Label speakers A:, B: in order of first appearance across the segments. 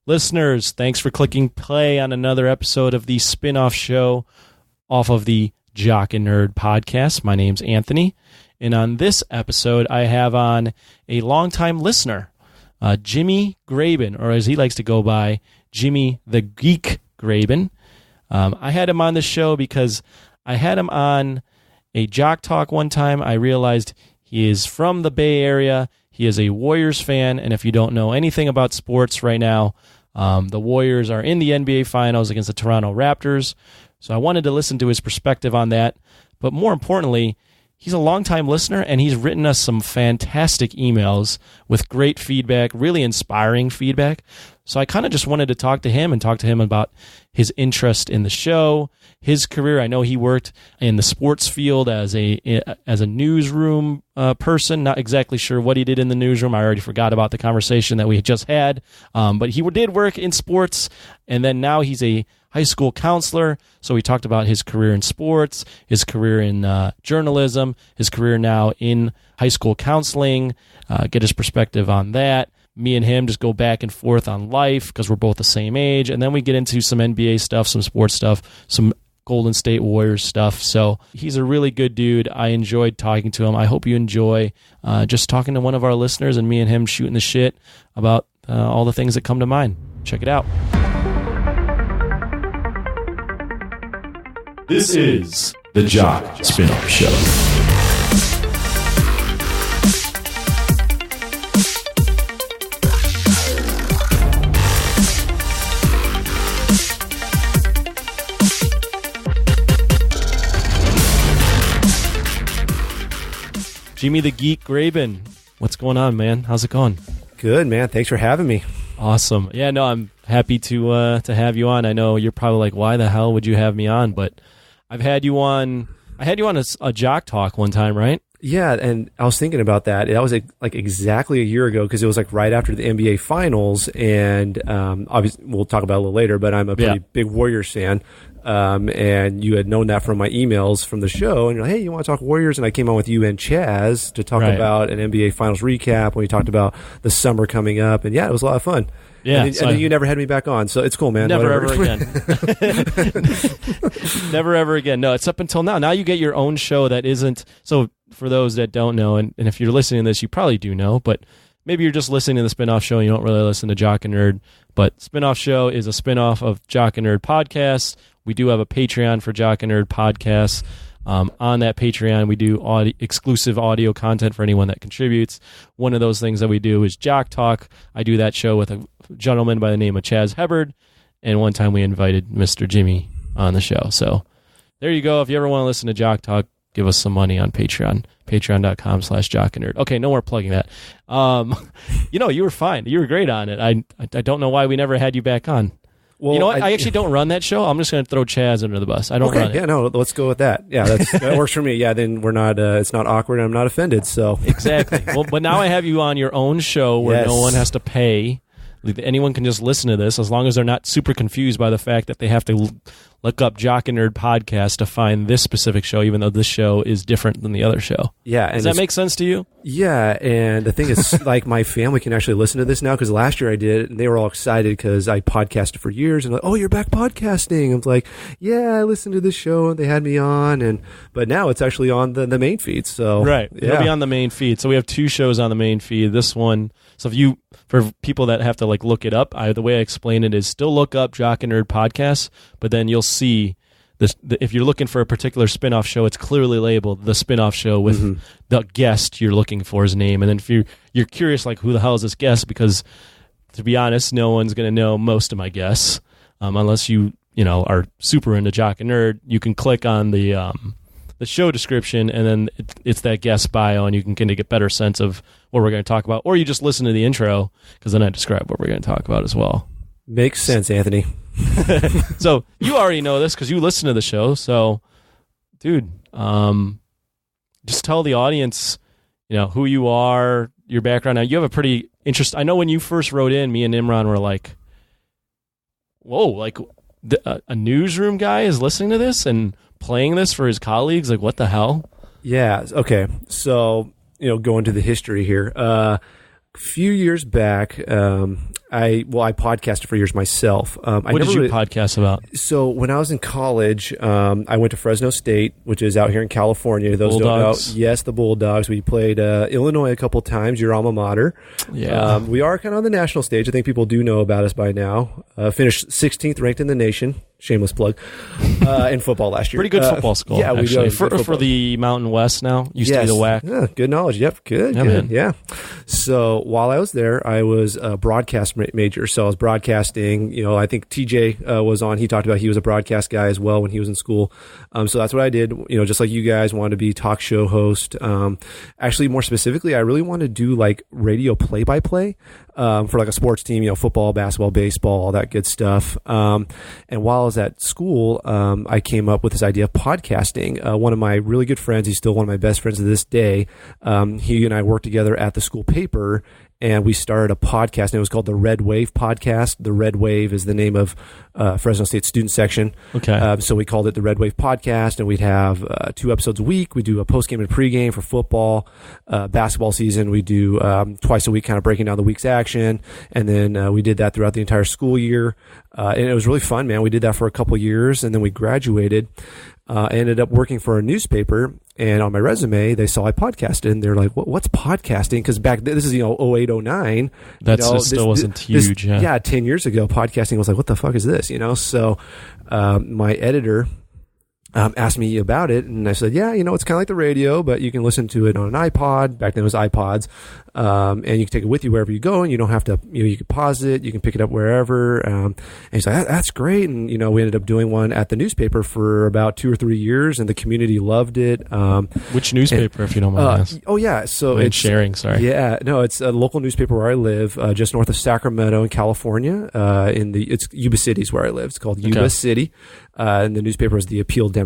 A: Listeners, thanks for clicking play on another episode of the spin-off show off of the Jock and Nerd podcast. My name's Anthony, and on this episode, I have on a longtime listener, Jimmy Graben, or as he likes to go by, Jimmy the Geek Graben. I had him on the show because I had him on a Jock Talk one time. I realized he is from the Bay Area. He is a Warriors fan, and if you don't know anything about sports right now, the Warriors are in the NBA Finals against the Toronto Raptors, so I wanted to listen to his perspective on that. But more importantly, he's a longtime listener, and he's written us some fantastic emails with great feedback, really inspiring feedback. So I kind of just wanted to talk to him about his interest in the show, his career. I know he worked in the sports field as a newsroom person. Not exactly sure what he did in the newsroom. I already forgot about the conversation that we had just had. But he did work in sports, and then now he's a high school counselor. So we talked about his career in sports, his career in journalism, his career now in high school counseling, get his perspective on that. Me and him just go back and forth on life because we're both the same age. And then we get into some NBA stuff, some sports stuff, some Golden State Warriors stuff. So he's a really good dude. I enjoyed talking to him. I hope you enjoy just talking to one of our listeners and me and him shooting the shit about all the things that come to mind. Check it out.
B: This is the Jock Spin-Off Show.
A: Jimmy the Geek Graben, what's going on, man? How's it going?
C: Good, man. Thanks for having me.
A: Awesome. Yeah, no, I'm happy to have you on. I know you're probably like, why the hell would you have me on? But I've had you on. I had you on a Jock Talk one time, right?
C: Yeah, and I was thinking about that. That was like exactly a year ago because it was like right after the NBA Finals, and obviously we'll talk about it a little later. But I'm a pretty big Warriors fan. And you had known that from my emails from the show, and you're like, hey, you want to talk Warriors? And I came on with you and Chaz to talk about an NBA Finals recap when we talked about the summer coming up, and yeah, it was a lot of fun.
A: Yeah,
C: and then you never had me back on, so it's cool, man.
A: Never ever again. Never ever again. No, it's up until now. Now you get your own show that isn't. So for those that don't know, and if you're listening to this, you probably do know, but maybe you're just listening to the Spinoff Show and you don't really listen to Jock and Nerd. But Spinoff Show is a spinoff of Jock and Nerd podcast. We do have a Patreon for Jock and Nerd podcasts. On that Patreon, we do exclusive audio content for anyone that contributes. One of those things that we do is Jock Talk. I do that show with a gentleman by the name of Chaz Hubbard, and one time we invited Mr. Jimmy on the show. So there you go. If you ever want to listen to Jock Talk, give us some money on Patreon. Patreon.com/jockandnerd. Okay, no more plugging that. You were fine. You were great on it. I don't know why we never had you back on. Well, you know what? I actually don't run that show. I'm just going to throw Chaz under the bus. I don't run it.
C: Yeah, no, let's go with that. Yeah, that works for me. Yeah, then we're not. It's not awkward, and I'm not offended. So
A: exactly. Well, but now I have you on your own show where no one has to pay. Anyone can just listen to this as long as they're not super confused by the fact that they have to look up Jock and Nerd podcast to find this specific show, even though this show is different than the other show.
C: Yeah.
A: Does that make sense to you?
C: Yeah. And the thing is, like, my family can actually listen to this now because last year I did, and they were all excited because I podcasted for years and like, oh, you're back podcasting. I was like, yeah, I listened to this show and they had me on, but now it's actually on the main feed. So
A: right. It'll be on the main feed. So we have two shows on the main feed. This one. So for people that have to like look it up, the way I explain it is still look up Jock and Nerd podcasts, but then you'll see this. If you're looking for a particular spinoff show, it's clearly labeled the spinoff show with the guest you're looking for his name. And then if you're curious, like, who the hell is this guest? Because to be honest, no one's going to know most of my guests unless you are super into Jock and Nerd. You can click on the show description, and then it's that guest bio, and you can kind of get a better sense of what we're going to talk about. Or you just listen to the intro, because then I describe what we're going to talk about as well.
C: Makes sense, Anthony.
A: So you already know this because you listen to the show. So, dude, just tell the audience, who you are, your background. Now, you have a pretty interesting. I know when you first wrote in, me and Imran were like, "Whoa!" Like a newsroom guy is listening to this and playing this for his colleagues. Like, what the hell?
C: Yeah. Okay. So, going to the history here. A few years back, I podcasted for years myself.
A: What did you podcast about?
C: So when I was in college, I went to Fresno State, which is out here in California. Those
A: Bulldogs.
C: don't know. Yes, the Bulldogs. We played Illinois a couple times, your alma mater.
A: Yeah.
C: We are kind of on the national stage. I think people do know about us by now. Finished 16th ranked in the nation. Shameless plug. In football last year.
A: Pretty good football school.
C: Yeah,
A: actually.
C: we do.
A: For the Mountain West now. Used to be the WAC.
C: Yeah, good knowledge. Yep, good.
A: Man.
C: Yeah. So while I was there, I was a broadcast major. So I was broadcasting. I think TJ was on. He talked about he was a broadcast guy as well when he was in school. So that's what I did. Just like you guys, wanted to be talk show host. Actually, more specifically, I really wanted to do like radio play-by-play for like a sports team. Football, basketball, baseball, all that good stuff. And while I was at school, I came up with this idea of podcasting. One of my really good friends, he's still one of my best friends to this day. He and I worked together at the school paper, and we started a podcast, and it was called the Red Wave Podcast. The Red Wave is the name of Fresno State student section.
A: Okay.
C: So we called it the Red Wave Podcast, and we'd have 2 episodes a week. We do a postgame and pregame for football. Basketball season, we do twice a week, kind of breaking down the week's action. And then we did that throughout the entire school year. And it was really fun, man. We did that for a couple years, and then we graduated. I ended up working for a newspaper, and on my resume, they saw I podcasted, and they're like, "What's podcasting?" Because back then, this is 08, 09.
A: That still wasn't huge.
C: Yeah, 10 years ago, podcasting was like, "What the fuck is this?" So my editor asked me about it, and I said, "Yeah, it's kind of like the radio, but you can listen to it on an iPod." Back then, it was iPods, and you can take it with you wherever you go, and you don't have to. You can pause it, you can pick it up wherever. And he's like, "That's great." And we ended up doing one at the newspaper for about 2 or 3 years, and the community loved it.
A: Which newspaper, if you don't mind asking?
C: Oh yeah, so
A: it's sharing. Sorry.
C: Yeah, no, it's a local newspaper where I live, just north of Sacramento in California. It's Yuba City is where I live. It's called Yuba City, and the newspaper is the Appeal Democrat.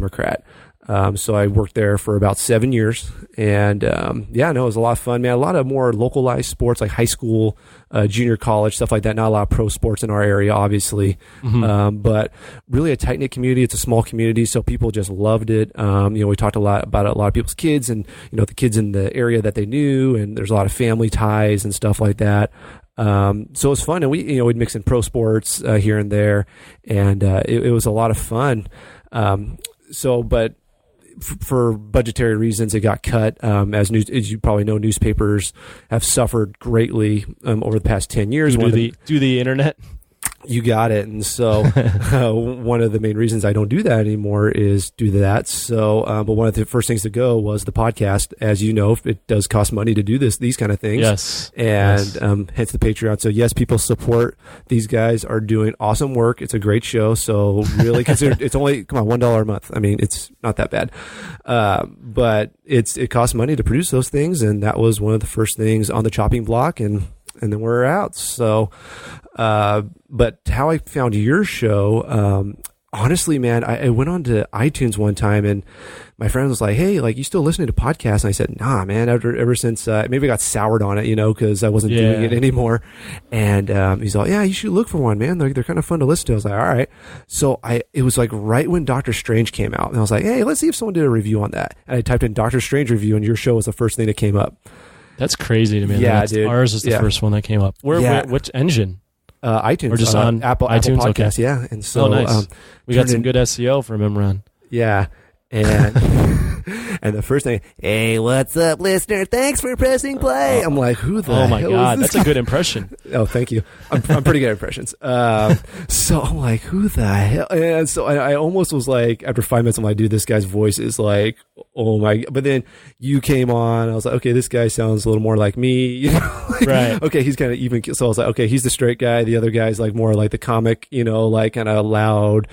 C: So I worked there for about 7 years, and it was a lot of fun, man. A lot of more localized sports like high school, junior college, stuff like that. Not a lot of pro sports in our area, obviously, but really a tight knit community. It's a small community, so people just loved it. We talked a lot about it, a lot of people's kids, and the kids in the area that they knew, and there's a lot of family ties and stuff like that. So it was fun, and we'd mix in pro sports here and there, and it was a lot of fun. But for budgetary reasons, it got cut. As you probably know, newspapers have suffered greatly over the past 10 years.
A: Do the internet?
C: You got it. And so one of the main reasons I don't do that anymore is due to that. So, but one of the first things to go was the podcast. As you know, it does cost money to do these kind of things.
A: Yes.
C: And hence the Patreon. So yes, people support. These guys are doing awesome work. It's a great show. So really consider it's only, $1 a month. I mean, it's not that bad. But it costs money to produce those things. And that was one of the first things on the chopping block. And then we're out. So, but how I found your show, honestly, man, I went on to iTunes one time, and my friend was like, "Hey, like, you still listening to podcasts?" And I said, "Nah, man, ever since, maybe I got soured on it, cause I wasn't doing it anymore." And, he's like, "Yeah, you should look for one, man. They're kind of fun to listen to." I was like, "All right." So it was like right when Doctor Strange came out, and I was like, "Hey, let's see if someone did a review on that." And I typed in Doctor Strange review, and your show was the first thing that came up.
A: That's crazy to me.
C: Yeah, dude.
A: Ours is the first one that came up. Which engine?
C: iTunes.
A: Or just on
C: Apple
A: iTunes?
C: Podcasts,
A: okay.
C: yeah. And so,
A: nice. We got some good SEO from him, Ron.
C: Yeah. And and the first thing, "Hey, what's up, listener? Thanks for pressing play." I'm like, "Who the hell
A: my God,
C: is this
A: that's
C: guy?"
A: a good impression.
C: Oh, thank you. I'm pretty good at impressions. So I'm like, "Who the hell?" And so I almost was like, after 5 minutes, I'm like, "Dude, this guy's voice is like, oh my." But then you came on. I was like, "Okay, this guy sounds a little more like me."
A: Right.
C: Okay, he's kind of even. So I was like, "Okay, he's the straight guy. The other guy's like more like the comic, like kind of loud."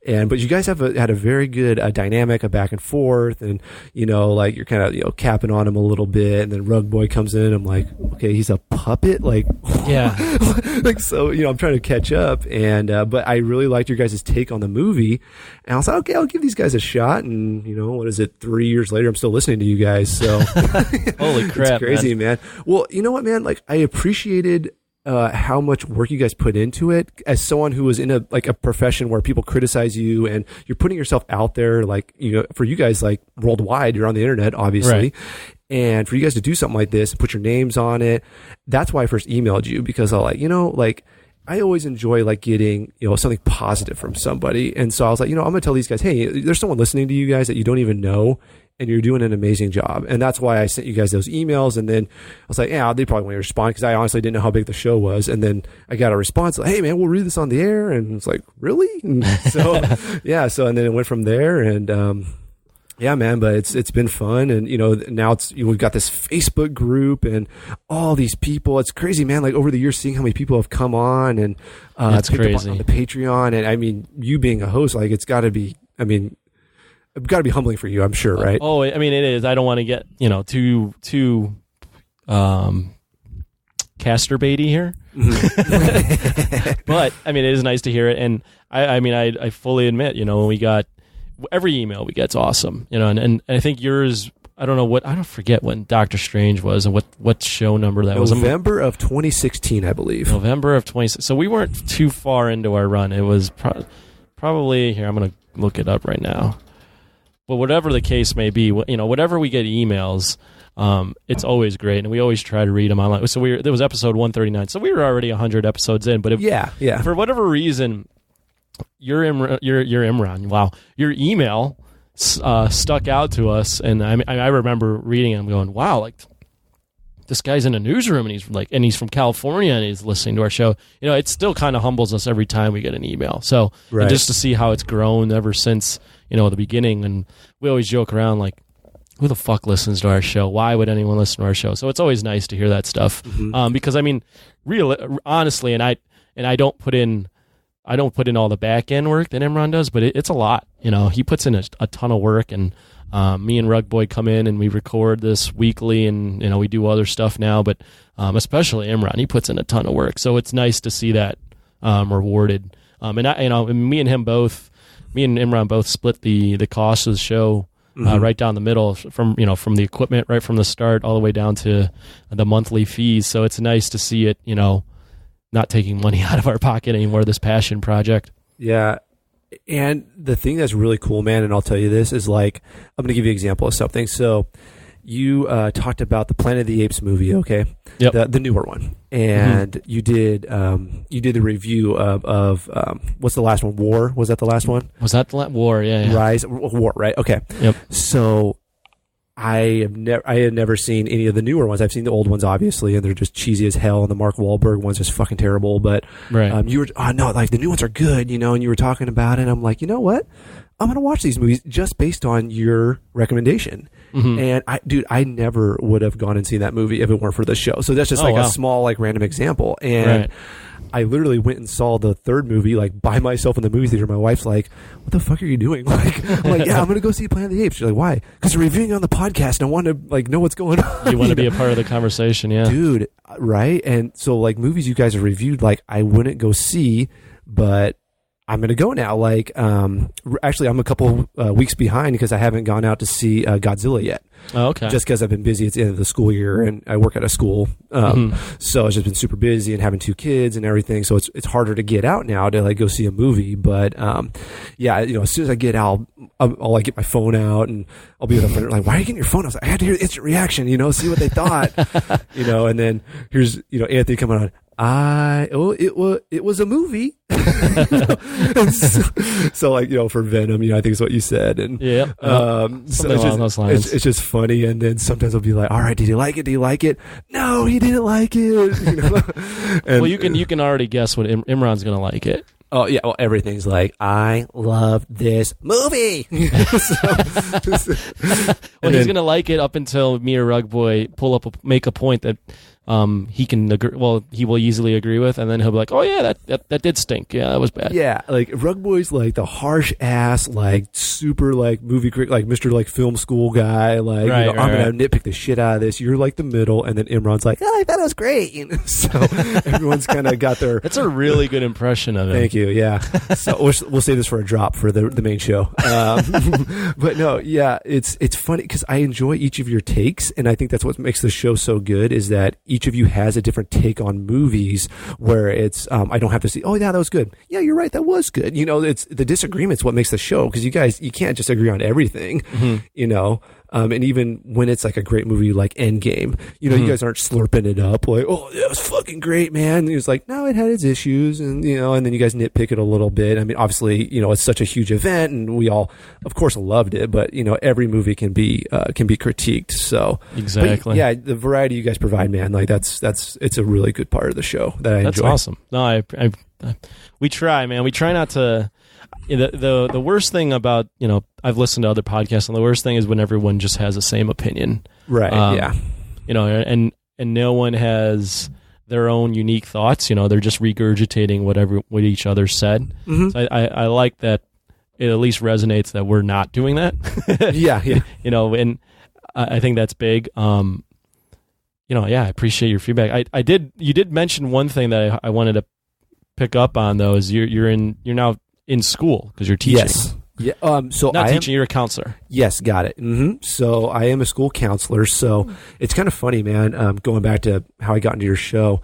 C: But you guys had a very good dynamic, a back and forth, and like you're kind of capping on him a little bit, and then Rug Boy comes in. I'm like, okay, he's a puppet, like,
A: yeah,
C: like, so I'm trying to catch up, and but I really liked your guys' take on the movie, and I was like, okay, I'll give these guys a shot, and what is it? 3 years later, I'm still listening to you guys. So
A: holy crap,
C: it's crazy, man. Well, you know what, man? Like, I appreciated how much work you guys put into it. As someone who was in a profession where people criticize you and you're putting yourself out there, like, for you guys, like worldwide, you're on the internet, obviously. Right. And for you guys to do something like this and put your names on it, that's why I first emailed you, because I always enjoy like getting, something positive from somebody. And so I was like, I'm going to tell these guys, hey, there's someone listening to you guys that you don't even know, and you're doing an amazing job. And that's why I sent you guys those emails. And then I was like, yeah, they probably won't respond, because I honestly didn't know how big the show was. And then I got a response like, hey man, we'll read this on the air. And it's like, really? And so yeah. So, and then it went from there, and, yeah, man, but it's been fun. And, now we've got this Facebook group and all these people. It's crazy, man. Like over the years, seeing how many people have come on and,
A: that's crazy
C: on the Patreon. And I mean, you being a host, like it's gotta be humbling for you, I'm sure, right?
A: Oh, I mean, it is. I don't want to get, too caster baity here. But I mean, it is nice to hear it. And I fully admit, when we got every email we get's awesome, and I think yours, I don't forget when Doctor Strange was and what show number that was.
C: November of 2016, I believe.
A: November of 2016. So we weren't too far into our run. It was probably, here, I'm going to look it up right now. But whatever the case may be, whatever we get emails, it's always great, and we always try to read them online. So there was episode 139, so we were already 100 episodes in. But for whatever reason, your Imran, wow, your email stuck out to us, and I remember reading it and going, wow, like this guy's in a newsroom, and he's from California, and he's listening to our show. It still kind of humbles us every time we get an email. So and just to see how it's grown ever since the beginning, and we always joke around like, who the fuck listens to our show? Why would anyone listen to our show? So it's always nice to hear that stuff, because I mean, honestly, and I don't put in all the back end work that Imran does, but it's a lot. He puts in a ton of work, and me and Rug Boy come in and we record this weekly, and we do other stuff now, but especially Imran, he puts in a ton of work. So it's nice to see that rewarded. And me and Imran both split the cost of the show right down the middle, from the equipment right from the start all the way down to the monthly fees. So it's nice to see it, not taking money out of our pocket anymore, this passion project.
C: Yeah. And the thing that's really cool, man, and I'll tell you this, is like, I'm going to give you an example of something. So you talked about the Planet of the Apes movie, okay?
A: Yep.
C: The newer one. And you did the review of what's the last one? War? Was that the last one?
A: Was that the War? Yeah.
C: Rise? War, right? Okay.
A: Yep.
C: So I had never seen any of the newer ones. I've seen the old ones, obviously, and they're just cheesy as hell. And the Mark Wahlberg one's just fucking terrible. But you were, no, like the new ones are good, and you were talking about it. And I'm like, you know what? I'm going to watch these movies just based on your recommendation. And I never would have gone and seen that movie if it weren't for this show. So that's just a small, like, random example. And I literally went and saw the third movie, like, by myself in the movie theater. My wife's like, what the fuck are you doing? Like, I'm like, yeah, I'm going to go see Planet of the Apes. She's like, why? Because they're reviewing on the podcast, and I want to, like, know what's going on.
A: You want to be a part of the conversation, yeah.
C: Dude, right? And so, like, movies you guys have reviewed, like, I wouldn't go see, but I'm going to go now. Like, actually, I'm a couple weeks behind because I haven't gone out to see Godzilla yet.
A: Oh, okay.
C: Just because I've been busy. It's the end of the school year, and I work at a school. So it's just been super busy and having 2 kids and everything. So it's harder to get out now to, like, go see a movie. But, yeah, as soon as I get out, I'll like get my phone out, and I'll be with a friend, like, why are you getting your phone? I was like, I had to hear the instant reaction, see what they thought, and then here's, Anthony coming on. It was a movie. so like, for Venom, I think is what you said. And so
A: along those lines.
C: It's just funny. And then sometimes I'll be like, all right, did you like it? Do you like it? No, he didn't like it. And,
A: well, you can already guess what Imran's going to like it.
C: Oh yeah, well everything's like, I love this movie.
A: Well, he's gonna like it up until me or Rug Boy make a point that he can agree. Well, he will easily agree with, and then he'll be like, "Oh yeah, that did stink. Yeah, that was bad."
C: Yeah, like Rug Boy's like the harsh ass, like super like movie critic, like Mr. like film school guy. Like I'm gonna nitpick the shit out of this. You're like the middle, and then Imran's like, "Oh, I thought it was great." So everyone's kind of got their.
A: That's a really good impression of him.
C: Thank you. Yeah. So we'll save this for a drop for the main show. But no, yeah, it's funny because I enjoy each of your takes, and I think that's what makes the show so good. Is that each of you has a different take on movies where it's, I don't have to say, oh yeah, that was good. Yeah, you're right. That was good. It's the disagreement's what makes the show. Cause you can't just agree on everything, and even when it's like a great movie like Endgame, you guys aren't slurping it up like, oh, that was fucking great, man. And it's like, no, it had its issues, and and then you guys nitpick it a little bit. I mean, obviously, it's such a huge event, and we all, of course, loved it. But every movie can be critiqued. So
A: exactly,
C: yeah, the variety you guys provide, man, like it's a really good part of the show that I enjoy.
A: That's awesome. No, we try, man. We try not to. The worst thing about, I've listened to other podcasts, and the worst thing is when everyone just has the same opinion.
C: Right, yeah.
A: And no one has their own unique thoughts. They're just regurgitating what each other said. Mm-hmm. So I like that it at least resonates that we're not doing that.
C: Yeah.
A: And I think that's big. I appreciate your feedback. You did mention one thing that I wanted to pick up on, though, is you're now in school because you're teaching.
C: Yes. Yeah. So
A: not teaching, you're a counselor.
C: Yes, got it. Mm-hmm. So I am a school counselor. So it's kind of funny, man. Going back to how I got into your show,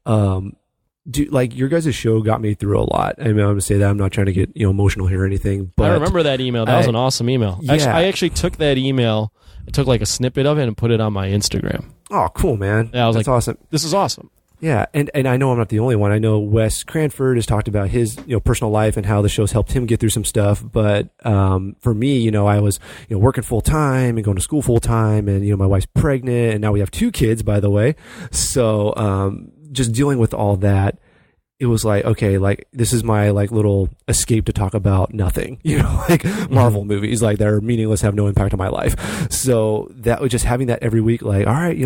C: your guys' show got me through a lot. I mean, I'm going to say that. I'm not trying to get emotional here or anything. But
A: I remember that email. That was an awesome email.
C: Yeah.
A: I actually took that email. I took like a snippet of it and put it on my Instagram.
C: Oh, cool, man.
A: Yeah, That's
C: awesome.
A: This is awesome.
C: Yeah, and I know I'm not the only one. I know Wes Cranford has talked about his personal life and how the show's helped him get through some stuff. But for me, I was working full time and going to school full time, and my wife's pregnant, and now we have 2 kids, by the way. So just dealing with all that, it was like, okay, like this is my like little escape to talk about nothing, like Marvel movies, like that are meaningless, have no impact on my life. So that was just having that every week, like, all right,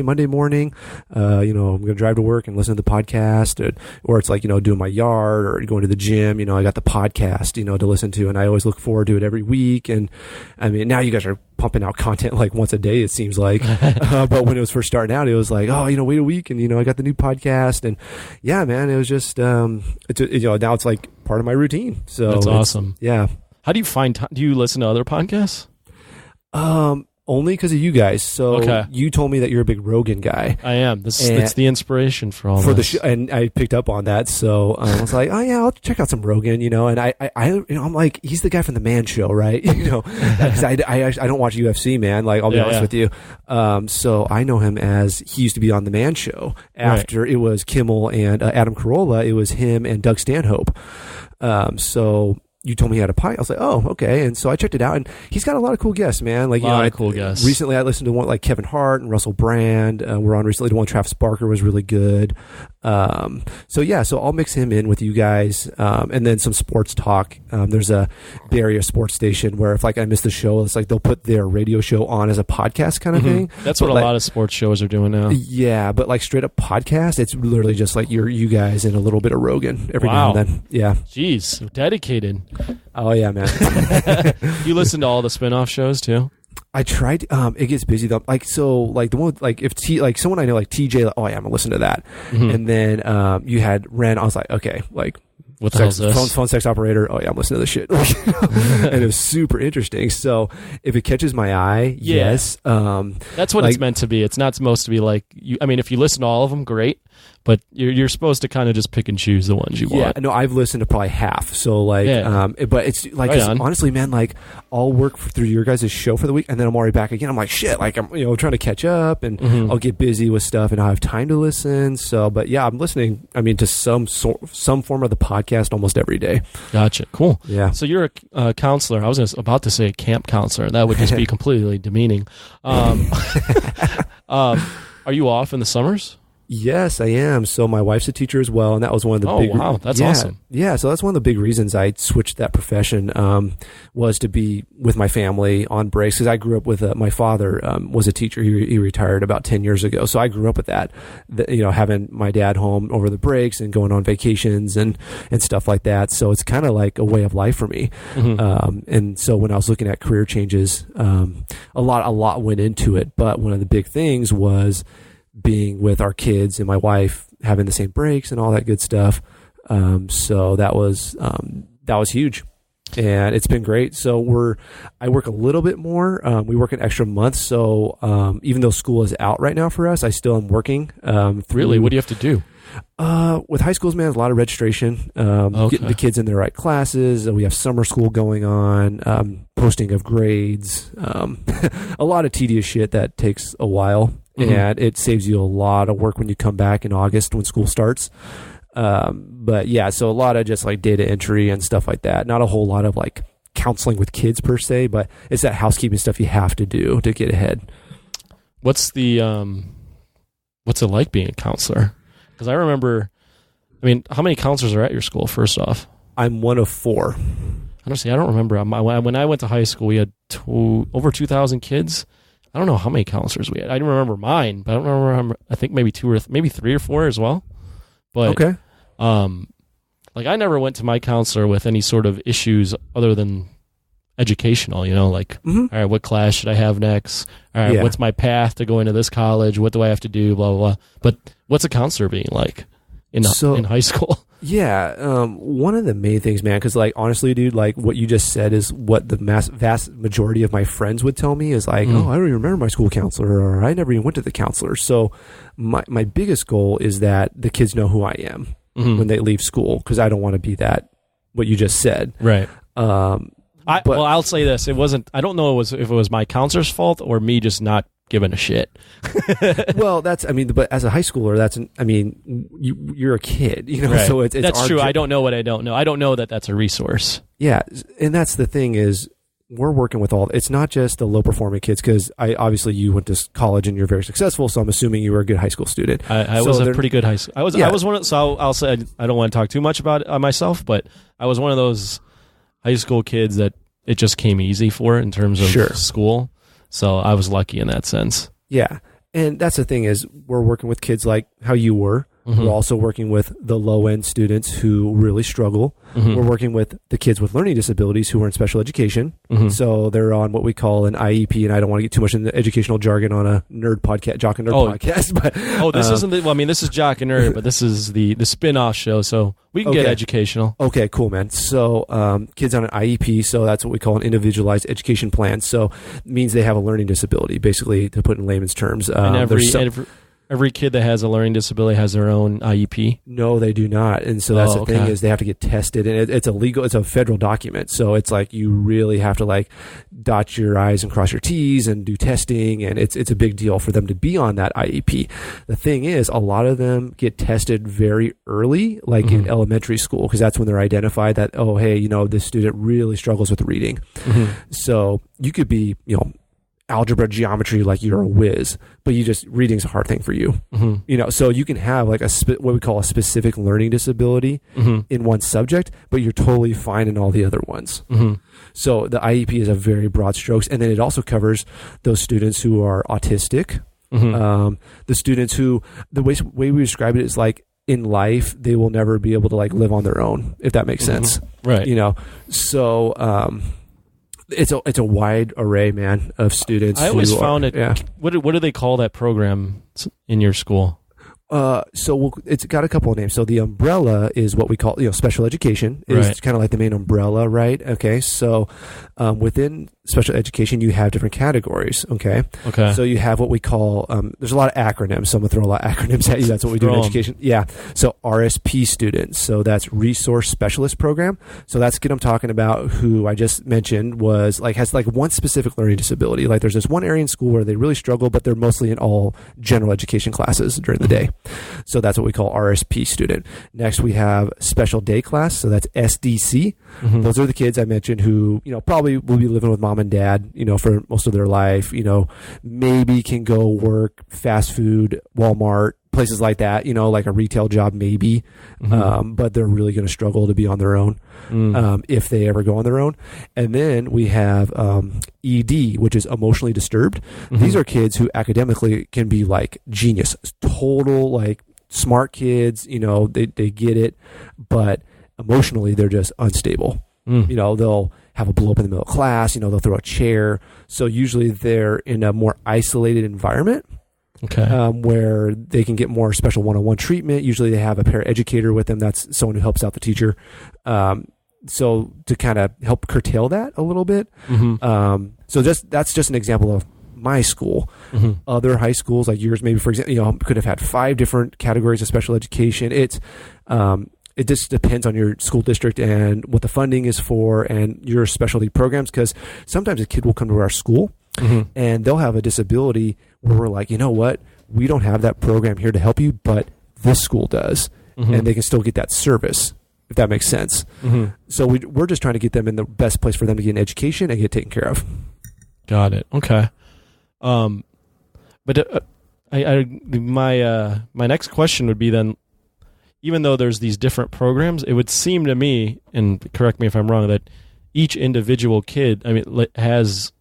C: Monday morning, I'm going to drive to work and listen to the podcast, or it's like, doing my yard or going to the gym, I got the podcast, to listen to, and I always look forward to it every week. And I mean, now you guys are pumping out content like once a day, it seems like. But when it was first starting out, it was like, oh, wait a week, and I got the new podcast, and yeah, man, it was just now it's like part of my routine. So
A: that's awesome.
C: Yeah.
A: How do you find time? Do you listen to other podcasts?
C: Only because of you guys. So you told me that you're a big Rogan guy.
A: I am. It's the inspiration for all
C: the show, and I picked up on that. So I was like, oh yeah, I'll check out some Rogan. And I'm like, he's the guy from the Man Show, right? Because I don't watch UFC, man. Like I'll be honest with you. So I know him as he used to be on the Man Show. After it was Kimmel and Adam Carolla, it was him and Doug Stanhope. So you told me he had a podcast. I was like, oh, okay. And so I checked it out, and he's got a lot of cool guests, man. Like,
A: cool guests.
C: Recently, I listened to one like Kevin Hart and Russell Brand. We're on recently. The one Travis Barker was really good. So I'll mix him in with you guys, and then some sports talk. There's a Bay Area sports station where if like I miss the show, it's like they'll put their radio show on as a podcast kind of thing.
A: That's what a lot of sports shows are doing now.
C: Yeah, but like straight up podcast, it's literally just like you guys and a little bit of Rogan every now and then. Yeah.
A: Jeez, dedicated.
C: Oh yeah, man.
A: You listen to all the spin-off shows too?
C: I tried. It gets busy though. Like so, like the one if someone I know like TJ. Like, oh yeah, I'm gonna listen to that. Mm-hmm. And then you had Ren. I was like, okay, like
A: what the hell is this?
C: Phone sex operator. Oh yeah, I'm listening to this shit. And it was super interesting. So if it catches my eye, yes.
A: That's what it's meant to be. It's not supposed to be like you. I mean, if you listen to all of them, great. But you're supposed to kind of just pick and choose the ones you want.
C: Yeah, no, I've listened to probably half. So like, but it's like, honestly, man, like I'll work through your guys' show for the week, and then I'm already back again. I'm like, shit, like I'm trying to catch up, and I'll get busy with stuff, and I'll have time to listen. So, but yeah, I'm listening. I mean, to some form of the podcast almost every day. Gotcha.
A: Cool.
C: Yeah.
A: So you're a counselor. I was about to say a camp counselor. That would just be completely demeaning. Are you off in the summers?
C: Yes, I am. So my wife's a teacher as well, and that was one of the big.
A: Oh wow, that's awesome.
C: Yeah, so that's one of the big reasons I switched that profession was to be with my family on breaks, because I grew up with my father was a teacher. He retired about 10 years ago, so I grew up with that. Having my dad home over the breaks and going on vacations and stuff like that. So it's kind of like a way of life for me. Mm-hmm. And so when I was looking at career changes, a lot went into it, but one of the big things was being with our kids and my wife, having the same breaks and all that good stuff. So that was huge. and it's been great. So I work a little bit more. We work an extra month. So even though school is out right now for us, I still am working.
A: Really? What do you have to do?
C: With high schools, man, there's a lot of registration, getting the kids in the right classes. We have summer school going on, posting of grades, a lot of tedious shit that takes a while, and it saves you a lot of work when you come back in August when school starts. But yeah, so a lot of just like data entry and stuff like that. Not a whole lot of like counseling with kids per se, but it's that housekeeping stuff you have to do to get ahead.
A: What's it like being a counselor? Because I remember, how many counselors are at your school, first off?
C: I'm one of 4.
A: Honestly, I don't remember. When I went to high school, we had over 2,000 kids. I don't know how many counselors we had. I don't remember mine, but I don't remember. I think maybe 2 or maybe 3 or 4 as well. But,
C: okay.
A: I never went to my counselor with any sort of issues other than educational, all right, what class should I have next? All right, what's my path to going to this college? What do I have to do? Blah, blah, blah. But what's a counselor being like in high school?
C: Yeah. One of the main things, man, because honestly, dude, what you just said is what the vast majority of my friends would tell me is oh, I don't even remember my school counselor, or I never even went to the counselor. So my biggest goal is that the kids know who I am when they leave school, because I don't want to be what you just said.
A: Right. I'll say this: it wasn't. I don't know if it was my counselor's fault or me just not giving a shit.
C: Well, but as a high schooler, you're a kid,
A: Right.
C: So it's
A: that's true. I don't know what I don't know. I don't know that that's a resource.
C: Yeah, and that's the thing is we're working with it's not just the low performing kids, because obviously you went to college and you're very successful, so I'm assuming you were a good high school student.
A: I was a pretty good high school. I was one of. So I'll say I don't want to talk too much about myself, but I was one of those high school kids that it just came easy for in terms of school. So I was lucky in that sense.
C: Yeah. And that's the thing is we're working with kids like how you were. We're also working with the low-end students who really struggle. We're working with the kids with learning disabilities who are in special education. So they're on what we call an IEP, and I don't want to get too much into educational jargon on a nerd podcast, Jock and Nerd podcast. But
A: this isn't this is Jock and Nerd, but this is the spin-off show, so we can get educational.
C: Okay, cool, man. So kids on an IEP, so that's what we call an individualized education plan. So it means they have a learning disability, basically, to put in layman's terms.
A: And every kid that has a learning disability has their own IEP?
C: No, they do not. And so that's the thing is they have to get tested, and it's a federal document. So it's you really have to dot your I's and cross your T's and do testing. And it's a big deal for them to be on that IEP. The thing is, a lot of them get tested very early, in elementary school, because that's when they're identified that, oh, hey, this student really struggles with reading. So you could be, algebra, geometry, you're a whiz, but reading's a hard thing for you. So you can have what we call a specific learning disability in one subject, but you're totally fine in all the other ones. So the IEP is a very broad strokes, and then it also covers those students who are autistic, the students who, the way we describe it is in life, they will never be able to live on their own, if that makes sense.
A: Right.
C: So, it's a wide array, man, of students.
A: I always found it. Yeah. What do they call that program in your school?
C: It's got a couple of names. So the umbrella is what we call, special education is kind of like the main umbrella, right? Okay. So, within special education, you have different categories. Okay. So you have what we call, there's a lot of acronyms. So I'm going to throw a lot of acronyms at you. That's what we do in education. Yeah. So RSP students. So that's Resource Specialist Program. So that's kid I'm talking about who I just mentioned has one specific learning disability. There's this one area in school where they really struggle, but they're mostly in all general education classes during the day. So that's what we call RSP student. Next, we have special day class. So that's SDC. Those are the kids I mentioned who, probably will be living with mom and dad, for most of their life, maybe can go work fast food, Walmart, places like that, like a retail job, maybe. But they're really going to struggle to be on their own, if they ever go on their own. And then we have, ED, which is emotionally disturbed. These are kids who academically can be genius, total, smart kids, they get it, but emotionally they're just unstable. They'll have a blow up in the middle of class, they'll throw a chair. So usually they're in a more isolated environment. Where they can get more special one-on-one treatment. Usually they have a paraeducator with them. That's someone who helps out the teacher. so to kind of help curtail that a little bit. So that's just an example of my school. Other high schools like yours, maybe, for example, could have had 5 different categories of special education. It just depends on your school district and what the funding is for and your specialty programs, because sometimes a kid will come to our school and they'll have a disability where we're like, you know what, we don't have that program here to help you, but this school does, and they can still get that service, if that makes sense. So we're just trying to get them in the best place for them to get an education and get taken care of. Got it.
A: Okay. But my next question would be then, even though there's these different programs, it would seem to me, and correct me if I'm wrong, that each individual kid, has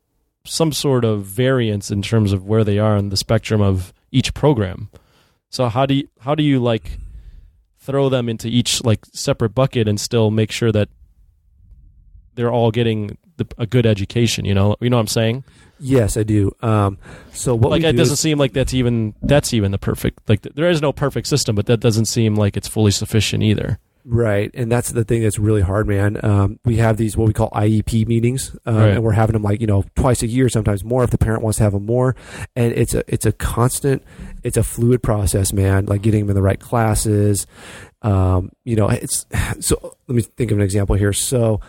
A: some sort of variance in terms of where they are on the spectrum of each program. So how do you like throw them into each like separate bucket and still make sure that they're all getting a good education? You know what I'm saying?
C: Yes, I do. So what
A: it doesn't seem like that's even the perfect, like there is no perfect system, but that doesn't seem like it's fully sufficient either. Right.
C: And that's the thing that's really hard, man. We have these, what we call IEP meetings, and we're having them twice a year, sometimes more if the parent wants to have them more. And it's a constant, it's a fluid process, man, like getting them in the right classes. So let me think of an example here. So,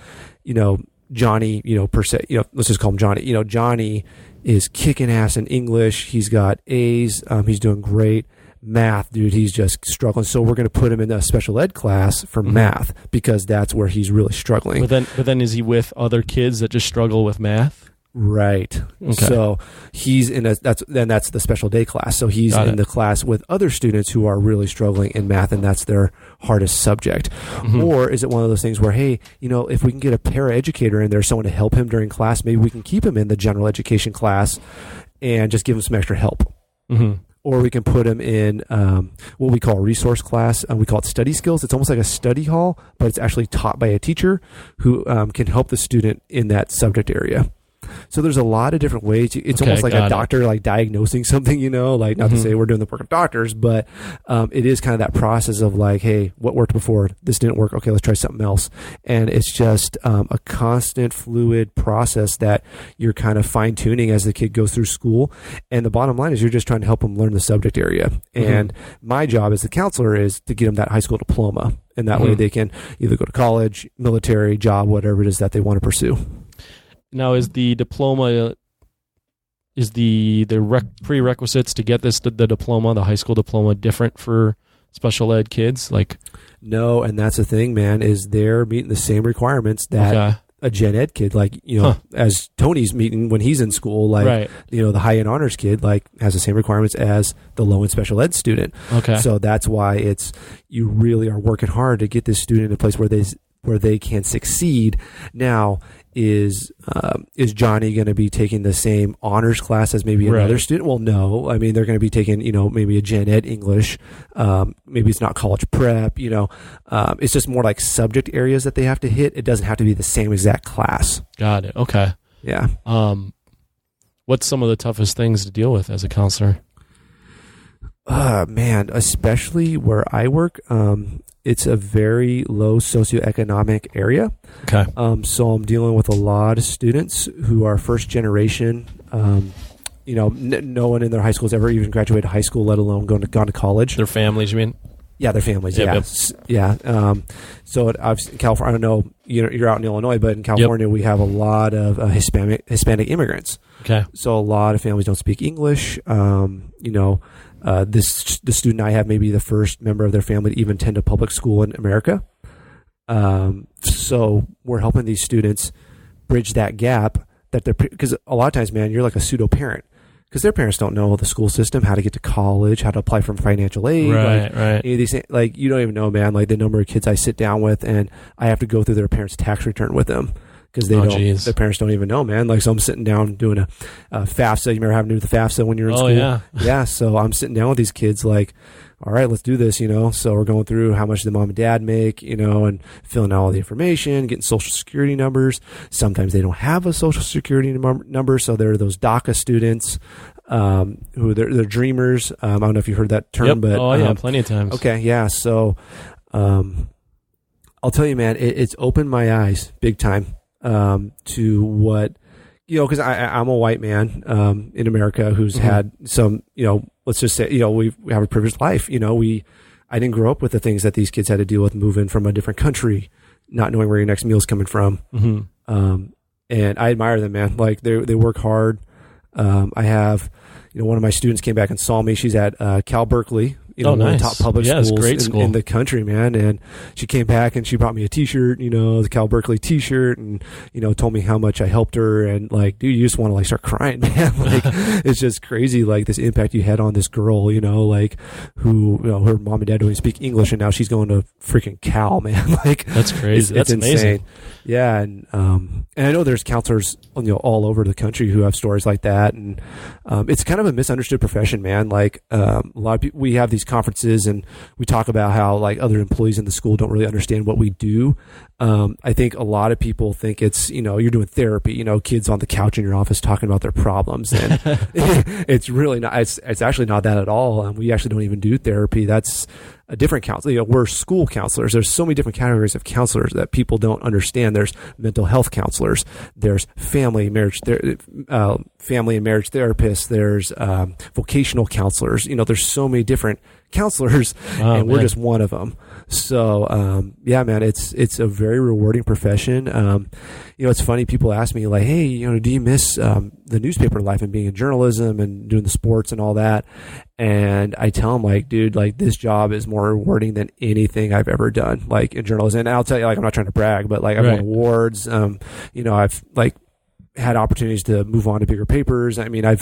C: Johnny, per se, let's just call him Johnny. Johnny is kicking ass in English. He's got A's. He's doing great. Math, dude, he's just struggling. So we're going to put him in a special ed class for math because that's where he's really struggling.
A: But then is he with other kids that just struggle with math?
C: Right. Okay. So he's that's the special day class. So he's in the class with other students who are really struggling in math, and that's their hardest subject. Or is it one of those things where, hey, if we can get a paraeducator in there, someone to help him during class, maybe we can keep him in the general education class and just give him some extra help. Or we can put him in what we call a resource class. We call it study skills. It's almost like a study hall, but it's actually taught by a teacher who can help the student in that subject area. So there's a lot of different ways. It's almost like a doctor like diagnosing something, not to say we're doing the work of doctors, but it is kind of that process of like, hey, what worked before? This didn't work. Okay, let's try something else. And it's just a constant fluid process that you're kind of fine tuning as the kid goes through school. And the bottom line is you're just trying to help them learn the subject area. And my job as the counselor is to get them that high school diploma. And that way they can either go to college, military, job, whatever it is that they want to pursue.
A: Now, is the diploma, is the prerequisites to get the diploma, the high school diploma, different for special ed kids?
C: No, and that's the thing, man, is they're meeting the same requirements that a gen ed kid, as Tony's meeting when he's in school, the high end honors kid, has the same requirements as the low end special ed student. Okay. So that's why you really are working hard to get this student in a place where they can succeed. Now, is Johnny going to be taking the same honors class as maybe another student? Well, no. I mean, they're going to be taking, maybe a gen ed English. Maybe it's not college prep. It's just more like subject areas that they have to hit. It doesn't have to be the same exact class.
A: Got it. Okay.
C: Yeah.
A: What's some of the toughest things to deal with as a counselor?
C: Man, especially where I work, it's a very low socioeconomic area.
A: Okay.
C: So I'm dealing with a lot of students who are first generation. No one in their high school has ever even graduated high school, let alone gone to college.
A: Their families, you mean?
C: Yeah, their families. Yeah. So in California, I don't know, you're out in Illinois, but in California, we have a lot of Hispanic immigrants.
A: Okay.
C: So a lot of families don't speak English. The student I have may be the first member of their family to even attend a public school in America. So we're helping these students bridge that gap because a lot of times, man, you're like a pseudo parent because their parents don't know the school system, how to get to college, how to apply for financial aid.
A: Right.
C: Any of these things, you don't even know, man, the number of kids I sit down with and I have to go through their parents' tax return with them. Because their parents don't even know, man. So I'm sitting down doing a FAFSA. You remember having to do the FAFSA when you're in school?
A: Yeah.
C: Yeah. So I'm sitting down with these kids all right, let's do this, So we're going through how much the mom and dad make, and filling out all the information, getting social security numbers. Sometimes they don't have a social security number. So there are those DACA students who they're dreamers. I don't know if you heard that term, but
A: plenty of times.
C: Okay. Yeah. So, I'll tell you, man, it's opened my eyes big time to what, because I'm a white man in America who's had some, let's just say, we have a privileged life. I didn't grow up with the things that these kids had to deal with moving from a different country, not knowing where your next meal is coming from. And I admire them, man. Like they work hard. I have, one of my students came back and saw me. She's at Cal Berkeley, one of the top public schools in the country, man. And she came back and she brought me a T-shirt, the Cal Berkeley T-shirt, and told me how much I helped her. And like, dude, you just want to like start crying, man. Like it's just crazy, like this impact you had on this girl, like who her mom and dad don't even speak English, and now she's going to freaking Cal, man. Like
A: that's crazy. That's
C: amazing.
A: Insane.
C: Yeah, and I know there's counselors all over the country who have stories like that, and it's kind of a misunderstood profession, man. Like a lot of people, we have these conferences and we talk about how like other employees in the school don't really understand what we do. I think a lot of people think it's you're doing therapy, kids on the couch in your office talking about their problems, and it's really not. It's actually not that at all. We actually don't even do therapy. That's a different counselor. We're school counselors. There's so many different categories of counselors that people don't understand. There's mental health counselors. There's family and marriage therapists. There's vocational counselors. There's so many different counselors, and we're just one of them. So yeah, man, it's a very rewarding profession. It's funny. People ask me like, hey, do you miss the newspaper life and being in journalism and doing the sports and all that? And I tell them like, dude, like this job is more rewarding than anything I've ever done, like in journalism. And I'll tell you, like, I'm not trying to brag, but like I've won awards. I've like had opportunities to move on to bigger papers. I mean, I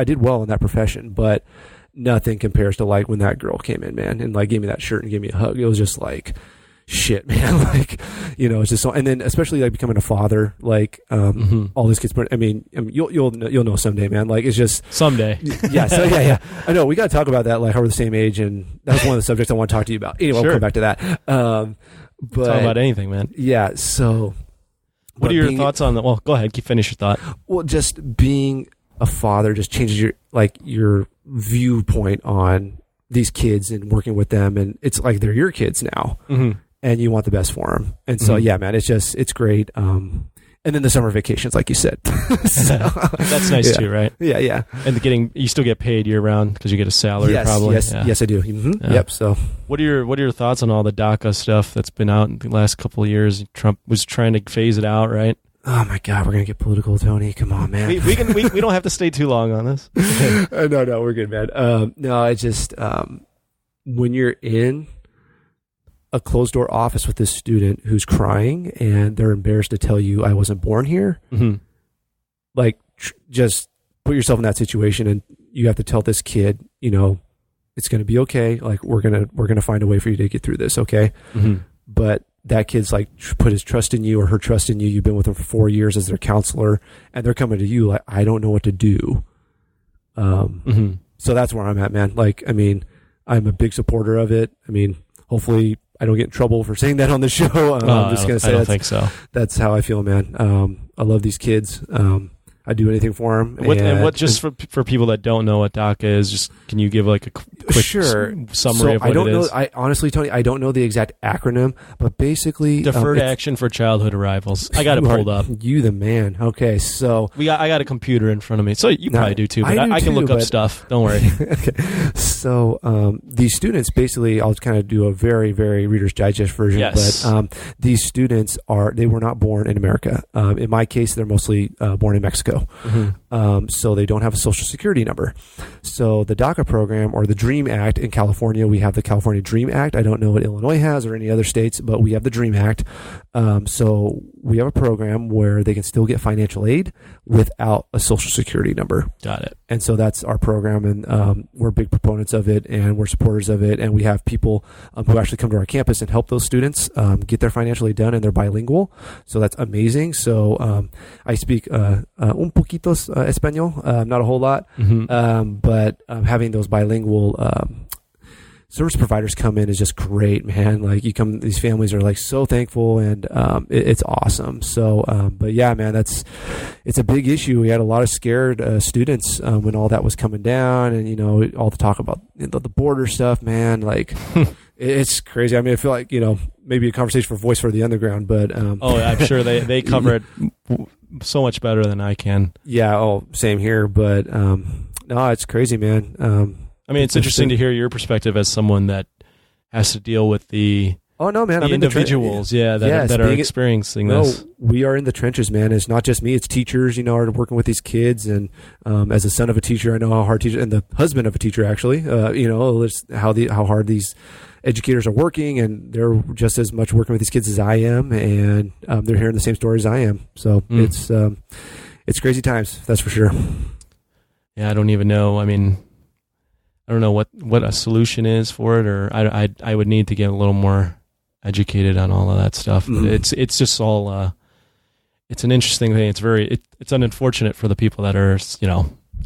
C: did well in that profession, but nothing compares to like when that girl came in, man, and like gave me that shirt and gave me a hug. It was just like, shit, man. Like, it's just so, and then especially like becoming a father, like, all these kids, I mean, you'll know someday, man. Like, it's just
A: someday.
C: Yeah. So yeah. I know we got to talk about that. Like, how we're the same age. And that's one of the subjects I want to talk to you about. Anyway, I'll come back to that. But
A: talk about anything, man.
C: Yeah. So
A: what are your thoughts on that? Well, go ahead. Finish your thought.
C: Well, just being a father just changes your viewpoint on these kids and working with them. And it's like, they're your kids now. And you want the best for them. And so, yeah, man, it's great. And then the summer vacations, like you said. So,
A: that's nice too, right?
C: Yeah.
A: And you still get paid year round because you get a salary, probably.
C: Yes, I do. Yeah. Yep. So,
A: what are your thoughts on all the DACA stuff that's been out in the last couple of years? Trump was trying to phase it out, right?
C: Oh my God, we're gonna get political, Tony. Come on, man.
A: We don't have to stay too long on this.
C: No, we're good, man. No, I just when you're in a closed door office with this student who's crying and they're embarrassed to tell you I wasn't born here, like just put yourself in that situation, and you have to tell this kid, it's going to be okay. Like we're gonna find a way for you to get through this, okay? But that kid's like put his trust in you or her trust in you. You've been with them for 4 years as their counselor, and they're coming to you like, I don't know what to do. So that's where I'm at, man. Like, I mean, I'm a big supporter of it. I mean, hopefully I don't get in trouble for saying that on the show. I'm just going to say I don't
A: think so.
C: That's how I feel, man. I love these kids. I'd do anything for them.
A: For people that don't know what DACA is, just can you give like a quick summary of what it is?
C: I honestly, Tony, I don't know the exact acronym, but basically
A: Deferred Action for Childhood Arrivals. I got it pulled up.
C: You the man. Okay, so
A: I got a computer in front of me, so you probably do too. But I can look up stuff. Don't worry.
C: Okay, so these students basically, I'll kind of do a very, very Reader's Digest version.
A: Yes.
C: But these students they were not born in America. In my case, they're mostly born in Mexico. So they don't have a social security number. So the DACA program, or the DREAM Act in California, we have the California DREAM Act. I don't know what Illinois has or any other states, but we have the DREAM Act. So we have a program where they can still get financial aid without a social security number.
A: Got it.
C: And so that's our program, and we're big proponents of it, and we're supporters of it. And we have people who actually come to our campus and help those students get their financial aid done, and they're bilingual. So that's amazing. So I speak un poquito español, not a whole lot, but having those bilingual service providers come in is just great, man. Like these families are like so thankful, and it's awesome. So, but yeah, man, it's a big issue. We had a lot of scared students when all that was coming down, and all the talk about the border stuff, man. Like, it's crazy. I mean, I feel like maybe a conversation for Voice for the Underground, but
A: I'm sure they cover it so much better than I can.
C: Yeah. Oh, same here. But no, it's crazy, man.
A: I mean, it's interesting to hear your perspective as someone that has to deal with the individuals, that are experiencing this.
C: No, we are in the trenches, man. It's not just me; it's teachers. Are working with these kids, and as a son of a teacher, I know how hard teachers, and the husband of a teacher, actually, how hard these educators are working, and they're just as much working with these kids as I am, and they're hearing the same stories I am. So it's crazy times, that's for sure.
A: Yeah, I don't even know. I mean, I don't know what a solution is for it, or I would need to get a little more educated on all of that stuff. But it's just all it's an interesting thing. It's unfortunate for the people that are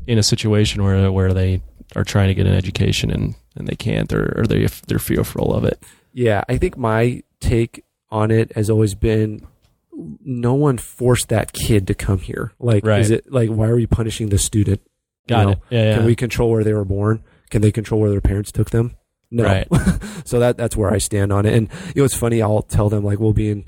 A: in a situation where they are trying to get an education and they can't, or they're fearful of it.
C: Yeah, I think my take on it has always been, no one forced that kid to come here. Like, right. Is it like, why are we punishing the student?
A: Got it. Yeah.
C: Can we control where they were born? Can they control where their parents took them? No.
A: Right.
C: So that's where I stand on it. And it's funny. I'll tell them, like, we'll be in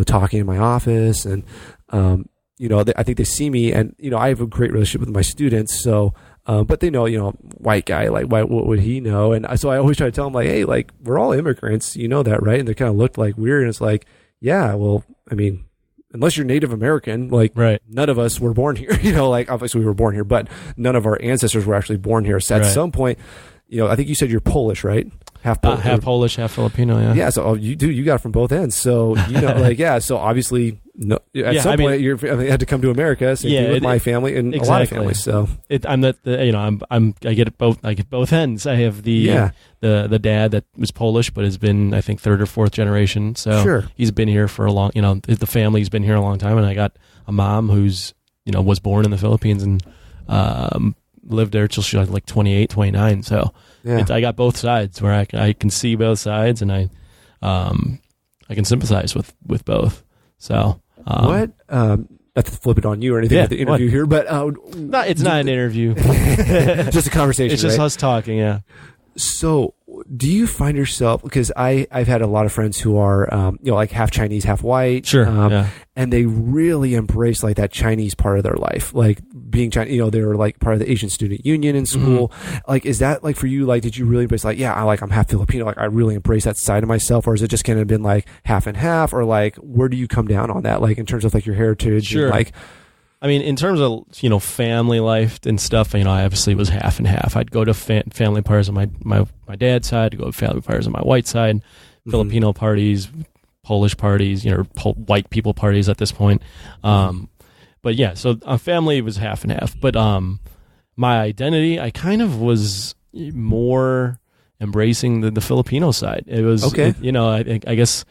C: talking in my office, and I think they see me, and I have a great relationship with my students. So, but they know, white guy, like, what would he know? And so I always try to tell them, like, hey, like, we're all immigrants, that, right? And they kind of looked like weird, and it's like, yeah, well, I mean, unless you're Native American, like, right. None of us were born here. Like, obviously we were born here, but none of our ancestors were actually born here. So at some point, I think you said you're Polish, right? Half
A: Polish, half Filipino. Yeah.
C: Yeah. So you got it from both ends. So So obviously, no. At some point, you had to come to America. So with my family and exactly. A lot of families. So
A: I get it both. I get both ends. I have the dad that was Polish, but has been, I think, third or fourth generation. So sure. He's been here for a long. The family's been here a long time, and I got a mom who's was born in the Philippines and lived there till she was like 28, 29. So I got both sides where I can see both sides, and I can sympathize with both. So
C: not to flip it on you or anything with the interview here, but
A: it's not an interview,
C: just a conversation.
A: It's just
C: right?
A: us talking. Yeah.
C: So, do you find yourself, because I've had a lot of friends who are like half Chinese, half white,
A: sure,
C: and they really embrace like that Chinese part of their life, like being Chinese. They were like part of the Asian Student Union in school. Mm-hmm. Like, is that like for you? Like, did you really embrace I'm half Filipino? Like, I really embrace that side of myself, or is it just kind of been like half and half, or like where do you come down on that? Like in terms of like your heritage,
A: sure.
C: And, like.
A: I mean, in terms of, family life and stuff, I obviously was half and half. I'd go to family parties on my dad's side, to go to family parties on my white side, mm-hmm. Filipino parties, Polish parties, white people parties at this point. But yeah, so family was half and half. But my identity, I kind of was more embracing the Filipino side. It was,
C: okay.
A: I guess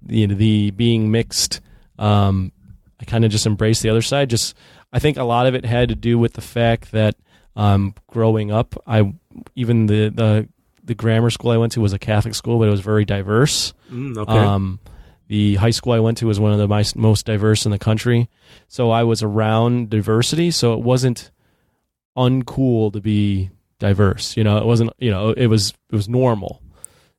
A: the being mixed, I kind of just embraced the other side. I think a lot of it had to do with the fact that growing up, even the grammar school I went to was a Catholic school, but it was very diverse.
C: Okay.
A: The high school I went to was one of the most diverse in the country. So I was around diversity, so it wasn't uncool to be diverse. It wasn't, it was normal.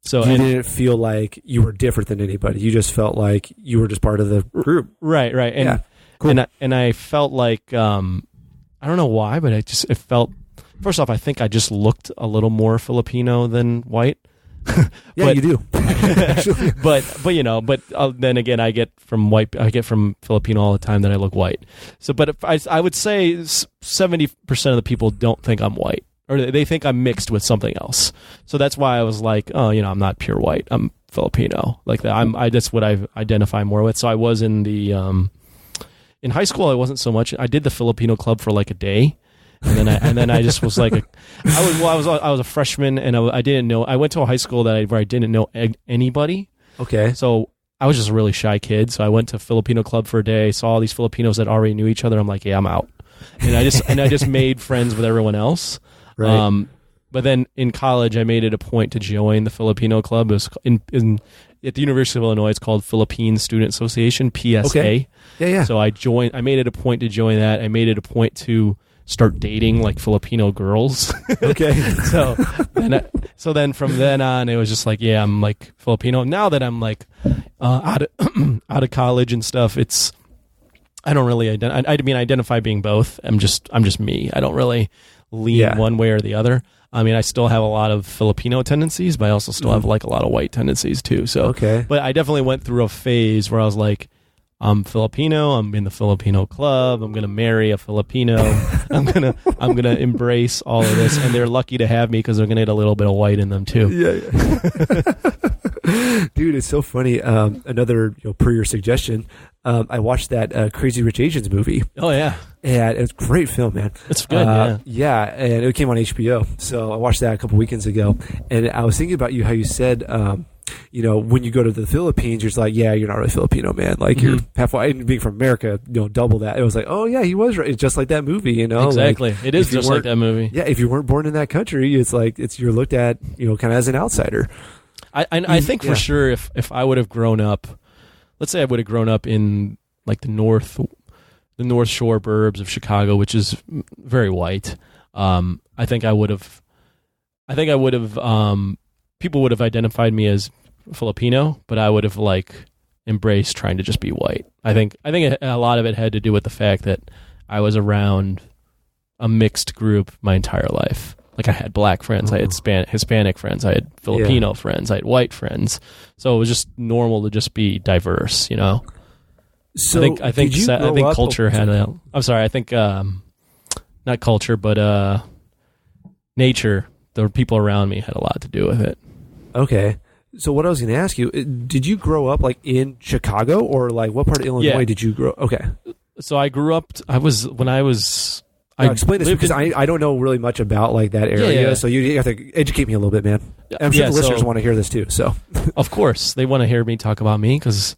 A: So
C: you didn't feel like you were different than anybody. You just felt like you were just part of the group.
A: Right. And,
C: yeah, cool.
A: and I felt like, I don't know why, but it felt, first off, I think I just looked a little more Filipino than white.
C: Yeah, you do.
A: but then again, I get from Filipino all the time that I look white. So, but I would say 70% of the people don't think I'm white, or they think I'm mixed with something else. So that's why I was like, I'm not pure white. I'm Filipino. Like that. That's what I identify more with. So I was in the in high school. I wasn't so much. I did the Filipino club for like a day. And then I just was like, I was a freshman, and I didn't know. I went to a high school where I didn't know anybody.
C: Okay.
A: So I was just a really shy kid. So I went to Filipino club for a day, saw all these Filipinos that already knew each other. I'm like, yeah, I'm out. And I just made friends with everyone else.
C: Right.
A: But then in college, I made it a point to join the Filipino club. It was at the University of Illinois. It's called Philippine Student Association, PSA.
C: Okay. Yeah.
A: So I made it a point to join that. I made it a point to start dating like Filipino girls.
C: Okay.
A: So then from then on, it was just like, yeah, I'm like Filipino. Now that I'm like out of college and stuff, I don't really identify being both. I'm just me. I don't really lean one way or the other. I mean, I still have a lot of Filipino tendencies, but I also still have like a lot of white tendencies too. So, but I definitely went through a phase where I was like, I'm Filipino. I'm in the Filipino club. I'm gonna marry a Filipino. I'm gonna embrace all of this, and they're lucky to have me because they're gonna get a little bit of white in them too.
C: Yeah. Dude, it's so funny. Another per your suggestion, I watched that Crazy Rich Asians movie.
A: Oh yeah,
C: and it's a great film, man.
A: It's good.
C: Yeah, and it came on HBO. So I watched that a couple weekends ago, and I was thinking about how you said. When you go to the Philippines, you're just like, yeah, you're not really Filipino, man. Like you're halfway. And being from America, double that. It was like, oh yeah, he was right. It's just like that movie,
A: Exactly.
C: Like,
A: it is just like that movie.
C: Yeah, if you weren't born in that country, it's like you're looked at, kind of as an outsider.
A: I think for sure, if I would have grown up, let's say I would have grown up in like the North Shore burbs of Chicago, which is very white. I think I would have. People would have identified me as Filipino, but I would have like embraced trying to just be white. I think a lot of it had to do with the fact that I was around a mixed group my entire life. Like I had black friends, I had Hispanic friends, I had Filipino friends, I had white friends. So it was just normal to just be diverse,
C: So
A: I think culture had a. I'm sorry. I think not culture, but nature. The people around me had a lot to do with it.
C: Okay. So what I was going to ask you, did you grow up like in Chicago or like what part of Illinois did you grow? Okay.
A: So I grew up, explain this
C: because I don't know really much about like that area. Yeah. So you have to educate me a little bit, man. I'm sure the listeners want to hear this too. So
A: of course they want to hear me talk about me because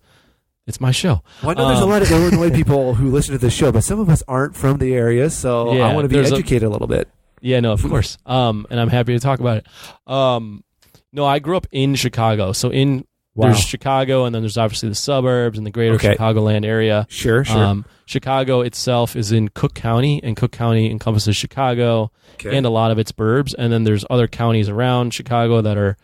A: it's my show.
C: Well, I know there's a lot of Illinois people who listen to this show, but some of us aren't from the area. So I want to be educated a little bit.
A: Yeah, no, of course. And I'm happy to talk about it. No, I grew up in Chicago. So there's Chicago, and then there's obviously the suburbs and the greater Chicagoland area.
C: Sure.
A: Chicago itself is in Cook County, and Cook County encompasses Chicago and a lot of its burbs. And then there's other counties around Chicago that are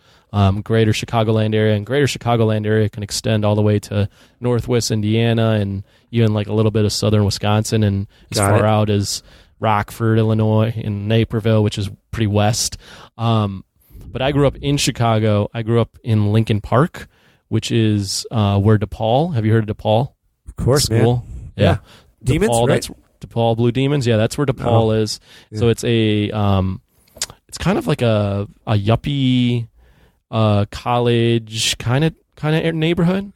A: greater Chicagoland area, and greater Chicagoland area can extend all the way to northwest Indiana and even like a little bit of southern Wisconsin and as far out as Rockford, Illinois, and Naperville, which is pretty west. But I grew up in Chicago. I grew up in Lincoln Park, which is where DePaul. Have you heard of DePaul?
C: Of course,
A: school? Man. Yeah.
C: Demons,
A: DePaul,
C: right?
A: That's DePaul Blue Demons. Yeah, that's where DePaul is. Yeah. So it's it's kind of like a yuppie college kind of neighborhood.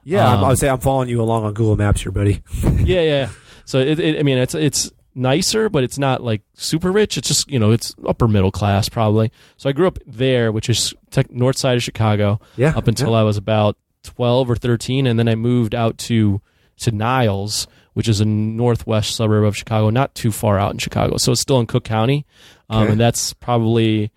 C: Yeah, I would say I'm following you along on Google Maps here, buddy.
A: Yeah. So it's nicer, but it's not like super rich. It's just, it's upper middle class probably. So I grew up there, which is north side of Chicago, up until I was about 12 or 13. And then I moved out to Niles, which is a northwest suburb of Chicago, not too far out in Chicago. So it's still in Cook County. And that's probably,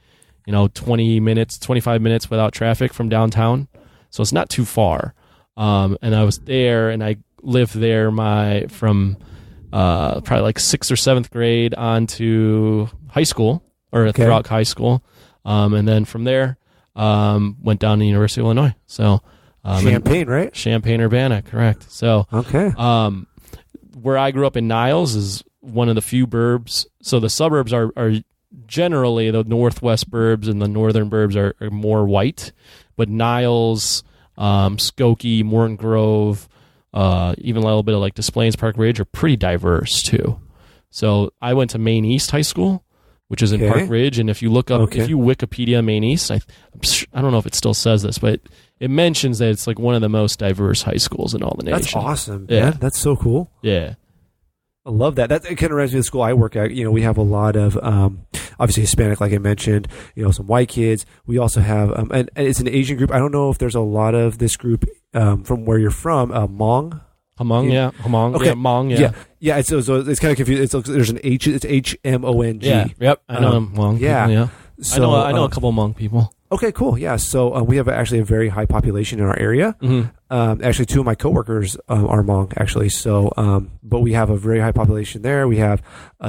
A: 25 minutes without traffic from downtown. So it's not too far. And I was there and I lived there from probably like 6th or 7th grade on to high school or throughout high school. And then from there, went down to the University of Illinois. So,
C: Champaign, right?
A: Champaign-Urbana, correct. So, where I grew up in Niles is one of the few burbs. So the suburbs are generally the northwest burbs and the northern burbs are more white, but Niles, Skokie, Morton Grove, even a little bit of like Des Plaines, Park Ridge are pretty diverse too. So I went to Maine East High School, which is in Park Ridge, and if you look up, if you Wikipedia Maine East, I don't know if it still says this, but it mentions that it's like one of the most diverse high schools in all the nation.
C: That's awesome, man. That's so cool.
A: Yeah.
C: I love that. That kind of reminds me of the school I work at. We have a lot of, obviously Hispanic, like I mentioned, some white kids. We also have, and it's an Asian group. I don't know if there's a lot of this group from where you're from, Hmong.
A: Hmong, yeah. Hmong, okay. Hmong, yeah.
C: Yeah, it's kind of confusing. There's an H, it's Hmong.
A: Yeah, yep, I know Hmong.
C: Yeah. So
A: I know a couple Hmong people.
C: Okay, cool. Yeah. So we have actually a very high population in our area. Actually, two of my coworkers are Hmong, actually. So, but we have a very high population there. We have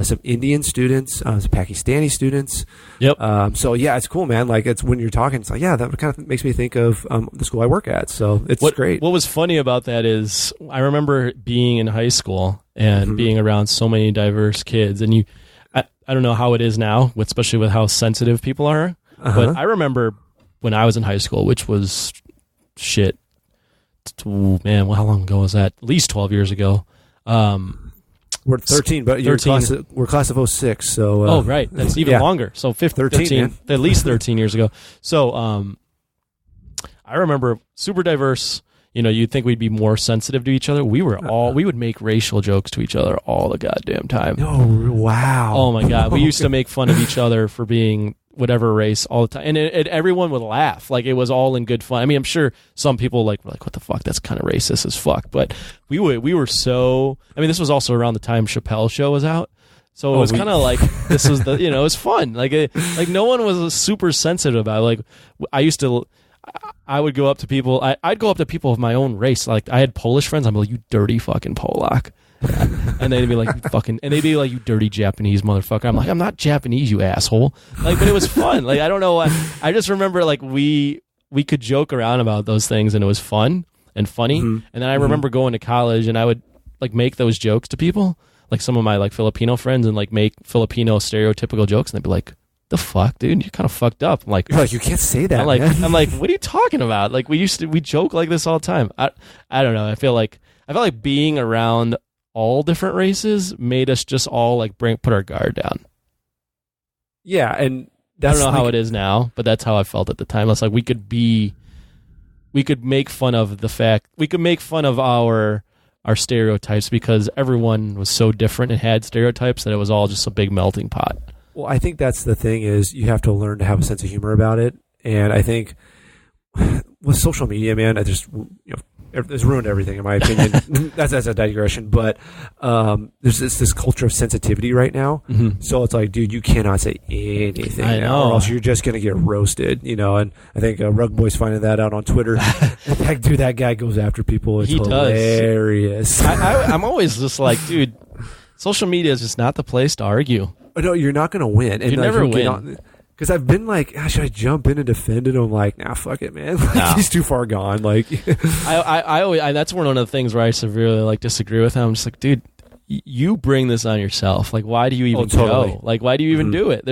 C: some Indian students, some Pakistani students.
A: Yep.
C: So yeah, it's cool, man. Like, it's when you're talking, it's like, yeah, that kind of makes me think of the school I work at. So it's great.
A: What was funny about that is I remember being in high school and being around so many diverse kids, and I don't know how it is now, especially with how sensitive people are. But I remember when I was in high school, which was shit. Man, how long ago was that? At least 12 years ago.
C: We're 13, but we're class of 06. So
A: oh, right. That's even longer. So 13, at least 13 years ago. So I remember super diverse. You'd think we'd be more sensitive to each other. We would make racial jokes to each other all the goddamn time.
C: Oh, wow.
A: Oh, my God. We used to make fun of each other for being whatever race all the time, and everyone would laugh. Like, it was all in good fun. I mean, I'm sure some people were like, what the fuck, that's kind of racist as fuck, but we were so, I mean, this was also around the time Chappelle's show was out, so it was kind of like, this was the, it was fun, like no one was super sensitive about it. Like, I would go up to people, I'd go up to people of my own race. Like, I had Polish friends, I'm like, you dirty fucking Polak. And they'd be like, you dirty Japanese motherfucker. I'm like, I'm not Japanese, you asshole. Like, but it was fun. Like, I don't know. I just remember, like, we could joke around about those things, and it was fun and funny. And then I remember going to college, and I would, like, make those jokes to people, like some of my, like, Filipino friends, and, like, make Filipino stereotypical jokes, and they'd be like, the fuck, dude, you're kind of fucked up. I'm like,
C: you're like, you can't say that.
A: I'm like, what are you talking about? Like, we joke like this all the time. I don't know. I feel like being around all different races made us just all, like, put our guard down.
C: Yeah, and
A: I don't know how it is now, but that's how I felt at the time. It's like we could make fun of our stereotypes because everyone was so different and had stereotypes that it was all just a big melting pot.
C: Well, I think that's the thing, is you have to learn to have a sense of humor about it. And I think with social media, man, it's ruined everything, in my opinion. that's a digression, but there's this culture of sensitivity right now. So it's like, dude, you cannot say anything now, or else you're just gonna get roasted, And I think Rug Boy's finding that out on Twitter. That guy goes after people. It's hilarious.
A: I'm always just like, dude, social media is just not the place to argue.
C: No, you're not gonna win. And
A: you never win.
C: Because I've been like, should I jump in and defend it? I'm like, nah, fuck it, man. He's too far gone. Like,
A: I always, that's one of the things where I severely disagree with him. I'm just like, dude, you bring this on yourself. Like, why do you even go? Like, why do you even do it?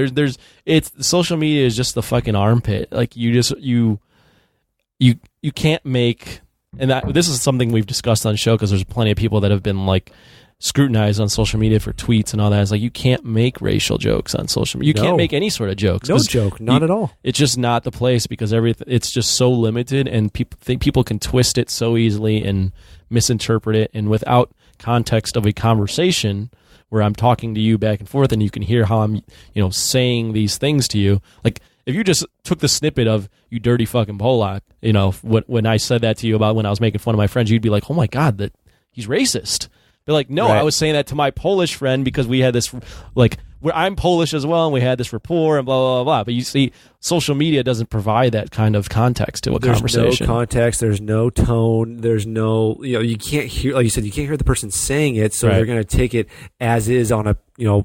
A: It's social media is just the fucking armpit. Like, you can't make, and this is something we've discussed on the show because there's plenty of people that have been like scrutinized on social media for tweets and all that. It's like, you can't make racial jokes on social media. You can't make any sort of jokes.
C: No joke, not at all.
A: It's just not the place because it's just so limited, and people can twist it so easily and misinterpret it, and without context of a conversation where I'm talking to you back and forth and you can hear how I'm, saying these things to you. Like, if you just took the snippet of, you dirty fucking Polak, when I said that to you about when I was making fun of my friends, you'd be like, oh my God, that he's racist. But like, no, right. I was saying that to my Polish friend because we had this, like, where I'm Polish as well, and we had this rapport and blah, blah, blah, blah. But you see, social media doesn't provide that kind of context to a conversation.
C: There's no context. There's no tone. There's no, you can't hear, like you said, you can't hear the person saying it, so they're going to take it as is on a,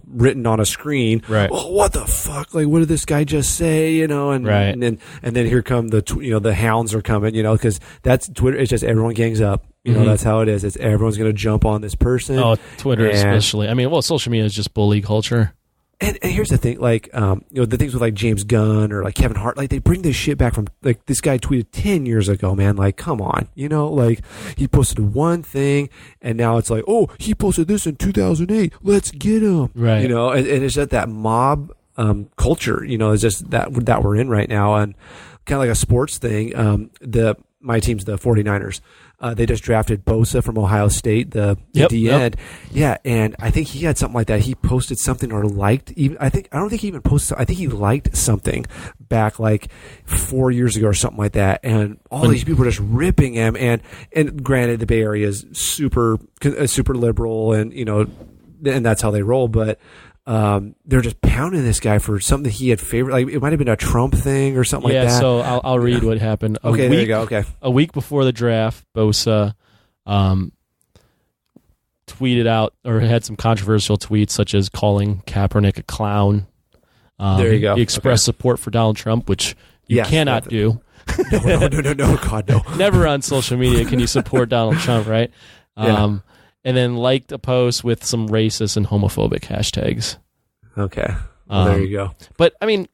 C: written on a screen.
A: Right.
C: Oh, what the fuck? Like, what did this guy just say? And then here come the hounds are coming, because that's Twitter. It's just everyone gangs up. That's how it is. It's everyone's going to jump on this person.
A: Oh, Twitter especially. I mean, social media is just bully culture.
C: And here's the thing, like, the things with like James Gunn or like Kevin Hart, like they bring this shit back from, like, this guy tweeted 10 years ago, man. Like, come on, like he posted one thing and now it's like, oh, he posted this in 2008. Let's get him.
A: Right.
C: And it's just that mob culture, it's just that we're in right now. And kind of like a sports thing. My team's the 49ers. They just drafted Bosa from Ohio State, the end. Yeah, and I think he had something like that. He posted something or liked. I don't think he even posted. I think he liked something back like 4 years ago or something like that. And all these people were just ripping him. And granted, the Bay Area is super liberal, and and that's how they roll. But they're just pounding this guy for something he had favored. Like it might have been a Trump thing or something like that.
A: Yeah, so I'll read what happened.
C: Okay, there you go. Okay.
A: A week before the draft, Bosa tweeted out or had some controversial tweets, such as calling Kaepernick a clown.
C: There you go.
A: He expressed support for Donald Trump, which you cannot do.
C: No, God, no.
A: Never on social media can you support Donald Trump, right?
C: Yeah.
A: And then liked a post with some racist and homophobic hashtags.
C: Okay. Well, there you go.
A: But, I mean,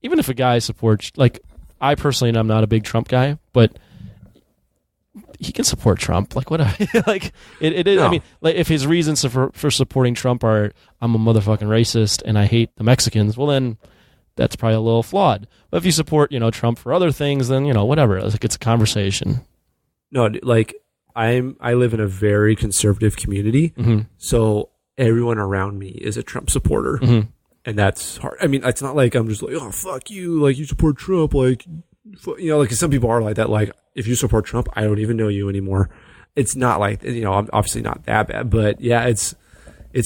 A: even if a guy supports, like, I personally am not a big Trump guy, but he can support Trump. Like, what? Like, it is. No. I mean, like, if his reasons for supporting Trump are, I'm a motherfucking racist and I hate the Mexicans, well, then that's probably a little flawed. But if you support, Trump for other things, then, whatever. Like, it's a conversation.
C: No, like, I live in a very conservative community, so everyone around me is a Trump supporter, and that's hard. I mean, it's not like I'm just like, oh, fuck you, like, you support Trump, like, like some people are like that, like, if you support Trump, I don't even know you anymore. It's not like, I'm obviously not that bad, but yeah, it's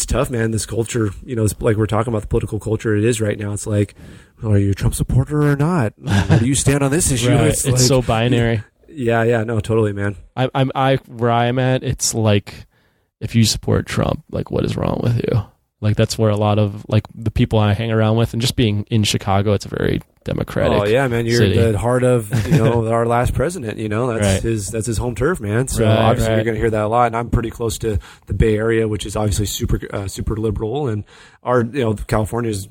C: tough, man. This culture, it's like we're talking about the political culture it is right now. It's like, well, are you a Trump supporter or not? Where do you stand on this issue?
A: Right. It's like, so binary.
C: Yeah, no, totally, man.
A: Where I'm at, it's like, if you support Trump, like, what is wrong with you? Like, that's where a lot of, like, the people I hang around with, and just being in Chicago, it's a very democratic. Oh yeah,
C: man, you're
A: city.
C: The heart of our last president. That's
A: right.
C: his home turf, man. So obviously you're going to hear that a lot. And I'm pretty close to the Bay Area, which is obviously super liberal, and our California is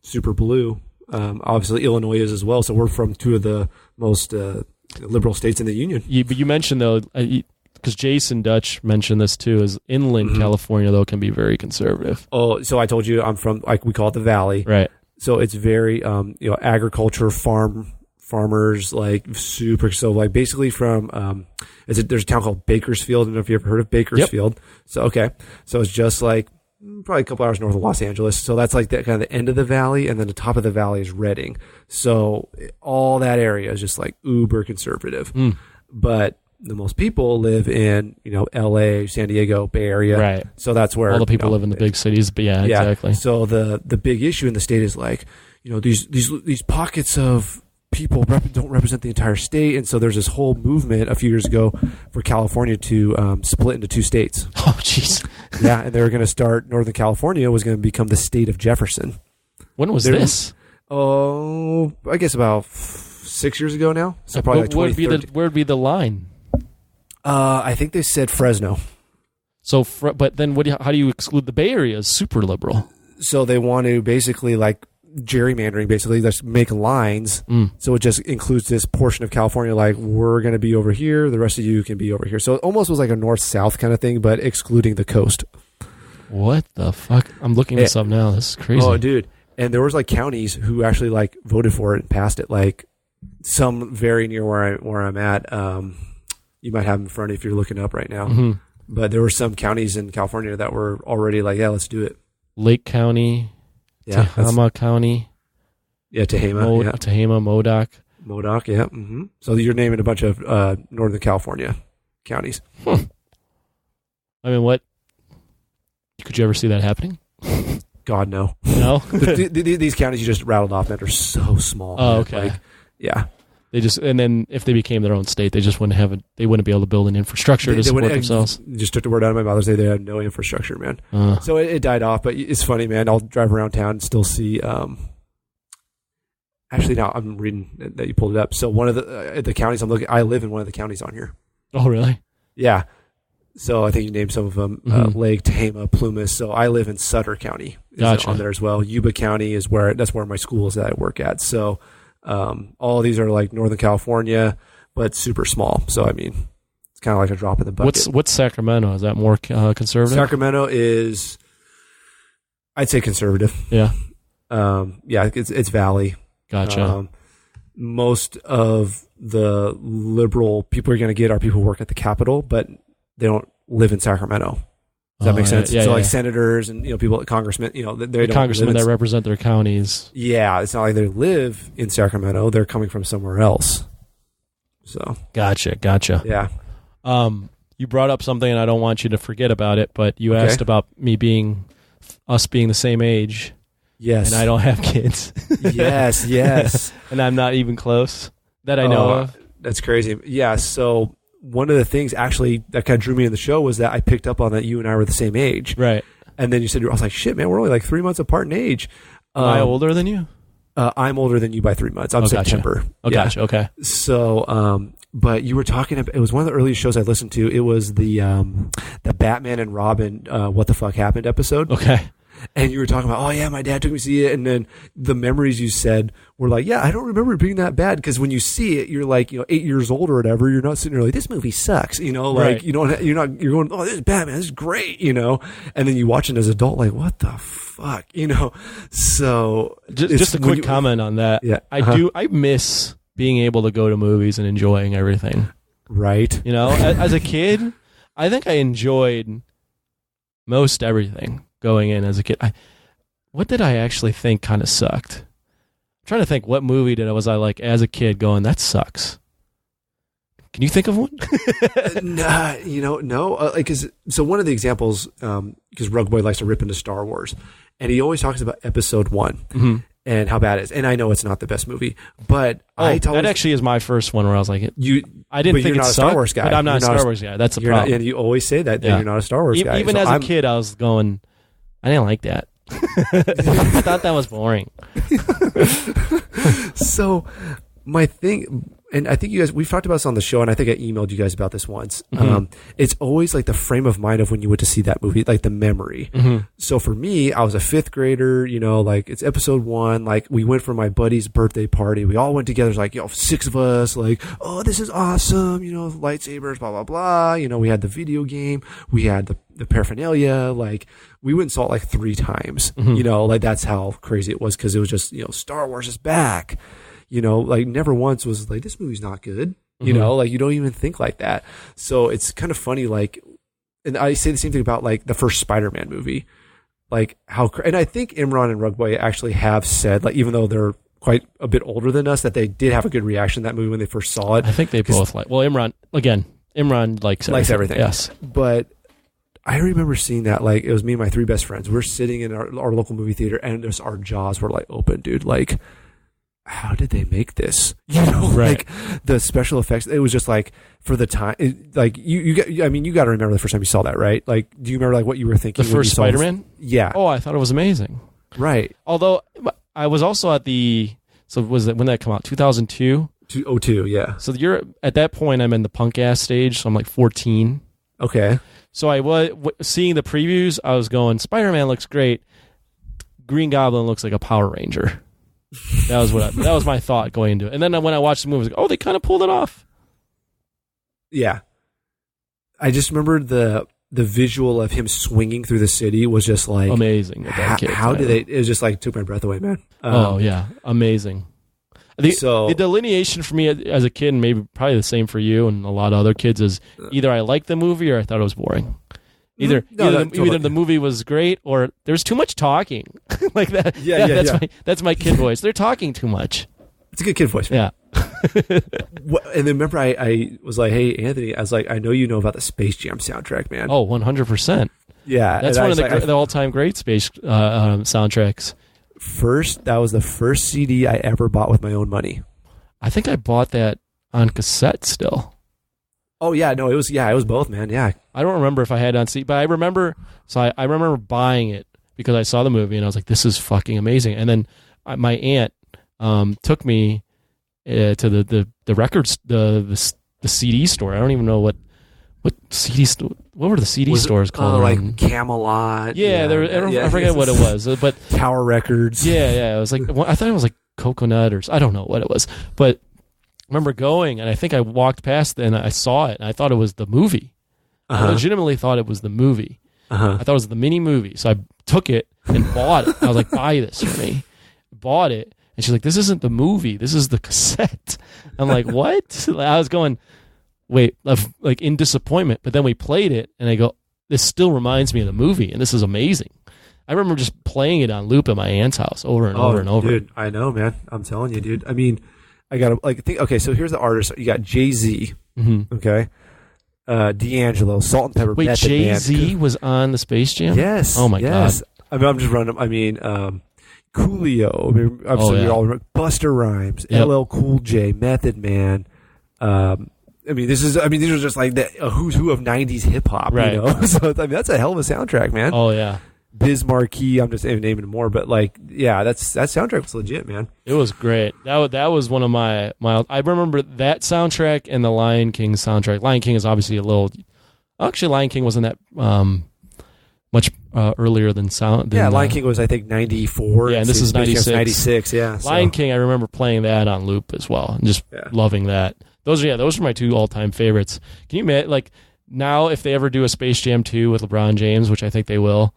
C: super blue. Obviously Illinois is as well. So we're from two of the most liberal states in the union.
A: But you mentioned though, because Jason Dutch mentioned this too, is inland California though can be very conservative.
C: Oh, so I told you I'm from, like, we call it the Valley,
A: right?
C: So it's very agriculture, farmers, like, super. So like basically from there's a town called Bakersfield. I don't know if you ever heard of Bakersfield. Yep. So okay, so it's just like probably a couple hours north of Los Angeles. So that's like that kind of the end of the valley, and then the top of the valley is Redding. So all that area is just like uber conservative. But the most people live in, LA, San Diego, Bay Area.
A: Right.
C: So that's where
A: all the people live in the big cities. But yeah, exactly.
C: So the big issue in the state is like, these pockets of people don't represent the entire state. And so there's this whole movement a few years ago for California to split into two states.
A: Oh, jeez.
C: Yeah. And they were going to start, Northern California was going to become the state of Jefferson.
A: When was this?
C: Oh, I guess about 6 years ago now. So probably like 2013.
A: Where would be the line?
C: I think they said Fresno.
A: So, but then how do you exclude the Bay Area? Is super liberal.
C: So they want to basically, like, gerrymandering, basically, just make lines. So it just includes this portion of California, like, we're going to be over here, the rest of you can be over here. So it almost was like a north-south kind of thing, but excluding the coast.
A: What the fuck? I'm looking this up now. This is crazy.
C: Oh, dude. And there was like counties who actually like voted for it and passed it. Like some very near where I'm at. You might have in front if you're looking up right now. But there were some counties in California that were already like, yeah, let's do it.
A: Lake County, Tehama County.
C: Yeah, Tehama.
A: Tehama,
C: Modoc, yeah. So you're naming a bunch of Northern California counties.
A: I mean, what? Could you ever see that happening?
C: God, no.
A: No?
C: These counties you just rattled off that are so small.
A: Oh, okay.
C: Like, yeah.
A: And then if they became their own state, they just wouldn't be able to build an infrastructure to support themselves.
C: Just took the word out of my mouth. They had no infrastructure, man. So it died off, but it's funny, man. I'll drive around town and still see. Actually, now I'm reading that you pulled it up. So one of the counties I live in one of the counties on here.
A: Oh, really?
C: Yeah. So I think you named some of them: Lake, Tehama, Plumas. So I live in Sutter County.
A: Gotcha.
C: On there as well. Yuba County is that's where my school is that I work at. So. All of these are like Northern California, but super small. So, I mean, it's kind of like a drop in the bucket.
A: What's Sacramento? Is that more conservative?
C: Sacramento is, I'd say conservative.
A: Yeah.
C: Yeah, it's Valley.
A: Gotcha.
C: Most of the liberal people you're going to get are people who work at the Capitol, but they don't live in Sacramento. Does that make sense?
A: Yeah,
C: so like senators and people, congressmen, they don't
A: congressmen that represent their counties.
C: Yeah, it's not like they live in Sacramento; they're coming from somewhere else. So
A: gotcha.
C: Yeah.
A: You brought up something, and I don't want you to forget about it. But you asked about me being with us being the same age.
C: Yes.
A: And I don't have kids.
C: Yes.
A: And I'm not even close that I know of.
C: That's crazy. Yeah. So one of the things actually that kind of drew me in the show was that I picked up on that you and I were the same age.
A: Right.
C: And then you said, I was like, shit, man, we're only like 3 months apart in age.
A: Am I older than you?
C: I'm older than you by 3 months. I'm September.
A: Gotcha. Oh, yeah. Gotcha. Okay.
C: So, but you were talking about, it was one of the earliest shows I listened to. It was the Batman and Robin, What the Fuck Happened episode.
A: Okay.
C: And you were talking about, oh yeah, my dad took me to see it. And then the memories you said were like, yeah, I don't remember it being that bad. Because when you see it, you're like, 8 years old or whatever. You're not sitting there like, this movie sucks. Like,
A: right.
C: you're going, oh, this is Batman. This is great. And then you watch it as an adult, like, what the fuck? So
A: just a quick comment on that.
C: Yeah.
A: I miss being able to go to movies and enjoying everything.
C: Right.
A: As a kid, I think I enjoyed most everything. Going in as a kid, what did I actually think kind of sucked? I'm trying to think what movie was I like as a kid going, that sucks. Can you think of one?
C: No. So one of the examples, because Rug Boy likes to rip into Star Wars, and he always talks about Episode 1 and how bad it is. And I know it's not the best movie, but
A: that actually is my first one where I was like, I didn't think it's a Star Wars guy. But I'm not a Star Wars guy. That's the problem.
C: And you always say that you're not a Star Wars guy.
A: Even as a kid, I was going, I didn't like that. I thought that was boring.
C: So my thing, and I think you guys, we've talked about this on the show, and I think I emailed you guys about this once. It's always like the frame of mind of when you went to see that movie, like the memory. So for me, I was a 5th grader, like it's Episode 1, like we went for my buddy's birthday party. We all went together, like, 6 of us, like, oh, this is awesome, lightsabers, blah, blah, blah. We had the video game, we had the paraphernalia, like we went and saw it like 3 times, like that's how crazy it was. Cause it was just, Star Wars is back. Like never once was like, this movie's not good. Like you don't even think like that. So it's kind of funny. Like, and I say the same thing about like the first Spider-Man movie, like and I think Imran and Rugboy actually have said, like, even though they're quite a bit older than us, that they did have a good reaction to that movie when they first saw it.
A: I think they both Imran likes everything. Yes.
C: But I remember seeing that, like, it was me and my 3 best friends. We're sitting in our local movie theater, and just our jaws were like open, dude. Like, how did they make this?
A: Right.
C: Like the special effects. It was just like for the time. Like you got to remember the first time you saw that, right? Like, do you remember like what you were thinking?
A: The first Spider-Man?
C: Yeah.
A: Oh, I thought it was amazing.
C: Right.
A: Although I was also at when did that come out? 2002.
C: 2002. Yeah.
A: So you're at that point. I'm in the punk ass stage, so I'm like 14.
C: Okay.
A: So I was seeing the previews. I was going, Spider-Man looks great. Green Goblin looks like a Power Ranger. That was my thought going into it. And then when I watched the movie, I was like, oh, they kind of pulled it off.
C: Yeah. I just remember the visual of him swinging through the city was just like
A: amazing.
C: How did they? It was just like took my breath away, man.
A: Amazing. The delineation for me as a kid, and maybe probably the same for you and a lot of other kids, is either I liked the movie or I thought it was boring. Either the movie was great or there's too much talking. Like that. That's my kid voice. They're talking too much.
C: It's a good kid voice, man.
A: Yeah.
C: And then remember, I was like, hey, Anthony, I was like, I know you know about the Space Jam soundtrack, man.
A: Oh, 100%.
C: Yeah.
A: That's one of the all-time great space soundtracks.
C: That was the first CD I ever bought with my own money.
A: I think I bought that on cassette still.
C: Oh yeah, no, it was both, man. Yeah,
A: I don't remember if I had it on CD, but I remember. So I remember buying it because I saw the movie and I was like, "This is fucking amazing." And then my aunt took me to the records, the CD store. I don't even know what CD store. What were the CD stores called?
C: Like Camelot.
A: Yeah, I forget what it was, but
C: Tower Records.
A: Yeah. It was like I thought it was like Coconut or I don't know what it was, but. I remember going, and I think I walked past it, and I saw it, and I thought it was the movie. I legitimately thought it was the movie. I thought it was the mini movie. So I took it and bought it. I was like, buy this for me. Bought it. And she's like, this isn't the movie. This is the cassette. I'm like, what? I was going, wait, like in disappointment. But then we played it, and I go, this still reminds me of the movie, and this is amazing. I remember just playing it on loop at my aunt's house over and over and over.
C: Dude, I know, man. I'm telling you, dude. I mean... I got to think. Okay, so here's the artist. You got Jay-Z. Okay, D'Angelo, Salt and Pepper.
A: Wait, Jay-Z was on the Space Jam?
C: Yes.
A: Oh my god.
C: I mean, I'm just running. I mean, Coolio. I mean, I'm sure you all remember Busta Rhymes, LL Cool J, Method Man. I mean, these are just like a who's who of '90s hip hop.
A: Right.
C: You know, so I mean, that's a hell of a soundtrack, man.
A: Oh yeah.
C: Biz Markie. I'm just naming more, but like, yeah, that soundtrack was legit, man.
A: It was great. That was one of my. I remember that soundtrack and the Lion King soundtrack. Lion King is obviously a little. Actually, Lion King wasn't that much earlier than sound.
C: Lion King was I think 94.
A: Yeah, and this is 96.
C: 96. Yeah,
A: Lion King. I remember playing that on loop as well, and just loving that. Those are my two all-time favorites. Can you admit, like, now if they ever do a Space Jam 2 with LeBron James, which I think they will,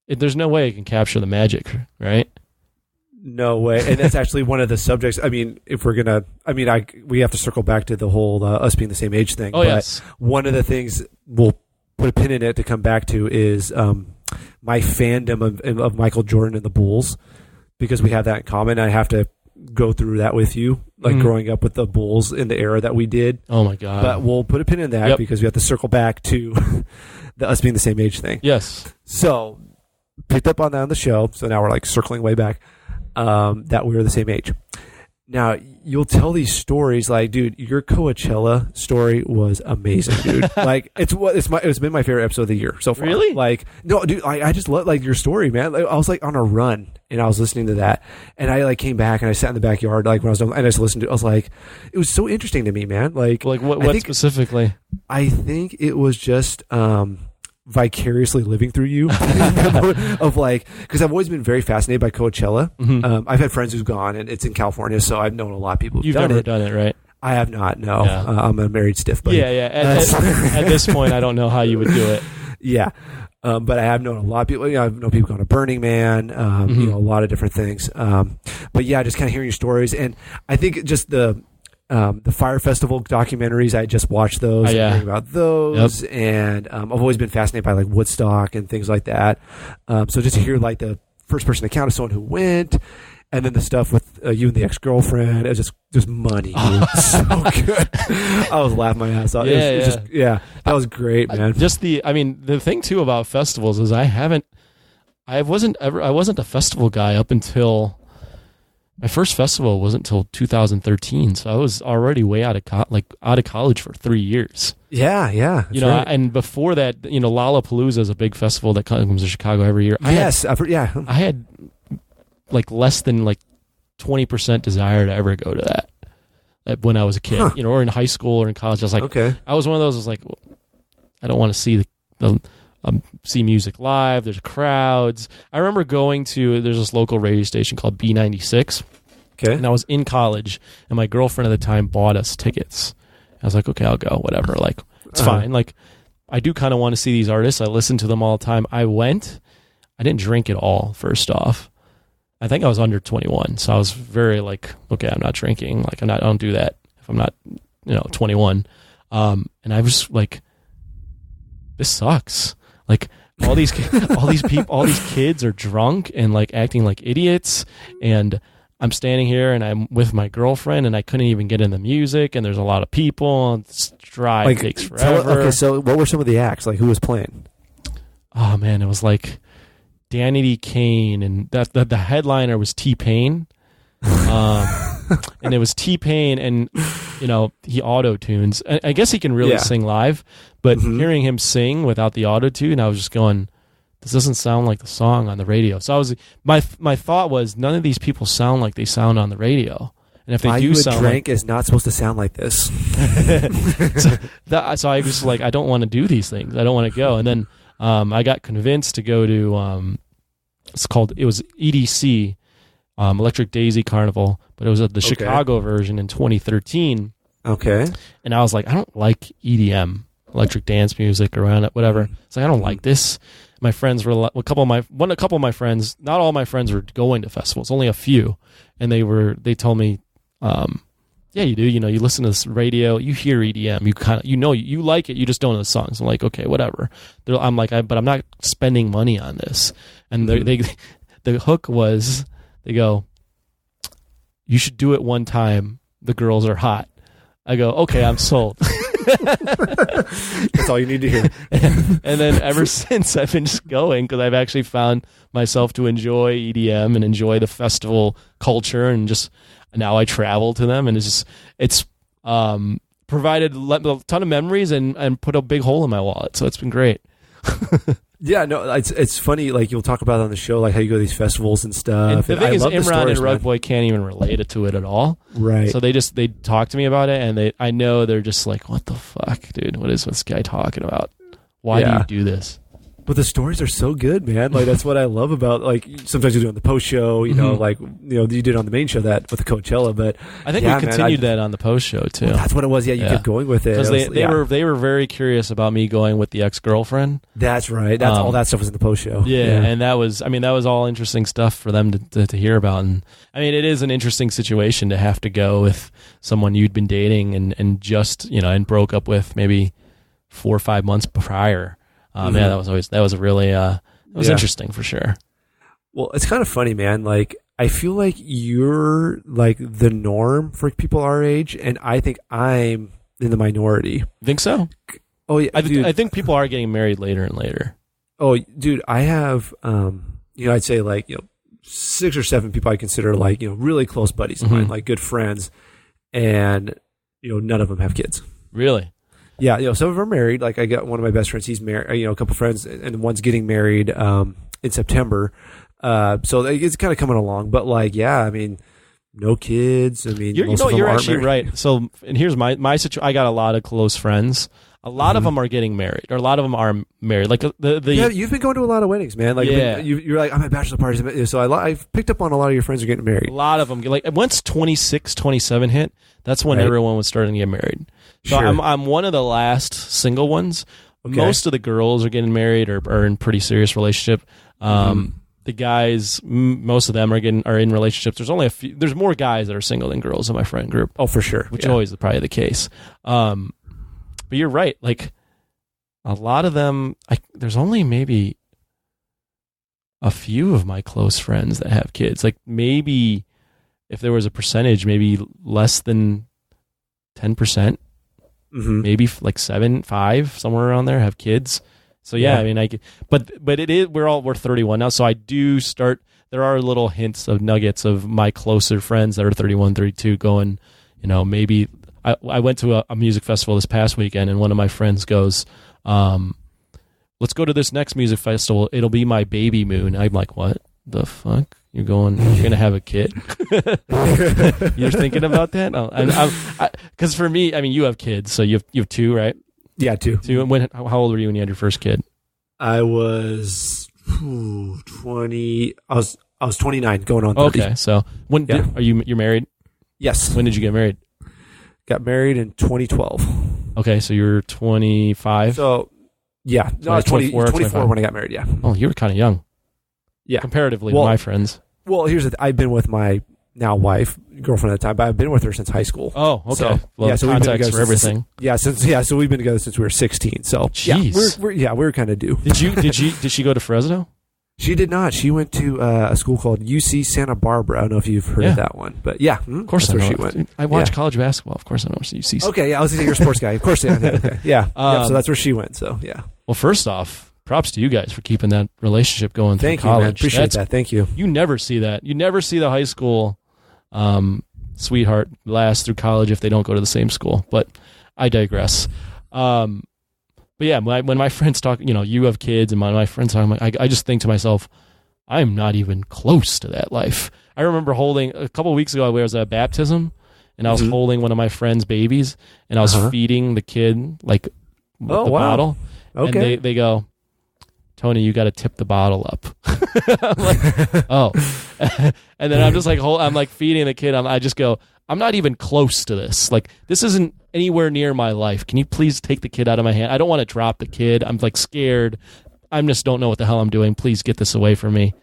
A: there's no way it can capture the magic, right?
C: No way. And that's actually one of the subjects. I mean, if we're going to, we have to circle back to the whole us being the same age thing.
A: Oh, yes.
C: One of the things we'll put a pin in it to come back to is my fandom of Michael Jordan and the Bulls, because we have that in common. I have to go through that with you, like growing up with the Bulls in the era that we did.
A: Oh my God.
C: But we'll put a pin in that because we have to circle back to the us being the same age thing.
A: Yes.
C: So picked up on that on the show. So now we're like circling way back, that we were the same age. Now you'll tell these stories like, dude, your Coachella story was amazing, dude. Like it's been my favorite episode of the year so far.
A: Really?
C: Like, no, dude, I just love like your story, man. Like, I was like on a run and I was listening to that, and I like came back and I sat in the backyard like when I was done, and I just listened to it. I was like, it was so interesting to me, man. Like
A: what specifically?
C: I think it was just vicariously living through you of like, because I've always been very fascinated by Coachella. I've had friends who've gone, and it's in California, so I've known a lot of people who've
A: You've never done it, right?
C: I have not, no.
A: Yeah.
C: I'm a married stiff, buddy.
A: Yeah. At this point, I don't know how you would do it.
C: Yeah. But I have known a lot of people. You know, I've known people going to Burning Man, you know, a lot of different things. But yeah, just kind of hearing your stories. And I think just the Fire Festival documentaries, I just watched those and hearing about those. Yep. And I've always been fascinated by like Woodstock and things like that. So just to hear like the first person account of someone who went, and then the stuff with you and the ex-girlfriend, it was just money. So good. I was laughing my ass off. That was great, man.
A: The thing too about festivals is I wasn't a festival guy up until my first festival wasn't until 2013. So I was already way out of college for 3 years.
C: Yeah.
A: You know, right. And before that, you know, Lollapalooza is a big festival that comes to Chicago every year. I had like less than like 20% desire to ever go to that when I was a kid, you know, or in high school or in college. I was like, okay. I was one of those. I was like, well, I don't want to see see music live. There's crowds. I remember there's this local radio station called B96.
C: Okay.
A: And I was in college, and my girlfriend at the time bought us tickets. I was like, okay, I'll go, whatever. Like, it's fine. Like, I do kind of want to see these artists. I listen to them all the time. I went. I didn't drink at all, first off. I think I was under 21, so I was very like, okay, I'm not drinking. Like, I don't do that if I'm not, 21. And I was like, this sucks. Like all these kids are drunk and like acting like idiots, and I'm standing here and I'm with my girlfriend and I couldn't even get in the music, and there's a lot of people and this drive takes forever.
C: So what were some of the acts? Like, who was playing?
A: Oh man, it was like Danny D. Kane, and the headliner was T-Pain. And it was T-Pain, and he auto-tunes. I guess he can really sing live, but hearing him sing without the auto-tune, I was just going, this doesn't sound like the song on the radio. So my thought was, none of these people sound like they sound on the radio. And if they do sound
C: like, is not supposed to sound like this.
A: so I was like, I don't want to do these things. I don't want to go. And then I got convinced to go to it was EDC, Electric Daisy Carnival, but it was the Chicago version in 2013.
C: Okay.
A: And I was like, I don't like EDM, electric dance music, around it, whatever. It's like, I don't like this. My friends were a couple of my friends, not all my friends were going to festivals, only a few, and they told me, yeah, you do. You listen to this radio, you hear EDM, you kind of, you like it, you just don't know the songs. I'm like, okay, whatever. I'm like, but I'm not spending money on this. And the hook was, they go, you should do it one time. The girls are hot. I go, okay, I'm sold.
C: That's all you need to hear.
A: And then ever since, I've been just going because I've actually found myself to enjoy EDM and enjoy the festival culture, and just now I travel to them, and it's provided a ton of memories and put a big hole in my wallet. So it's been great.
C: Yeah, no, it's funny. Like, you'll talk about it on the show, like how you go to these festivals and stuff.
A: And the thing is, Imran and Rug Boy can't even relate it to it at all.
C: Right.
A: So they talk to me about it, and I know they're just like, "What the fuck, dude? What is this guy talking about? Why do you do this?"
C: But the stories are so good, man. Like, that's what I love about, like, sometimes you do it on the post show, you know, like, you did on the main show that with the Coachella, but
A: I think we continued that on the post show too.
C: Well, that's what it was. Yeah, you kept going with it.
A: Because they were very curious about me going with the ex-girlfriend.
C: That's right. That's all that stuff was in the post show.
A: Yeah, and that was all interesting stuff for them to hear about. And I mean, it is an interesting situation to have to go with someone you'd been dating and just, and broke up with maybe 4 or 5 months prior. Yeah, that was really interesting for sure.
C: Well, it's kind of funny, man. Like, I feel like you're like the norm for people our age, and I think I'm in the minority.
A: Think so?
C: Oh yeah,
A: I think people are getting married later and later.
C: Oh, dude, I have I'd say like 6 or 7 people I consider like really close buddies of mine, like good friends, and none of them have kids.
A: Really?
C: Yeah, some of them are married. Like, I got one of my best friends, he's married, a couple friends, and one's getting married in September. So it's kind of coming along. But, like, yeah, I mean, no kids. I mean,
A: you're actually right. So, and here's my situation. I got a lot of close friends. A lot of them are getting married, or a lot of them are married. Like
C: yeah, you've been going to a lot of weddings, man. Like, you're like, I'm at bachelor parties, so I've picked up on a lot of your friends are getting married.
A: A lot of them, like once 26, 27 hit, that's when everyone was starting to get married. So I'm one of the last single ones. Okay. Most of the girls are getting married or are in pretty serious relationship. The guys, most of them are in relationships. There's only a few. There's more guys that are single than girls in my friend group.
C: Oh, for sure,
A: which always is probably the case. But you're right. Like, a lot of them, there's only maybe a few of my close friends that have kids. Like, maybe if there was a percentage, maybe less than 10%, maybe like 7, 5, somewhere around there have kids. So yeah, I mean, but it is, we're 31 now. So I do start, there are little hints of nuggets of my closer friends that are 31, 32 going, maybe I went to a music festival this past weekend, and one of my friends goes, let's go to this next music festival. It'll be my baby moon. I'm like, what the fuck? You're going to have a kid? You're thinking about that? Because for me, I mean, you have kids, so you have 2, right?
C: Yeah, 2.
A: So how old were you when you had your first kid?
C: I was 20. I was 29, going on 30.
A: Okay, so you're married?
C: Yes.
A: When did you get married?
C: Got married in 2012.
A: Okay, so you're 25.
C: So yeah, no, I was 24 when I got married. Yeah.
A: Oh, you were kind of young.
C: Yeah,
A: comparatively to my friends.
C: Well, I've been with my now wife, girlfriend at the time, but I've been with her since high school.
A: Oh, okay.
C: So,
A: well,
C: so
A: we've been together for everything.
C: So we've been together since we were 16. So
A: jeez.
C: we're kind of due.
A: Did she go to Fresno?
C: She did not. She went to a school called UC Santa Barbara. I don't know if you've heard of that one, but of
A: course
C: that's
A: I know.
C: Where she went.
A: I watch college basketball. Of course I know UC.
C: Okay, I was thinking you're a sports guy. Of course, okay. So that's where she went. So yeah.
A: Well, first off, props to you guys for keeping that relationship going through college.
C: Thank you, man. Appreciate that. Thank you.
A: You never see that. You never see the high school sweetheart last through college if they don't go to the same school. But I digress. But yeah, when my friends talk, you have kids, and my friends talk, I just think to myself, I'm not even close to that life. I remember holding, a couple of weeks ago, I was at a baptism, and I was holding one of my friend's babies, and I was feeding the kid, like, with the bottle. Okay. And they go, Tony, you got to tip the bottle up. I'm like, oh. And then I'm just like, I'm like feeding the kid. I just go, I'm not even close to this. Like, this isn't anywhere near my life. Can you please take the kid out of my hand? I don't want to drop the kid. I'm like scared. I just don't know what the hell I'm doing. Please get this away from me.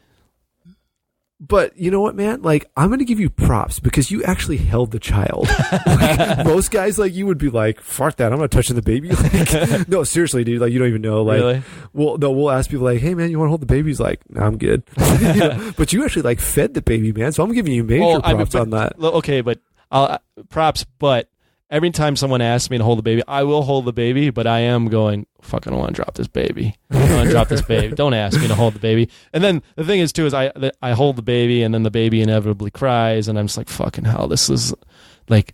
C: But you know what, man? Like, I'm going to give you props because you actually held the child. Like, most guys like you would be like, fuck that. I'm not touching the baby. Like, no, seriously, dude. Like, you don't even know. Like,
A: really?
C: We'll ask people like, hey, man, you want to hold the baby? He's like, no, I'm good. But you actually like fed the baby, man. So I'm giving you major props on that.
A: Okay, but props. But every time someone asks me to hold the baby, I will hold the baby, but I am going, fuck, I don't want to drop this baby. I don't want to drop this baby. Don't ask me to hold the baby. And then the thing is, too, is I hold the baby, and then the baby inevitably cries, and I'm just like, fucking hell, this is like,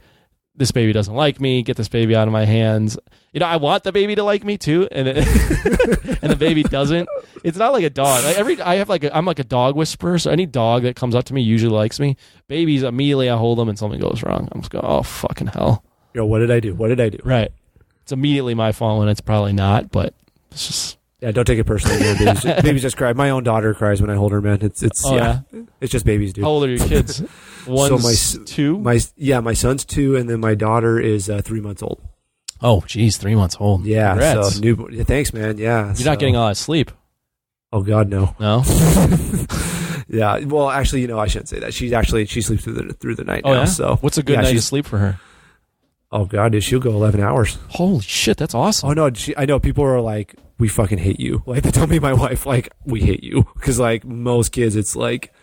A: this baby doesn't like me. Get this baby out of my hands. You know, I want the baby to like me, too, and and the baby doesn't. It's not like a dog. I'm like a dog whisperer, so any dog that comes up to me usually likes me. Babies, immediately I hold them, and something goes wrong. I'm just going, oh, fucking hell.
C: Yo, what did I do? What did I do?
A: Right. It's immediately my fault when it's probably not, but it's just...
C: Yeah, don't take it personally. Babies just cry. My own daughter cries when I hold her, man. It's It's just babies, dude.
A: How old are your kids? One's 2?
C: My son's 2, and then my daughter is 3 months old.
A: Oh, geez, 3 months old.
C: Yeah,
A: Congrats.
C: so thanks, man. Yeah.
A: You're not getting a lot of sleep.
C: Oh, God, no.
A: No?
C: Yeah, well, actually, I shouldn't say that. She sleeps through the night now.
A: Yeah?
C: So
A: what's a good night to sleep for her?
C: Oh, God, dude, she'll go 11 hours.
A: Holy shit, that's awesome.
C: Oh, no, I know people are like, we fucking hate you. Like, they tell me, my wife, like, we hate you. Because, like, most kids, it's like,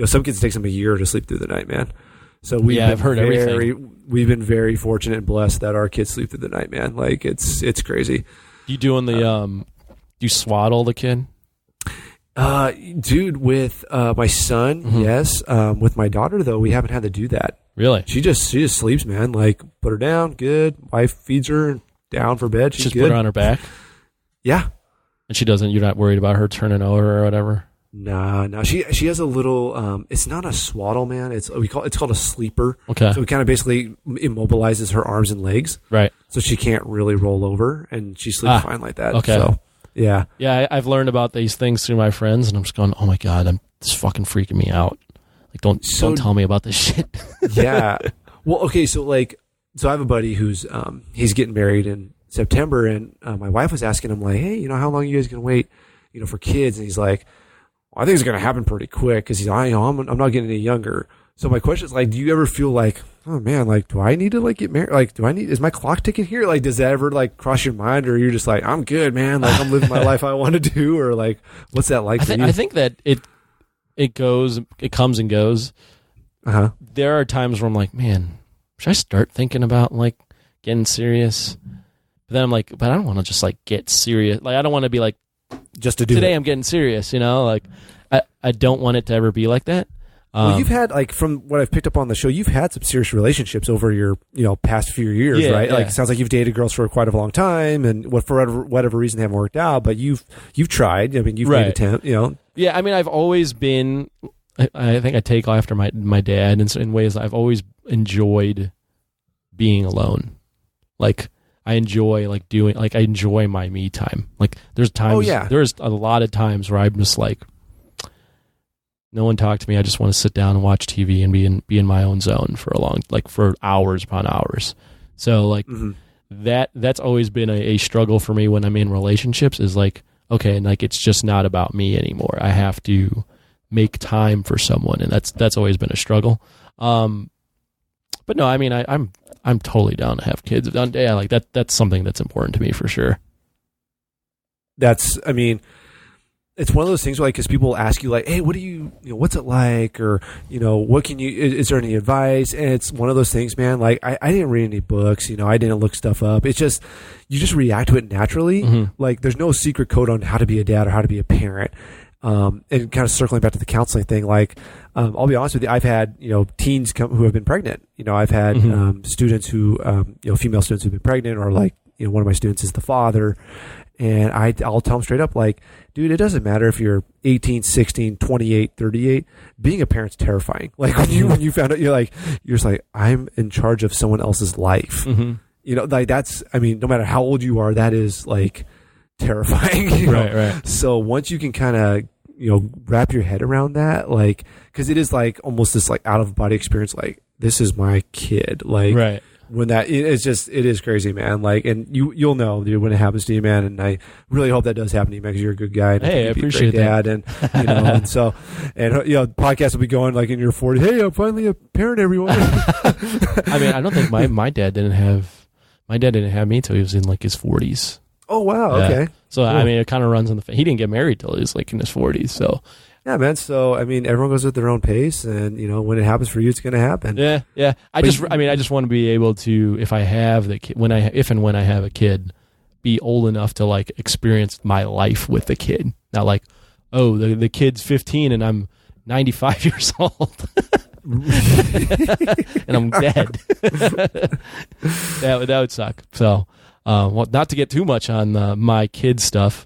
C: some kids, it takes them a year to sleep through the night, man. So I've heard everything. We've been very fortunate and blessed that our kids sleep through the night, man. Like, it's crazy.
A: You doing the, do you swaddle the kid?
C: Dude, with my son, yes. With my daughter, though, we haven't had to do that.
A: Really?
C: She just sleeps, man. Like, put her down, good. Wife feeds her, down for bed. She's
A: just
C: good.
A: Put her on her back?
C: Yeah.
A: And she doesn't, you're not worried about her turning over or whatever?
C: No. She has a little, it's not a swaddle, man. It's called a sleeper.
A: Okay.
C: So it kind of basically immobilizes her arms and legs. Right. So she can't really roll over, and she sleeps fine like that.
A: Okay.
C: So, yeah.
A: Yeah, I've learned about these things through my friends, and I'm just going, oh my God, it's fucking freaking me out. Like, don't tell me about this shit. Yeah. Well, okay, so I have a buddy who's he's getting married in September, and my wife was asking him, like, hey, how long are you guys gonna wait, for kids? And he's like, well, I think it's gonna happen pretty quick, because he's like, I'm not getting any younger. So my question is, like, do you ever feel like, oh man, like, do I need to get married? Like, is my clock ticking here? Like, does that ever cross your mind, or you're just like, I'm good, man. Like, I'm living my life I want to do, or like, what's that like for you? I think that it comes and goes. There are times where I'm like, man, should I start thinking about getting serious? But then I'm like, but I don't want to just get serious. Like, I don't want to be like, just to do today. I'm getting serious. Like, I don't want it to ever be like that. Well, you've had, from what I've picked up on the show, you've had some serious relationships over your, past few years, right? Yeah. Like, it sounds like you've dated girls for quite a long time, and for whatever reason they haven't worked out, but you've tried. I mean, you've made attempt, Yeah, I mean, I've always been, I think I take after my dad in ways that I've always enjoyed being alone. Like, I enjoy I enjoy my me time. Like, there's times, there's a lot of times where I'm just like, no one talk to me. I just want to sit down and watch TV and be in my own zone for for hours upon hours. So that's always been a struggle for me when I'm in relationships, is okay, and it's just not about me anymore. I have to make time for someone, and that's always been a struggle. But no, I mean, I'm totally down to have kids. Yeah, like that's something that's important to me for sure. I mean, it's one of those things where, because people ask you, hey, what do you what's it like? Or, what can you, is there any advice? And it's one of those things, man, I didn't read any books, I didn't look stuff up. It's just, you just react to it naturally. Mm-hmm. There's no secret code on how to be a dad or how to be a parent. And kind of circling back to the counseling thing, I'll be honest with you, I've had, teens who have been pregnant. I've had, students who, female students who've been pregnant, or one of my students is the father. And I'll tell them straight up, dude, it doesn't matter if you're 18, 16, 28, 38. Being a parent's terrifying. When you found out, you're just like, I'm in charge of someone else's life. Mm-hmm. That's, I mean, no matter how old you are, that is terrifying. Right. So once you can kind of, wrap your head around that, because it is almost this out of body experience. This is my kid. Right. When it is crazy, man. And you'll know, dude, when it happens to you, man. And I really hope that does happen to you, man, because you're a good guy. And hey, I appreciate
C: that. Dad, and and so, the podcast will be going in your 40s. Hey, I'm finally a parent, everyone.
A: I mean, I don't think my dad didn't have me till he was in his 40s.
C: Oh wow, yeah. Okay.
A: So cool. I mean, it kind of runs in the. He didn't get married till he was in his 40s. So
C: Yeah, man. So I mean, everyone goes at their own pace, and when it happens for you, it's going to happen.
A: Yeah. I just want to be able to, if I have the kid, if and when I have a kid, be old enough to like experience my life with the kid. Not like, oh, the kid's 15 and I'm 95 years old. And I'm dead. that would suck. So, not to get too much on my kid stuff.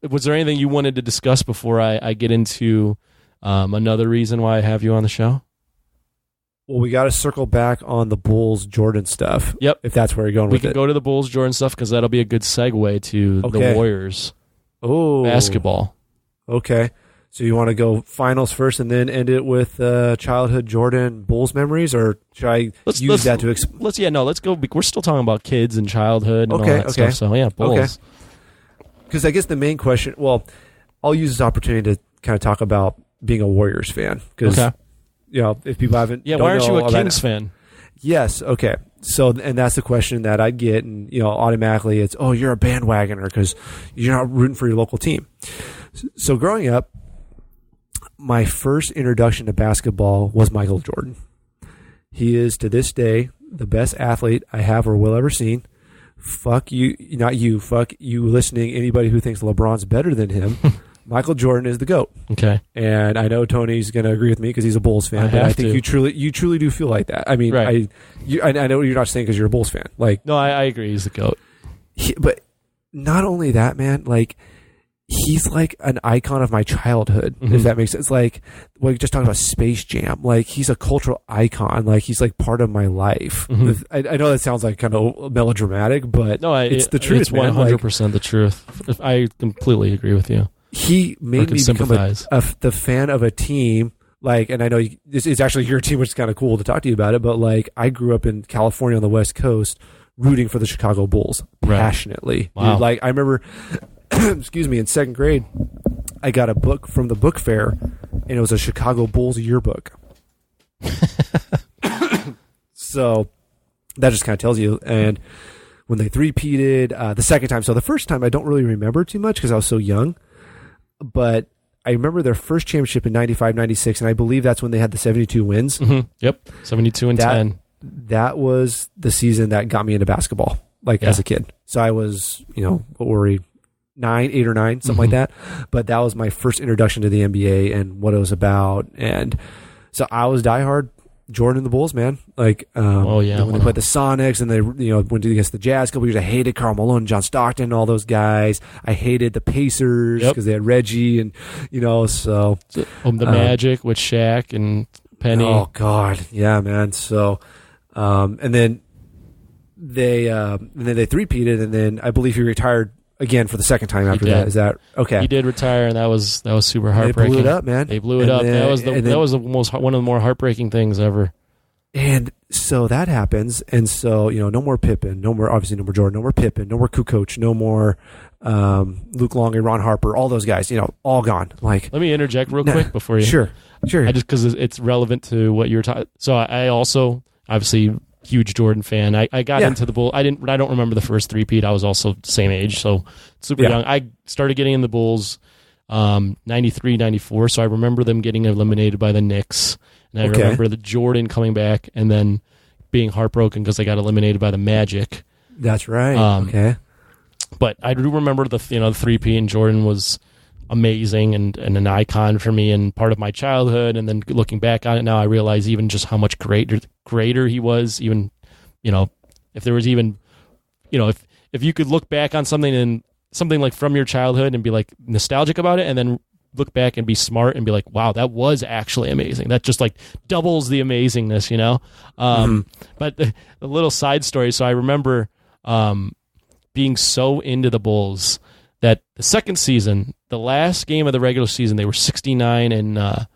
A: Was there anything you wanted to discuss before I get into another reason why I have you on the show?
C: Well, we got to circle back on the Bulls Jordan stuff.
A: Yep.
C: If that's where you're going with it.
A: We can go to the Bulls Jordan stuff because that'll be a good segue to the Warriors basketball. Okay.
C: So you want to go finals first and then end it with childhood Jordan Bulls memories, or should I use that to explain?
A: Let's go. We're still talking about kids and childhood and all that stuff. So, yeah, Bulls.
C: Okay. Because I guess the main question, I'll use this opportunity to kind of talk about being a Warriors fan. Because, if people haven't...
A: Yeah, why aren't you a Kings fan?
C: Yes, okay. So, and that's the question that I'd get, and, automatically it's, oh, you're a bandwagoner because you're not rooting for your local team. So growing up, my first introduction to basketball was Michael Jordan. He is, to this day, the best athlete I have or will ever seen. Fuck you, not you, fuck you listening, anybody who thinks LeBron's better than him. Michael Jordan is the GOAT.
A: Okay.
C: And I know Tony's going to agree with me because he's a Bulls fan, but I think you truly do feel like that. I mean, right. I know you're not saying because you're a Bulls fan.
A: No, I agree. He's the GOAT.
C: But not only that, man, he's like an icon of my childhood, if that makes sense. We just talked about Space Jam. He's a cultural icon. He's part of my life. I know that sounds kind of melodramatic, but it's the truth.
A: It's 100% the truth. I completely agree with you.
C: He made me become the fan of a team. And I know this is actually your team, which is kind of cool to talk to you about it. But I grew up in California on the West Coast, rooting for the Chicago Bulls passionately.
A: Wow.
C: I remember. Excuse me, in second grade, I got a book from the book fair, and it was a Chicago Bulls yearbook. So that just kind of tells you. And when they three-peated the second time, so the first time I don't really remember too much because I was so young, but I remember their first championship in 95, 96, and I believe that's when they had the 72 wins.
A: Mm-hmm. Yep, 72 and 10.
C: That was the season that got me into basketball, as a kid. So I was, what were we? 8 or 9, something like that. But that was my first introduction to the NBA and what it was about. And so I was diehard Jordan and the Bulls, man. When they played the Sonics and they went against the Jazz a couple years, I hated Karl Malone, John Stockton, and all those guys. I hated the Pacers because they had Reggie and so
A: the Magic with Shaq and Penny.
C: Oh God, yeah, man. So and then they three-peated, and then I believe he retired again for the second time after that. Is that okay?
A: He did retire, and that was super heartbreaking.
C: They blew it up, man.
A: They blew it up. That was one of the more heartbreaking things ever.
C: And so that happens, and so no more Pippen, no more Jordan, no more Pippen, no more Kukoc, no more Luke Longley, Ron Harper, all those guys, all gone.
A: Let me interject real quick before you.
C: Sure.
A: I just because it's relevant to what you were talking. So I also obviously. Huge Jordan fan. I got into the Bulls. I don't remember the first three-peat. I was also the same age, so super young. I started getting in the Bulls 93, 94, so I remember them getting eliminated by the Knicks. And I remember the Jordan coming back and then being heartbroken because they got eliminated by the Magic.
C: That's right.
A: But I do remember the three-peat, and Jordan was amazing and an icon for me and part of my childhood. And then looking back on it now, I realize even just how much greater he was. Even, if there was even, if you could look back on something from your childhood and be nostalgic about it, and then look back and be smart and be like, wow, that was actually amazing. That just doubles the amazingness, But the little side story. So I remember being so into the Bulls that the second season, the last game of the regular season, they were 69 and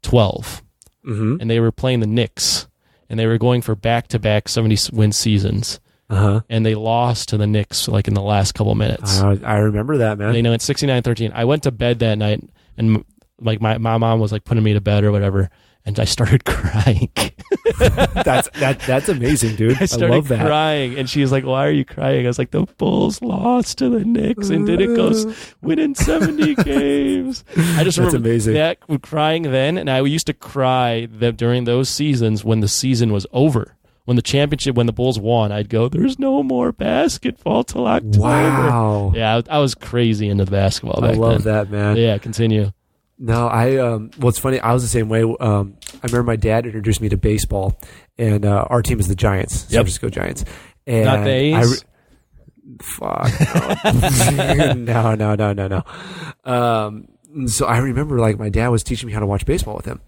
A: 12, and they were playing the Knicks, and they were going for back-to-back 70-win seasons, and they lost to the Knicks in the last couple minutes.
C: I remember that, man.
A: They went 69-13. I went to bed that night, and my mom was putting me to bed or whatever, and I started crying.
C: That's amazing, dude.
A: I started
C: love that.
A: crying, and she was like, "Why are you crying?" I was like, "The Bulls lost to the Knicks and didn't go winning 70 games." I just remember
C: amazing.
A: that crying then, and I used to cry that during those seasons when the season was over. When the Bulls won, I'd go, "There's no more basketball till October."
C: Wow.
A: Yeah, I was crazy into the basketball back then.
C: I love that, man.
A: Yeah, continue.
C: No, well, it's funny. I was the same way. I remember my dad introduced me to baseball, and our team is the Giants, San Francisco Giants. And
A: not the A's?
C: Fuck. No. So I remember, like, my dad was teaching me how to watch baseball with him.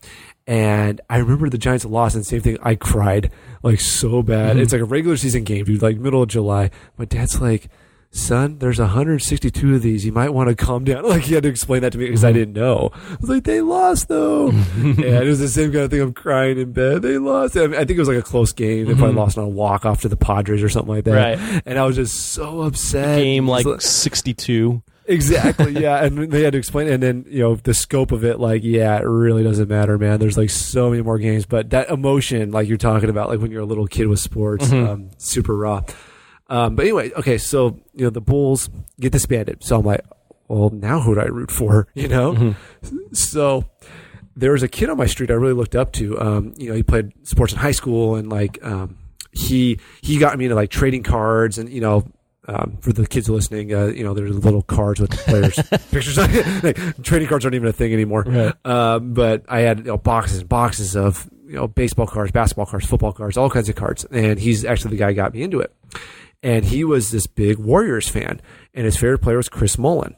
C: And I remember the Giants lost, and same thing. I cried, like, so bad. Mm-hmm. It's like a regular season game, dude, like middle of July. My dad's like, "Son, there's 162 of these. You might want to calm down." Like, he had to explain that to me because I didn't know. I was like, "They lost, though." And it was the same kind of thing. I'm crying in bed. They lost. I think it was like a close game. They probably lost on a walk-off to the Padres or something like that.
A: Right.
C: And I was just so upset.
A: Game like 62.
C: Exactly, yeah. And they had to explain it. And then, the scope of it, like, yeah, it really doesn't matter, man. There's like so many more games. But that emotion, like you're talking about, like when you're a little kid with sports, super raw. But anyway, okay, so, the Bulls get disbanded. So I'm like, well, now who do I root for, So there was a kid on my street I really looked up to. He played sports in high school, and like he got me into like trading cards, and for the kids listening, there's little cards with players' pictures. Like, trading cards aren't even a thing anymore.
A: Right.
C: But I had boxes and boxes of baseball cards, basketball cards, football cards, all kinds of cards, and he's actually the guy who got me into it. And he was this big Warriors fan, and his favorite player was Chris Mullin.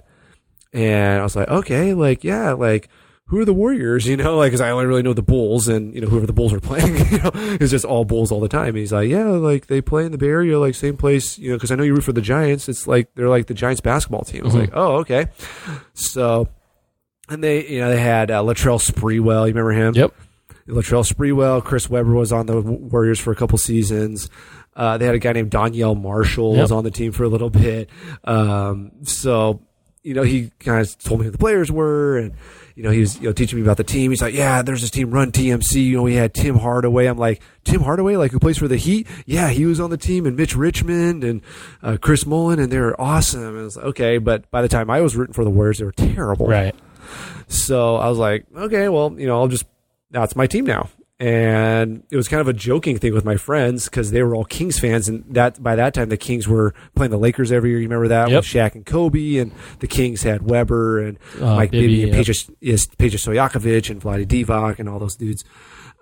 C: And I was like, okay, like, yeah, like, who are the Warriors? Because I only really know the Bulls, and, whoever the Bulls are playing, it's just all Bulls all the time. And he's like, yeah, like, they play in the Bay Area, like, same place, because I know you root for the Giants. It's like, they're like the Giants basketball team. I was like, oh, okay. So, and they had Latrell Sprewell. You remember him?
A: Yep.
C: Latrell Sprewell. Chris Webber was on the Warriors for a couple seasons. They had a guy named Donyell Marshall was on the team for a little bit. So, he kind of told me who the players were, and, he was, teaching me about the team. He's like, yeah, there's this team, Run TMC. We had Tim Hardaway. I'm like, Tim Hardaway, like, who plays for the Heat? Yeah, he was on the team, and Mitch Richmond and Chris Mullin, and they were awesome. And I was like, okay, but by the time I was rooting for the Warriors, they were terrible.
A: Right.
C: So I was like, okay, well, now it's my team now. And it was kind of a joking thing with my friends because they were all Kings fans, and that by that time the Kings were playing the Lakers every year. You remember that with Shaq and Kobe, and the Kings had Weber and Mike Bibby and Peja Stojakovic and Vlade Divac and all those dudes,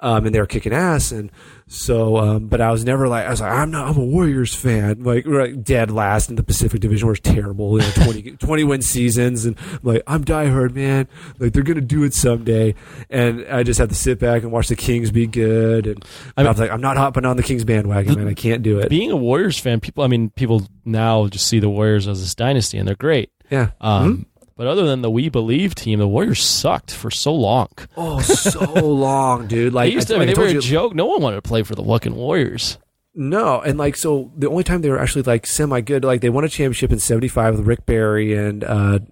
C: and they were kicking ass. And so, but I was never like, I'm a Warriors fan. Like, we're like dead last in the Pacific Division. We're terrible, 20 win seasons, and I'm like, I'm diehard, man. Like, they're gonna do it someday. And I just had to sit back and watch the Kings be good. And I was like, I'm not hopping on the Kings bandwagon, man. I can't do it.
A: Being a Warriors fan, people now just see the Warriors as this dynasty, and they're great.
C: Yeah.
A: But other than the We Believe team, the Warriors sucked for so long.
C: Oh, so long, dude. Like,
A: they were a joke. No one wanted to play for the fucking Warriors.
C: No, and like, so the only time they were actually like semi good, like they won a championship in '75 with Rick Barry and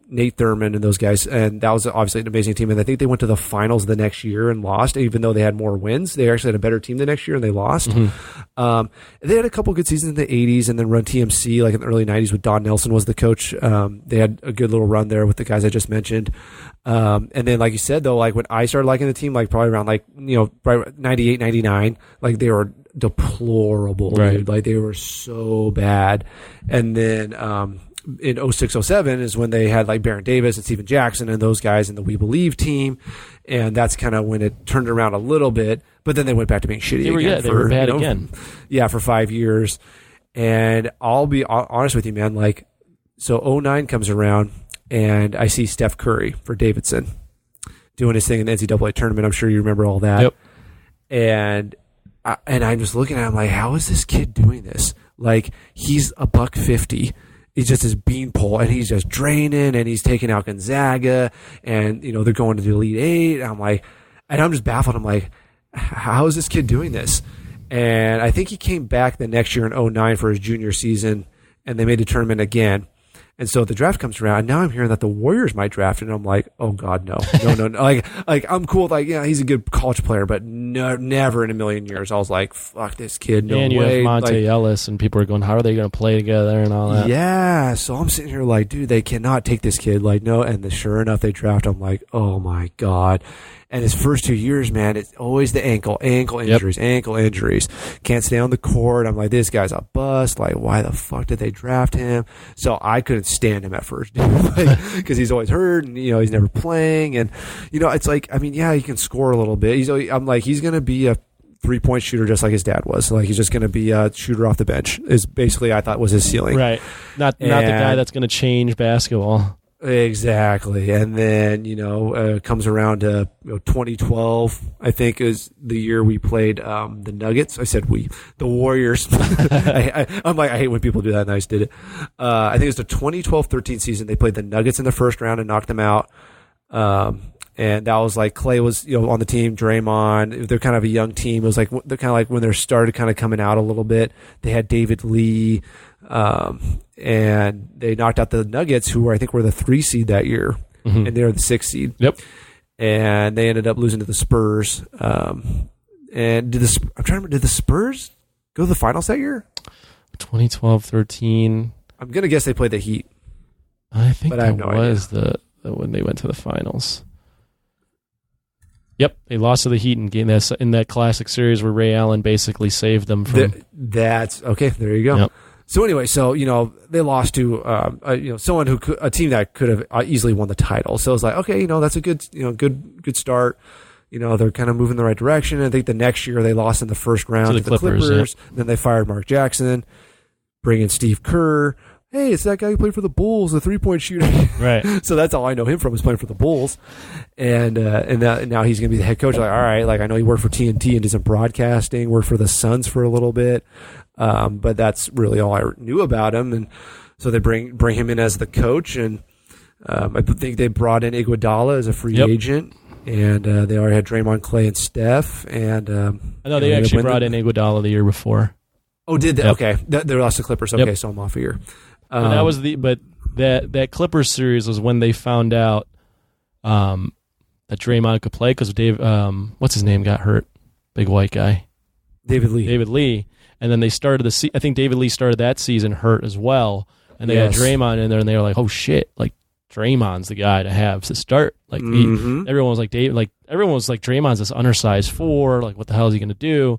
C: Nate Thurman and those guys, and that was obviously an amazing team. And I think they went to the finals the next year and lost, even though they had more wins. They actually had a better team the next year and they lost. They had a couple good seasons in the '80s, and then Run TMC like in the early '90s with Don Nelson was the coach. They had a good little run there with the guys I just mentioned. And then, like you said, though, like when I started liking the team, like probably around like probably 98, 99, like they were deplorable, dude. Like they were so bad. And then in 06, 07 is when they had like Baron Davis and Steven Jackson and those guys in the We Believe team, and that's kind of when it turned around a little bit. But then they went back to being shitty again.
A: They were bad again.
C: Yeah, for 5 years. And I'll be honest with you, man. Like, so 09 comes around, and I see Steph Curry for Davidson doing his thing in the NCAA tournament. I'm sure you remember all that.
A: Yep.
C: And I'm just looking at him like, how is this kid doing this? Like, he's $150. He's just his beanpole, and he's just draining, and he's taking out Gonzaga, and they're going to the Elite Eight. And I'm just baffled. I'm like, how is this kid doing this? And I think he came back the next year in 09 for his junior season, and they made the tournament again. And so the draft comes around, and now I'm hearing that the Warriors might draft, and I'm like, oh God, no. Like I'm cool with, like, yeah, he's a good college player, but no, never in a million years. I was like, fuck this kid, no way.
A: And you have Monte Ellis, and people are going, how are they going to play together and all that?
C: Yeah, so I'm sitting here like, dude, they cannot take this kid. Like, no, and sure enough, they draft him. Like, oh my God. And his first 2 years, man, it's always the ankle injuries. Can't stay on the court. I'm like, this guy's a bust. Like, why the fuck did they draft him? So I couldn't stand him at first, because he's always hurt, and he's never playing. And it's like, I mean, yeah, he can score a little bit. I'm like, he's gonna be a 3-point shooter just like his dad was. Like, he's just gonna be a shooter off the bench. Is basically, I thought, was his ceiling.
A: Right. Not the guy that's gonna change basketball.
C: Exactly. And then, comes around to 2012, I think, is the year we played the Nuggets. I said the Warriors. I'm like, I hate when people do that, and I just did it. I think it was the 2012-13 season. They played the Nuggets in the first round and knocked them out. And that was like, Clay was, on the team, Draymond. They're kind of a young team. It was like, they're kind of like when they started kind of coming out a little bit. They had David Lee, and they knocked out the Nuggets, who I think were the 3 seed that year, and they were the 6 seed.
A: Yep.
C: And they ended up losing to the Spurs. And I'm trying to remember, did the Spurs go to the finals that year?
A: 2012-13.
C: I'm gonna guess they played the Heat.
A: I think
C: but I have no
A: idea. When they went to the finals. Yep, they lost to the Heat in that classic series where Ray Allen basically saved them from.
C: That's okay. There you go.
A: Yep.
C: So anyway, they lost to someone a team that could have easily won the title. So it's like, okay, that's a good good start. They're kind of moving in the right direction. And I think the next year they lost in the first round to the Clippers. Yeah. Then they fired Mark Jackson, bring in Steve Kerr. Hey, it's that guy who played for the Bulls, the 3-point shooter.
A: Right.
C: So that's all I know him from, is playing for the Bulls. And now he's going to be the head coach. Like, all right, like, I know he worked for TNT and did some broadcasting, worked for the Suns for a little bit. But that's really all I knew about him. And so they bring him in as the coach. And I think they brought in Iguodala as a free agent. And they already had Draymond, Clay, and Steph. And
A: I know they actually brought in Iguodala the year before.
C: Oh, did they? Yep. Okay. They lost the Clippers. Okay, so I'm off a year.
A: That Clippers series was when they found out that Draymond could play, because Dave, what's his name, got hurt, big white guy, David Lee, and then they started I think David Lee started that season hurt as well, and they had Draymond in there, and they were like, oh shit, like Draymond's the guy to have to start. Like everyone was like Draymond's this undersized 4, like what the hell is he going to do?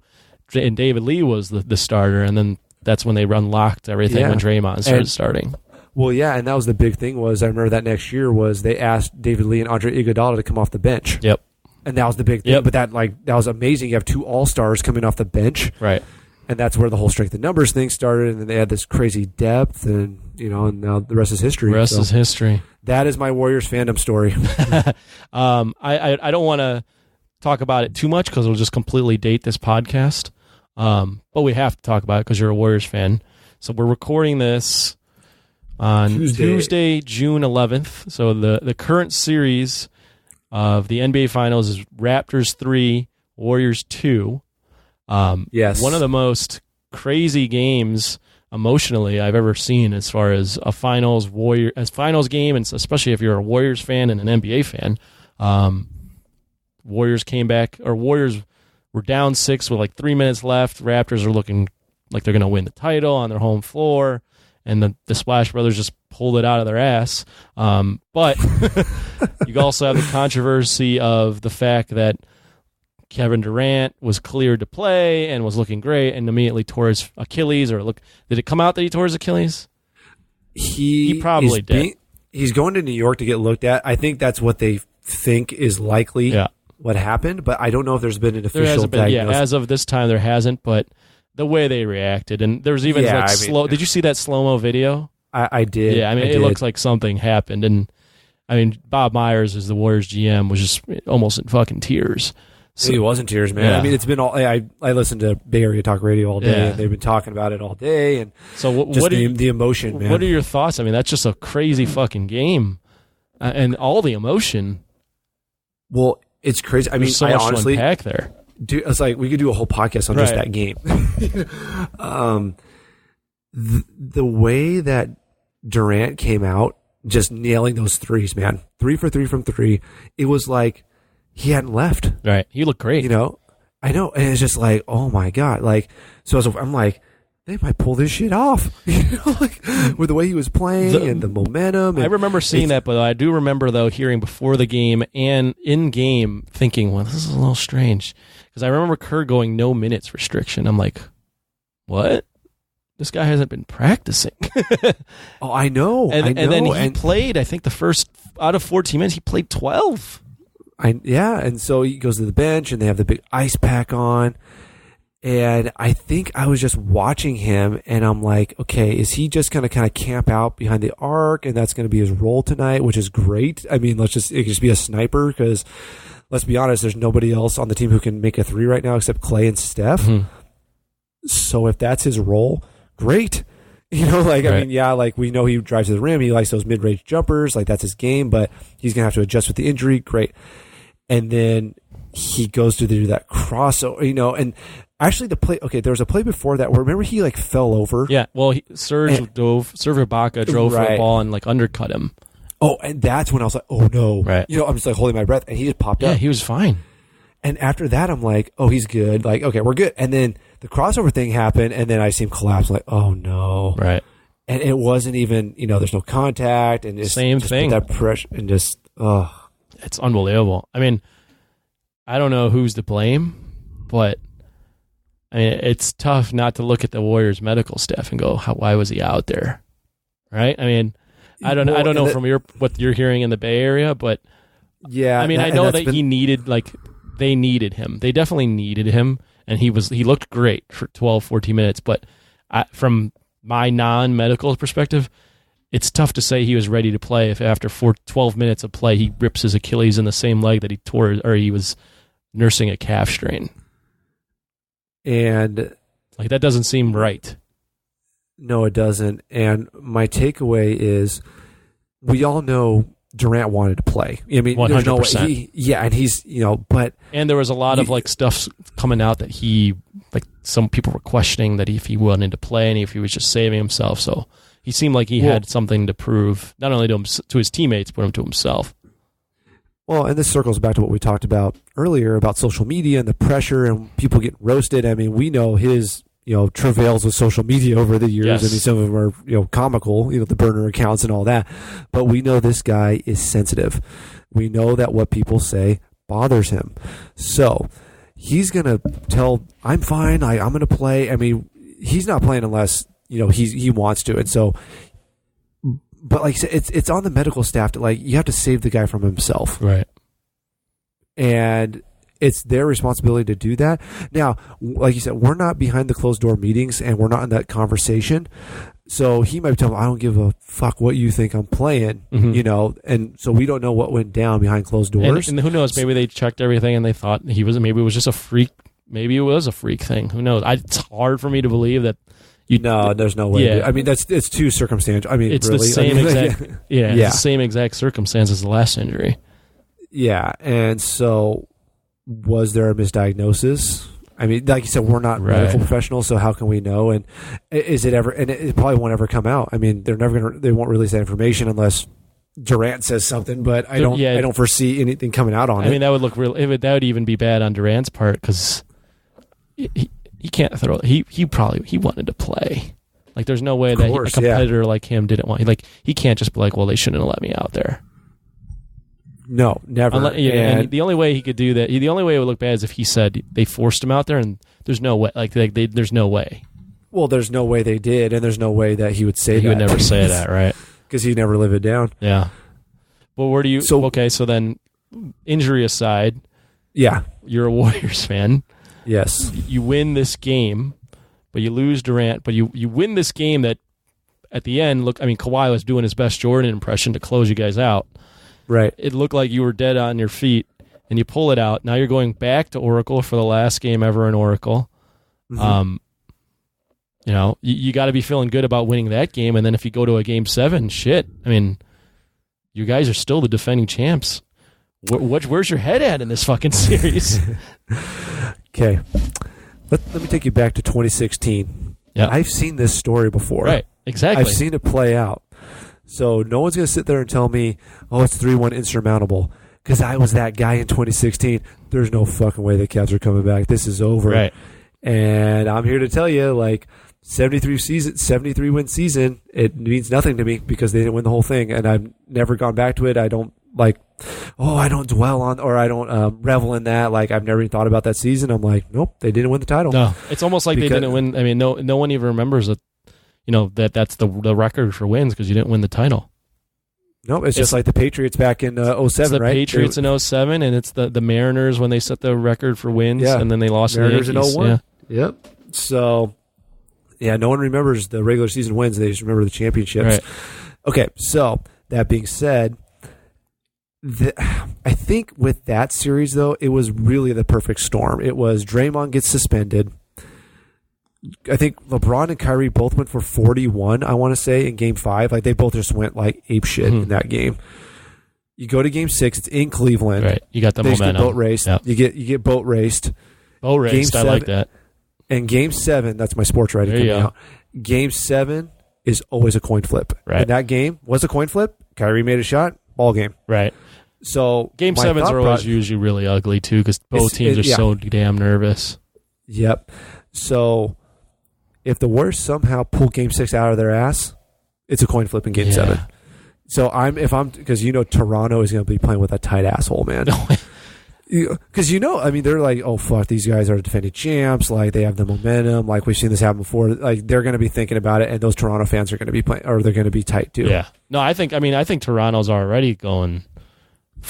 A: And David Lee was the starter, and then that's when they unlocked everything when Draymond started starting.
C: Well, yeah, and that was the big thing. I remember that next year was they asked David Lee and Andre Iguodala to come off the bench.
A: Yep.
C: And that was the big thing. Yep. But that was amazing. You have 2 all-stars coming off the bench. Right. And that's where the whole strength in numbers thing started, and then they had this crazy depth, and and now the rest is history.
A: The rest is history.
C: That is my Warriors fandom story.
A: I don't want to talk about it too much because it'll just completely date this podcast. But we have to talk about it because you're a Warriors fan. So we're recording this on Tuesday, June 11th. So the current series of the NBA Finals is Raptors 3, Warriors 2.
C: Yes.
A: One of the most crazy games emotionally I've ever seen as far as a finals game, and especially if you're a Warriors fan and an NBA fan. Warriors came back, or Warriors were down 6 with like 3 minutes left. Raptors are looking like they're going to win the title on their home floor, and the Splash Brothers just pulled it out of their ass. But you also have the controversy of the fact that Kevin Durant was cleared to play and was looking great, and immediately tore his Achilles. Did it come out that he tore his Achilles? He probably did.
C: He's going to New York to get looked at. I think that's what they think is likely what happened, but I don't know if there's been an official diagnosis.
A: Yeah, as of this time, there hasn't, but the way they reacted, and there was even slow. Did you see that slow-mo video?
C: I did.
A: Yeah, it looks like something happened, and Bob Myers, as the Warriors GM, was just almost in fucking tears.
C: So, he was in tears, man. Yeah. It's been all. I listen to Bay Area Talk Radio all day, and they've been talking about it all day, and
A: so the emotion, man. What are your thoughts? That's just a crazy fucking game, and all the emotion.
C: Well, it's crazy.
A: There's so much honestly, to unpack there.
C: Dude, it's like we could do a whole podcast on just that game. The way that Durant came out just nailing those threes, man. 3 for 3 from 3. It was like he hadn't left.
A: Right. He looked great.
C: You know, I know. And it's just like, oh my God. Like, so I'm like, they might pull this shit off. You know, like with the way he was playing and the momentum. And
A: I remember seeing that, but I do remember, though, hearing before the game and in game thinking, well, this is a little strange. Because I remember Kerr going no minutes restriction. I'm like, what? This guy hasn't been practicing.
C: Oh, I know.
A: And then he played, I think the first, out of 14 minutes, he played 12.
C: And so he goes to the bench, and they have the big ice pack on. And I think I was just watching him, and I'm like, okay, is he just going to kind of camp out behind the arc, and that's going to be his role tonight, which is great. I mean, it could just be a sniper, because let's be honest, there's nobody else on the team who can make a three right now except Clay and Steph. Mm-hmm. So if that's his role, great. You know, like, right. I mean, yeah, like we know he drives to the rim. He likes those mid-range jumpers. Like, that's his game, but he's going to have to adjust with the injury. Great. And then he goes to do that crossover, you know, and actually the play, okay, there was a play before that where, remember, he like fell over.
A: Yeah. Well, Serge Ibaka drove for the ball and like undercut him.
C: Oh, and that's when I was like, oh no.
A: Right.
C: You know, I'm just like holding my breath, and he just popped up.
A: Yeah, he was fine.
C: And after that, I'm like, oh, he's good. Like, okay, we're good. And then the crossover thing happened, and then I see him collapse. Like, oh no.
A: Right.
C: And it wasn't even, you know, there's no contact, and it's
A: same thing.
C: That pressure and just, oh,
A: it's unbelievable. I mean, I don't know who's to blame, but I mean, it's tough not to look at the Warriors medical staff and go, why was he out there? Right? I mean, I don't know from what you're hearing in the Bay Area, but
C: yeah,
A: I mean, I know that he needed, like, they needed him. They definitely needed him, and he looked great for 12, 14 minutes, but from my non-medical perspective, it's tough to say he was ready to play if after 12 minutes of play he rips his Achilles in the same leg that he tore, or he was nursing a calf strain.
C: And
A: like, that doesn't seem right.
C: No, it doesn't. And my takeaway is, we all know Durant wanted to play. I mean,
A: 100%.
C: There's no way and he's, you know, but
A: and there was a lot of like stuff coming out that he, like, some people were questioning that if he wanted to play and if he was just saving himself. So he seemed like he had something to prove, not only to his teammates, but to himself.
C: Well, and this circles back to what we talked about earlier about social media and the pressure and people getting roasted. I mean, we know his, you know, travails with social media over the years.
A: Yes.
C: I mean, some of them are, you know, comical, you know, the burner accounts and all that. But we know this guy is sensitive. We know that what people say bothers him. So he's going to tell, I'm fine, I'm going to play. I mean, he's not playing unless, you know, he wants to. And so, but like I said, it's on the medical staff to, like, you have to save the guy from himself.
A: Right.
C: And it's their responsibility to do that. Now, like you said, we're not behind the closed door meetings, and we're not in that conversation. So he might tell me, I don't give a fuck what you think I'm playing, you know, and so we don't know what went down behind closed doors.
A: And who knows, maybe they checked everything and they thought maybe it was just a freak. Maybe it was a freak thing. Who knows? It's hard for me to believe that.
C: No, there's no way.
A: Yeah.
C: I mean, it's too circumstantial. I mean,
A: it's
C: really?
A: the same exact. It's the same exact circumstance as the last injury.
C: Yeah, and so was there a misdiagnosis? I mean, like you said, we're not medical professionals, so how can we know? And is it ever? And it probably won't ever come out. I mean, they won't release that information unless Durant says something. But I don't foresee anything coming out on it.
A: I mean, that would look real. That would even be bad on Durant's part, because he can't throw. He wanted to play. Like, there's no way that a competitor like him didn't want. He can't just be like, well, they shouldn't have let me out there.
C: No, never.
A: And the only way he could do that, the only way it would look bad is if he said they forced him out there, and there's no way. There's no way.
C: Well, there's no way they did, and there's no way that he would say that.
A: He would never say that, right?
C: Because he'd never live it down.
A: Yeah. But where do you? So then, injury aside, you're a Warriors fan.
C: Yes.
A: You win this game, but you lose Durant. But you win this game that at the end, Kawhi was doing his best Jordan impression to close you guys out.
C: Right.
A: It looked like you were dead on your feet, and you pull it out. Now you're going back to Oracle for the last game ever in Oracle. Mm-hmm. You know, you got to be feeling good about winning that game, and then if you go to a Game 7, shit. I mean, you guys are still the defending champs. Where's your head at in this fucking series?
C: Okay. Let me take you back to 2016.
A: Yeah.
C: I've seen this story before.
A: Right, exactly.
C: I've seen it play out. So no one's going to sit there and tell me, oh, it's 3-1 insurmountable. Because I was that guy in 2016. There's no fucking way the Cavs are coming back. This is over.
A: Right.
C: And I'm here to tell you, like, 73 win season, it means nothing to me because they didn't win the whole thing. And I've never gone back to it. I don't I don't dwell on, or I don't revel in that. Like, I've never even thought about that season. I'm like, nope, they didn't win the title.
A: No, it's almost like they didn't win. I mean, no one even remembers that, that's the record for wins because you didn't win the title.
C: No, it's just like the Patriots back in 07,
A: it's the
C: right?
A: Patriots in 07, and it's the Mariners when they set the record for wins, and then they lost
C: Mariners
A: to the Yankees.
C: in 01. Yeah. Yep. So, yeah, no one remembers the regular season wins. They just remember the championships.
A: Right.
C: Okay, so that being said, I think with that series, though, it was really the perfect storm. It was Draymond gets suspended. I think LeBron and Kyrie both went for 41, I want to say, in Game 5. Like, they both just went, like, ape shit in that game. You go to Game 6, it's in Cleveland.
A: Right, you got the momentum.
C: Get boat raced. Yep. You get boat raced.
A: Boat raced, I like that.
C: And Game 7, that's my sports writing coming out. Game 7 is always a coin flip.
A: Right.
C: And that game was a coin flip. Kyrie made a shot, ball game.
A: Right.
C: So
A: Game 7s are always usually really ugly, too, because both teams are so damn nervous.
C: Yep. So if the Warriors somehow pull Game 6 out of their ass, it's a coin flip in Game 7. So because Toronto is going to be playing with a tight asshole, man. Because they're like, oh fuck, these guys are defending champs. Like, they have the momentum. Like, we've seen this happen before. Like, they're going to be thinking about it, and those Toronto fans are going to be playing, or they're going to be tight too.
A: Yeah. No, I think Toronto's already going.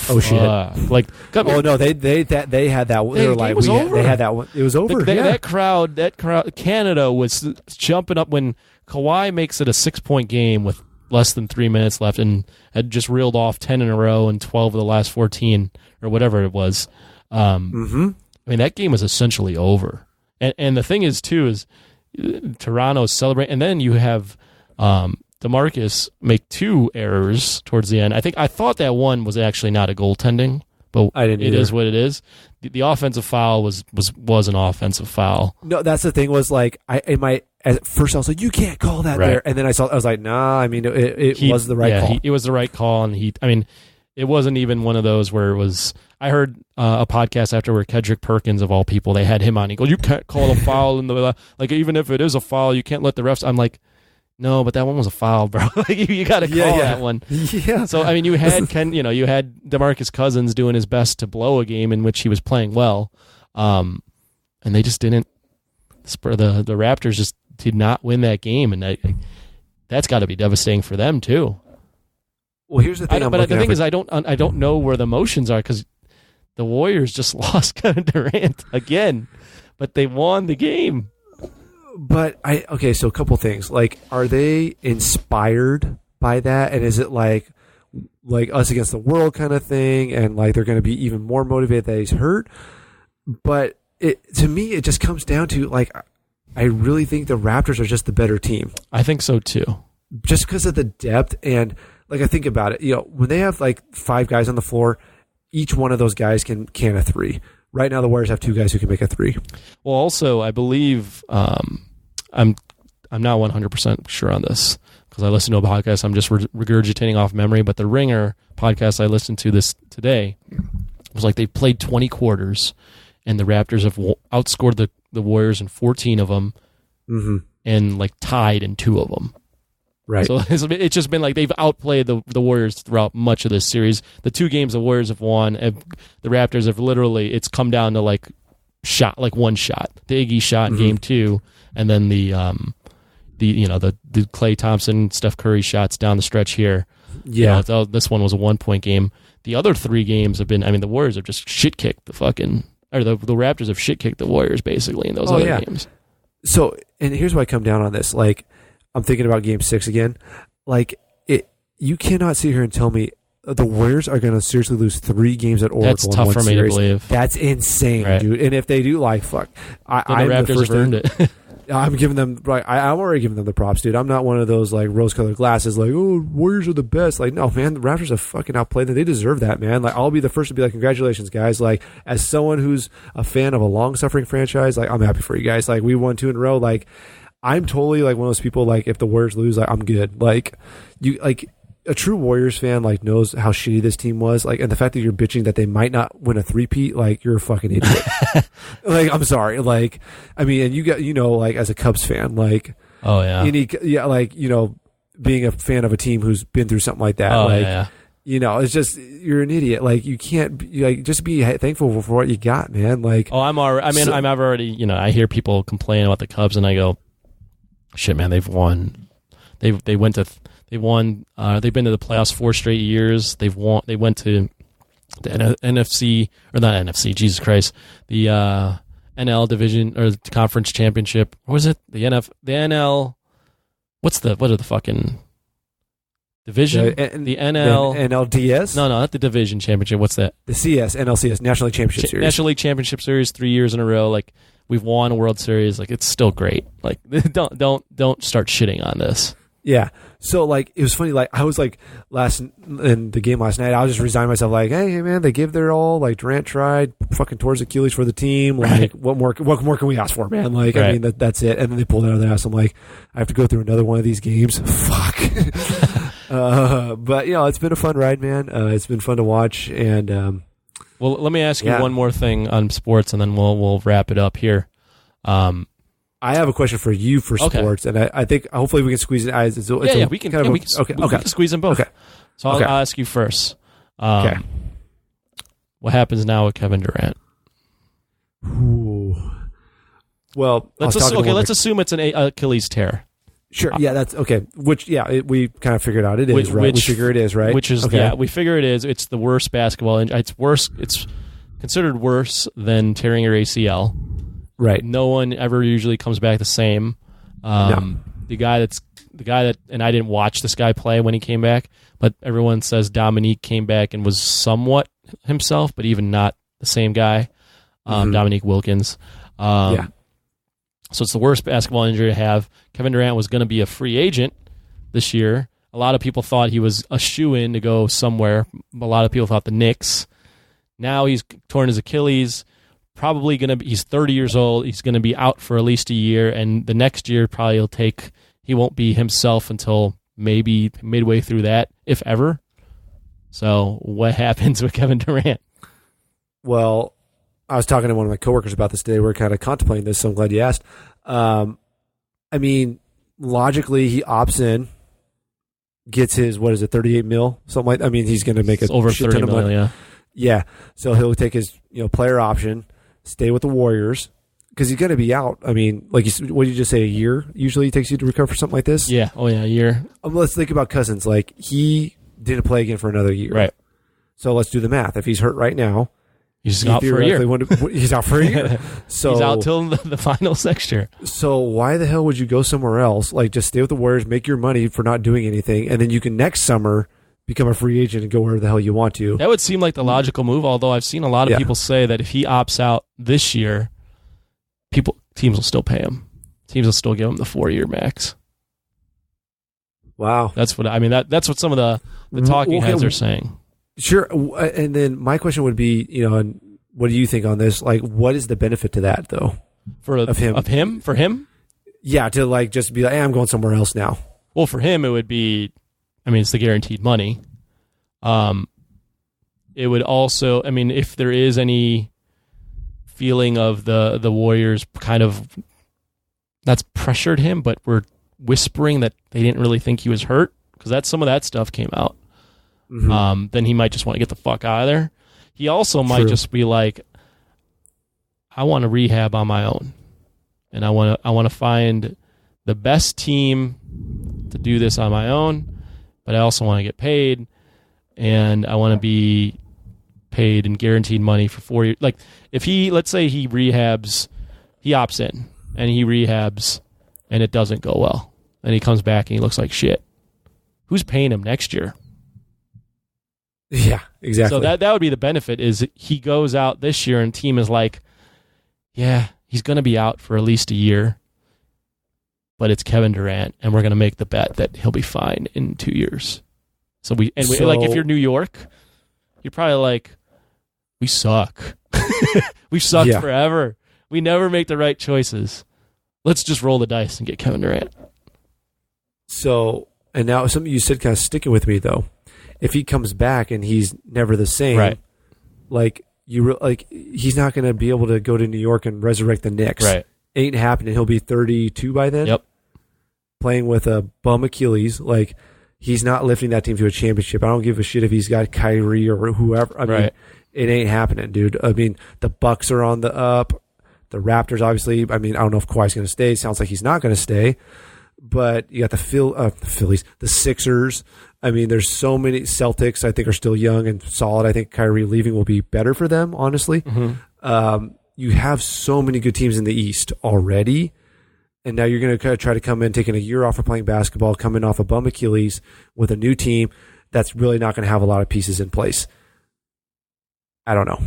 C: Oh shit!
A: Like,
C: oh no, they had that. They were like, they had that one. It was over.
A: That crowd, Canada was jumping up when Kawhi makes it a 6-point game with less than 3 minutes left, and had just reeled off 10 in a row and 12 of the last 14 or whatever it was. I mean, that game was essentially over. And the thing is too is Toronto's celebrating, and then you have DeMarcus make 2 errors towards the end. I thought that one was actually not a goaltending, but it is what it is. The offensive foul was an offensive foul.
C: No, that's the thing. Was like, at first I was like, you can't call that there, and then I was like, nah. I mean, it was the right call.
A: It was the right call, and it wasn't even one of those where it was. I heard a podcast after where Kedrick Perkins, of all people, they had him on. He goes, you can't call a foul in the like, even if it is a foul, you can't let the refs. I'm like, no, but that one was a foul, bro. You got to call that one.
C: Yeah.
A: So I mean, you had you had DeMarcus Cousins doing his best to blow a game in which he was playing well, and they just didn't. The Raptors just did not win that game, and that's got to be devastating for them too.
C: Well, here's the thing.
A: But the thing is, I don't know where the emotions are, because the Warriors just lost Kevin Durant again, but they won the game.
C: But so a couple things. Like, are they inspired by that? And is it like us against the world kind of thing? And like, they're going to be even more motivated that he's hurt? But to me, it just comes down to, like, I really think the Raptors are just the better team.
A: I think so too.
C: Just because of the depth, and like, I think about it, when they have like 5 guys on the floor, each one of those guys can a 3. Right now, the Warriors have 2 guys who can make a 3.
A: Well, also, I believe I'm not 100% sure on this because I listened to a podcast. I'm just regurgitating off memory, but the Ringer podcast I listened to this today was like they played 20 quarters, and the Raptors have outscored the Warriors in 14 of them, and like tied in 2 of them.
C: Right.
A: So it's just been like they've outplayed the Warriors throughout much of this series. The 2 games the Warriors have won, the Raptors have literally, it's come down to like one shot. The Iggy shot in Game 2, and then the Klay Thompson, Steph Curry shots down the stretch here. Yeah. This one was a 1-point game. The other 3 games have been, I mean, the Warriors have just shit kicked the Raptors have shit kicked the Warriors basically in those other games.
C: So, and here's why I come down on this. Like, I'm thinking about Game 6 again. Like, you cannot sit here and tell me the Warriors are going to seriously lose 3 games at Oracle.
A: That's tough for me to believe.
C: That's insane, dude. And if they do, like, fuck,
A: the Raptors have earned it.
C: I'm giving them, like, I'm already giving them the props, dude. I'm not one of those like rose-colored glasses, like, oh, Warriors are the best. Like, no, man, the Raptors have fucking outplayed them. They deserve that, man. Like, I'll be the first to be like, congratulations, guys. Like, as someone who's a fan of a long-suffering franchise, like, I'm happy for you guys. Like, we won 2 in a row. Like, I'm totally like one of those people, like if the Warriors lose, like I'm good. Like a true Warriors fan like knows how shitty this team was, like, and the fact that you're bitching that they might not win a three-peat, like you're a fucking idiot. Like, I'm sorry. Like, I mean, and you got, like as a Cubs fan, like,
A: oh yeah,
C: like, being a fan of a team who's been through something like that, it's just, you're an idiot. Like, you can't like just be thankful for what you got, man. Like,
A: I'm already, I hear people complain about the Cubs, and I go, shit, man, they've won. They've been to the playoffs 4 straight years. They went to the NFC, or not NFC, Jesus Christ, the NL division or the conference championship. What was it? The NL. What are the fucking division? The NL
C: NLDS?
A: No, not the division championship. What's that?
C: The NLCS, National League Championship Series.
A: National League Championship Series 3 years in a row. Like, we've won a World Series. Like, it's still great. Like, don't start shitting on this.
C: Yeah. So, like, it was funny. Like, I was like, in the game last night, I was just resigning myself. Like, hey, man, they give their all. Like, Durant tried, fucking towards Achilles for the team. Like,
A: right.
C: What more can we ask for, man? Like,
A: right.
C: I mean, that's it. And then they pulled it out of their ass. I'm like, I have to go through another one of these games. Fuck. But it's been a fun ride, man. It's been fun to watch. And
A: well, let me ask you one more thing on sports, and then we'll wrap it up here.
C: I have a question for you for sports, and I think hopefully we can squeeze it.
A: We can squeeze them both. Okay. So I'll ask you first. Okay. What happens now with Kevin Durant?
C: Ooh. Well,
A: let's assume it's an Achilles tear.
C: Sure. Yeah, that's okay. Which, we kind of figured out it is, right? We figure it is, right?
A: Which is, we figure it is. It's the worst basketball injury. It's worse. It's considered worse than tearing your ACL.
C: Right.
A: No one ever usually comes back the same. No. The guy that, and I didn't watch this guy play when he came back, but everyone says Dominique came back and was somewhat himself, but even not the same guy. Dominique Wilkins. So it's the worst basketball injury to have. Kevin Durant was going to be a free agent this year. A lot of people thought he was a shoo-in to go somewhere. A lot of people thought the Knicks. Now he's torn his Achilles. Probably going to be, he's 30 years old. He's going to be out for at least a year, and the next year probably he won't be himself until maybe midway through that, if ever. So what happens with Kevin Durant?
C: Well, I was talking to one of my coworkers about this today. We're kind of contemplating this, so I'm glad you asked. I mean, logically, he opts in, gets his, 38 mil? Something like that. I mean, he's going to make
A: over 30 million, yeah.
C: Yeah, so he'll take his player option, stay with the Warriors, because he's going to be out. I mean, like, what did you just say, a year usually takes you to recover for something like this?
A: Yeah, a year.
C: Let's think about Cousins. Like, he didn't play again for another year.
A: Right.
C: So let's do the math. If he's hurt right now,
A: he's out for a year.
C: He's out for a year. So
A: he's out till the finals next year.
C: So why the hell would you go somewhere else? Like, just stay with the Warriors, make your money for not doing anything, and then you can next summer become a free agent and go wherever the hell you want to.
A: That would seem like the logical move, although I've seen a lot of people say that if he opts out this year, teams will still pay him. Teams will still give him the 4-year max.
C: Wow.
A: That's what that's what some of the talking heads are saying.
C: Sure. And then my question would be, and what do you think on this? Like, what is the benefit to that, though?
A: For him?
C: Yeah, to like just be like, hey, I'm going somewhere else now.
A: Well, for him, it would be, it's the guaranteed money. It would also, if there is any feeling of the Warriors kind of, that's pressured him, but we're whispering that they didn't really think he was hurt, because some of that stuff came out. Mm-hmm. Then he might just want to get the fuck out of there. He also might just be like, I want to rehab on my own, and I want to find the best team to do this on my own. But I also want to get paid, and I want to be paid and guaranteed money for 4 years. Like, if let's say he opts in, and he rehabs, and it doesn't go well, and he comes back and he looks like shit, who's paying him next year?
C: Yeah, exactly.
A: So that would be the benefit, is he goes out this year, and team is like, yeah, he's going to be out for at least a year, but it's Kevin Durant, and we're going to make the bet that he'll be fine in 2 years. So like, if you're New York, you're probably like, we suck. We've sucked forever. We never make the right choices. let's just roll the dice and get Kevin Durant.
C: So, and now something you said kind of sticking with me though. If he comes back and he's never the same,
A: right?
C: Like he's not going to be able to go to New York and resurrect the Knicks.
A: Right?
C: Ain't happening. He'll be 32 by then.
A: Yep.
C: Playing with a bum Achilles, like he's not lifting that team to a championship. I don't give a shit if he's got Kyrie or whoever. I mean, it ain't happening, dude. I mean, the Bucks are on the up. The Raptors, obviously. I mean, I don't know if Kawhi's going to stay. Sounds like he's not going to stay. But you got the Phillies, the Sixers. I mean, there's so many. Celtics, I think, are still young and solid. I think Kyrie leaving will be better for them, honestly. Mm-hmm. You have so many good teams in the East already. And now you're going to try to come in, taking a year off of playing basketball, coming off a bum Achilles with a new team that's really not going to have a lot of pieces in place. I don't know.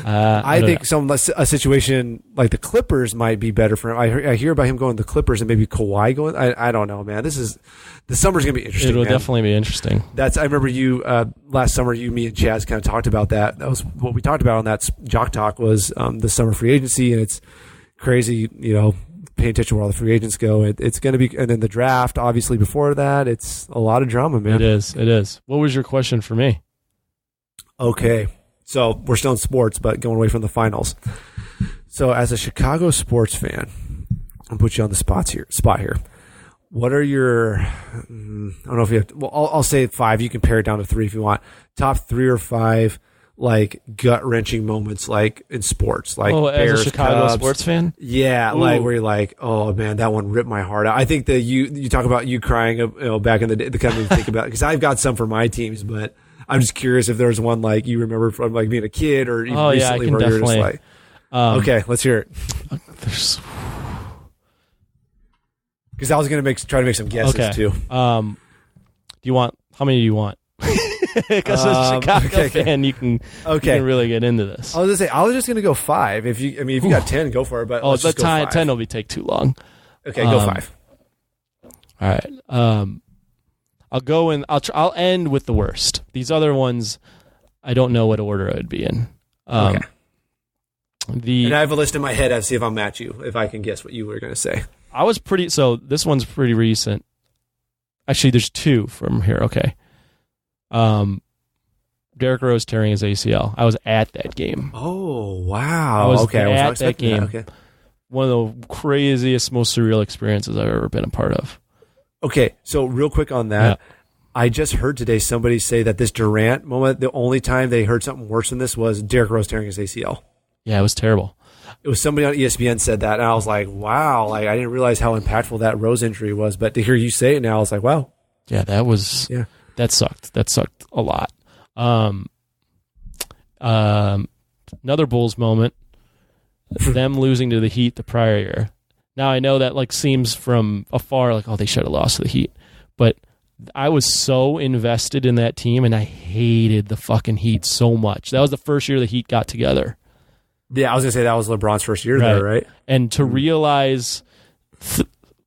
C: I think a situation like the Clippers might be better for him. I hear about him going to the Clippers and maybe Kawhi going. I don't know, man. The summer's gonna be interesting.
A: It'll definitely be interesting.
C: I remember you last summer. Me and Chaz kind of talked about that. That was what we talked about on that Jock Talk was the summer free agency, and it's crazy. Paying attention where all the free agents go. It's going to be, and then the draft. Obviously, before that, it's a lot of drama, man.
A: It is. What was your question for me?
C: Okay, so we're still in sports, but going away from the finals. So, as a Chicago sports fan, I'll put you on the spot here. What are your? I don't know if you have. I'll say 5. You can pare it down to 3 if you want. Top 3 or 5, like gut wrenching moments, like in sports, like Bears,
A: as a Chicago
C: Cubs.
A: sports fan.
C: Yeah, like where you're like, oh man, that one ripped my heart out. I think that you talk about you crying, back in the day, the kind of think about because I've got some for my teams, but. I'm just curious if there's one like you remember from like being a kid or even recently where you're just like, okay, let's hear it. Because I was going to try to make some guesses too.
A: Do you want? How many do you want? Because as a Chicago fan, you can really get into this.
C: I was just going to go 5. If you got 10, go for it. But
A: the 10 will take too long.
C: Okay, go 5.
A: All right. I'll go in. I'll end with the worst. These other ones, I don't know what order I would be in.
C: Okay. And I have a list in my head. I'll see if I'll match you. If I can guess what you were going to say.
A: I was pretty. So this one's pretty recent. Actually, there's 2 from here. Okay. Derrick Rose tearing his ACL. I was at that game.
C: Oh wow!
A: I was
C: at
A: that game.
C: Okay.
A: One of the craziest, most surreal experiences I've ever been a part of.
C: Okay, so real quick on that, I just heard today somebody say that this Durant moment, the only time they heard something worse than this was Derrick Rose tearing his ACL.
A: Yeah, it was terrible.
C: It was somebody on ESPN said that, and I was like, wow, like I didn't realize how impactful that Rose injury was, but to hear you say it now, I was like, wow.
A: Yeah, that sucked. That sucked a lot. Another Bulls moment, them losing to the Heat the prior year. Now, I know that seems from afar like, oh, they should have lost to the Heat. But I was so invested in that team, and I hated the fucking Heat so much. That was the first year the Heat got together.
C: Yeah, I was going to say that was LeBron's first year there, right?
A: And to realize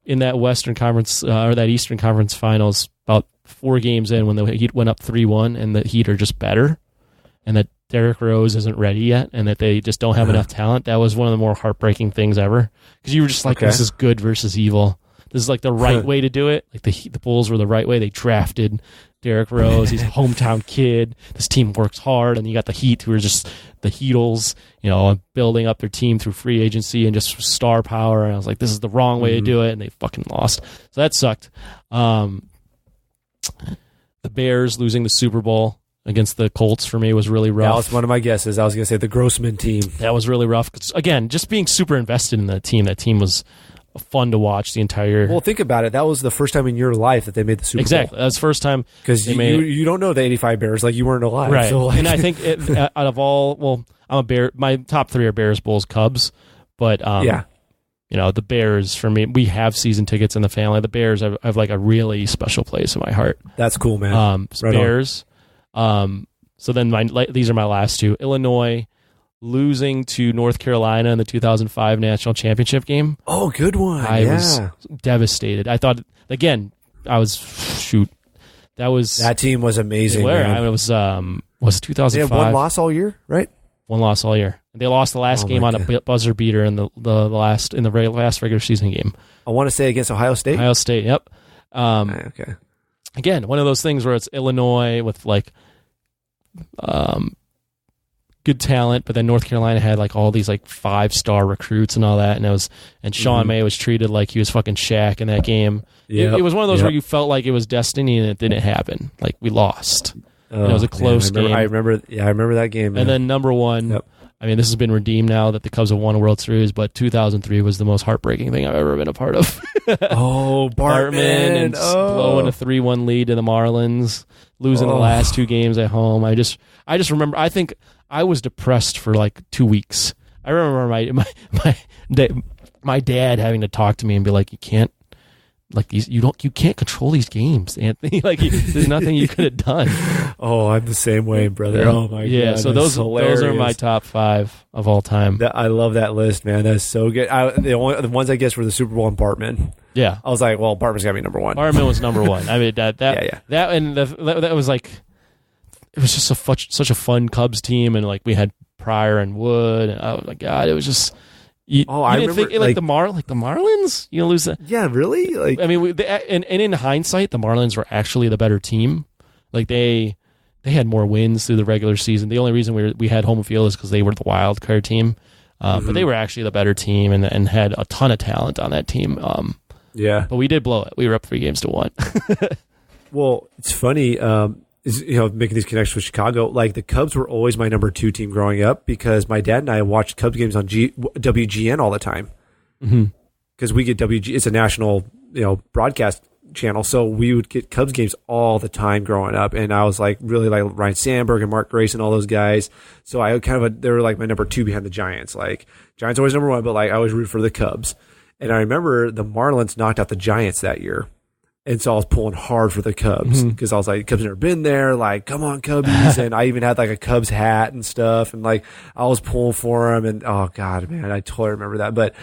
A: in that Western Conference or that Eastern Conference Finals, about 4 games in when the Heat went up 3-1 and the Heat are just better, and that Derrick Rose isn't ready yet, and that they just don't have enough talent. That was one of the more heartbreaking things ever. Because you were just like, this is good versus evil. This is like the right way to do it. Like the Bulls were the right way. They drafted Derrick Rose. He's a hometown kid. This team works hard. And you got the Heat, who are just the Heatles, building up their team through free agency and just star power. And I was like, this is the wrong way to do it. And they fucking lost. So that sucked. The Bears losing the Super Bowl against the Colts for me was really rough.
C: That was one of my guesses. I was going to say the Grossman team.
A: That was really rough. Again, just being super invested in that team. That team was fun to watch the entire...
C: Well, think about it. That was the first time in your life that they made the Super Bowl.
A: Exactly. That was the first time.
C: Because you don't know the 85 Bears. Like, you weren't alive.
A: Right.
C: So
A: and I think out of all... I'm a Bear. My top 3 are Bears, Bulls, Cubs. But, the Bears, for me, we have season tickets in the family. The Bears have like a really special place in my heart.
C: That's cool, man.
A: Right Bears... So then these are my last 2. Illinois losing to North Carolina in the 2005 national championship game.
C: Oh, good one.
A: I was devastated. I thought, again, that team was amazing.
C: Man.
A: It was 2005.
C: They had one loss all year, right?
A: one loss all year. They lost the last game on a buzzer beater in the last regular season game.
C: I want to say against Ohio State.
A: Ohio State, yep.
C: Okay.
A: Again, one of those things where it's Illinois with like good talent, but then North Carolina had like all these like 5-star recruits and all that, and Sean May was treated like he was fucking Shaq in that game. It was one of those where you felt like it was destiny and it didn't happen. Like we lost. And it was a close game.
C: I remember that game. Man.
A: And then number one.
C: Yep.
A: I mean, this has been redeemed now that the Cubs have won a World Series, but 2003 was the most heartbreaking thing I've ever been a part of.
C: Bartman
A: and blowing a 3-1 lead to the Marlins, losing the last 2 games at home. I just remember. I think I was depressed for like 2 weeks. I remember my dad having to talk to me and be like, "You can't." Like you can't control these games, Anthony. Like there's nothing you could have done.
C: Oh, I'm the same way, brother.
A: Yeah.
C: Oh my god.
A: So those are my top 5 of all time.
C: I love that list, man. That's so good. The ones I guessed were the Super Bowl and Bartman.
A: Yeah,
C: I was like, well, Bartman's got to be number 1.
A: Bartman was number 1. I mean that was like it was just such a fun Cubs team, and like we had Pryor and Wood, and oh my god, it was just. I didn't think the Marlins. You lose that?
C: Yeah, really. Like
A: I mean, and in hindsight, the Marlins were actually the better team. Like they had more wins through the regular season. The only reason we had home field is because they were the wild card team. But they were actually the better team and had a ton of talent on that team.
C: Yeah,
A: but we did blow it. We were up 3-1.
C: Well, it's funny. Making these connections with Chicago, like the Cubs were always my number 2 team growing up because my dad and I watched Cubs games on WGN all the time. Because we get WG, it's a national, broadcast channel, so we would get Cubs games all the time growing up, and I was like really like Ryan Sandberg and Mark Grace and all those guys. So I they were like my number 2 behind the Giants. Like Giants always number 1, but like I always root for the Cubs. And I remember the Marlins knocked out the Giants that year. And so I was pulling hard for the Cubs because I was like, Cubs never been there. Like, come on, Cubbies. And I even had like a Cubs hat and stuff. And like, I was pulling for them. And oh God, man, I totally remember that. But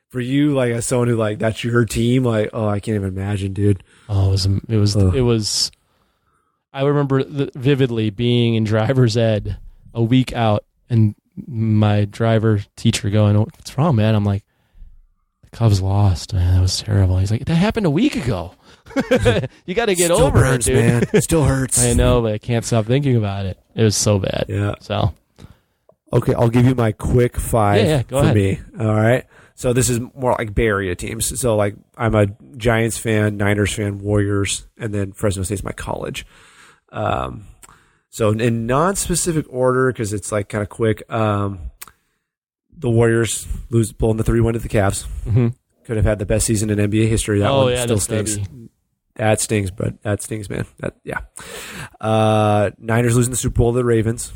C: for you, like as someone who like, that's your team, like, oh, I can't even imagine, dude.
A: Oh, it was, I remember vividly being in driver's ed a week out and my driver teacher going, "What's wrong, man?" I'm like, "The Cubs lost, man. That was terrible." He's like, "That happened a week ago." You got to get
C: still
A: over
C: burns,
A: it, dude.
C: Man. It still hurts.
A: I know, but I can't stop thinking about it. It was so bad.
C: Yeah.
A: So,
C: okay, I'll give you my quick 5
A: go ahead.
C: me. All right. So this is more like Bay Area teams. So like I'm a Giants fan, Niners fan, Warriors, and then Fresno State's my college. So in non-specific order, because it's like kind of quick, the Warriors pulling the 3-1 to the Cavs. Could have had the best season in NBA history. That one still stings. That stings, but that stings, man. Niners losing the Super Bowl to the Ravens.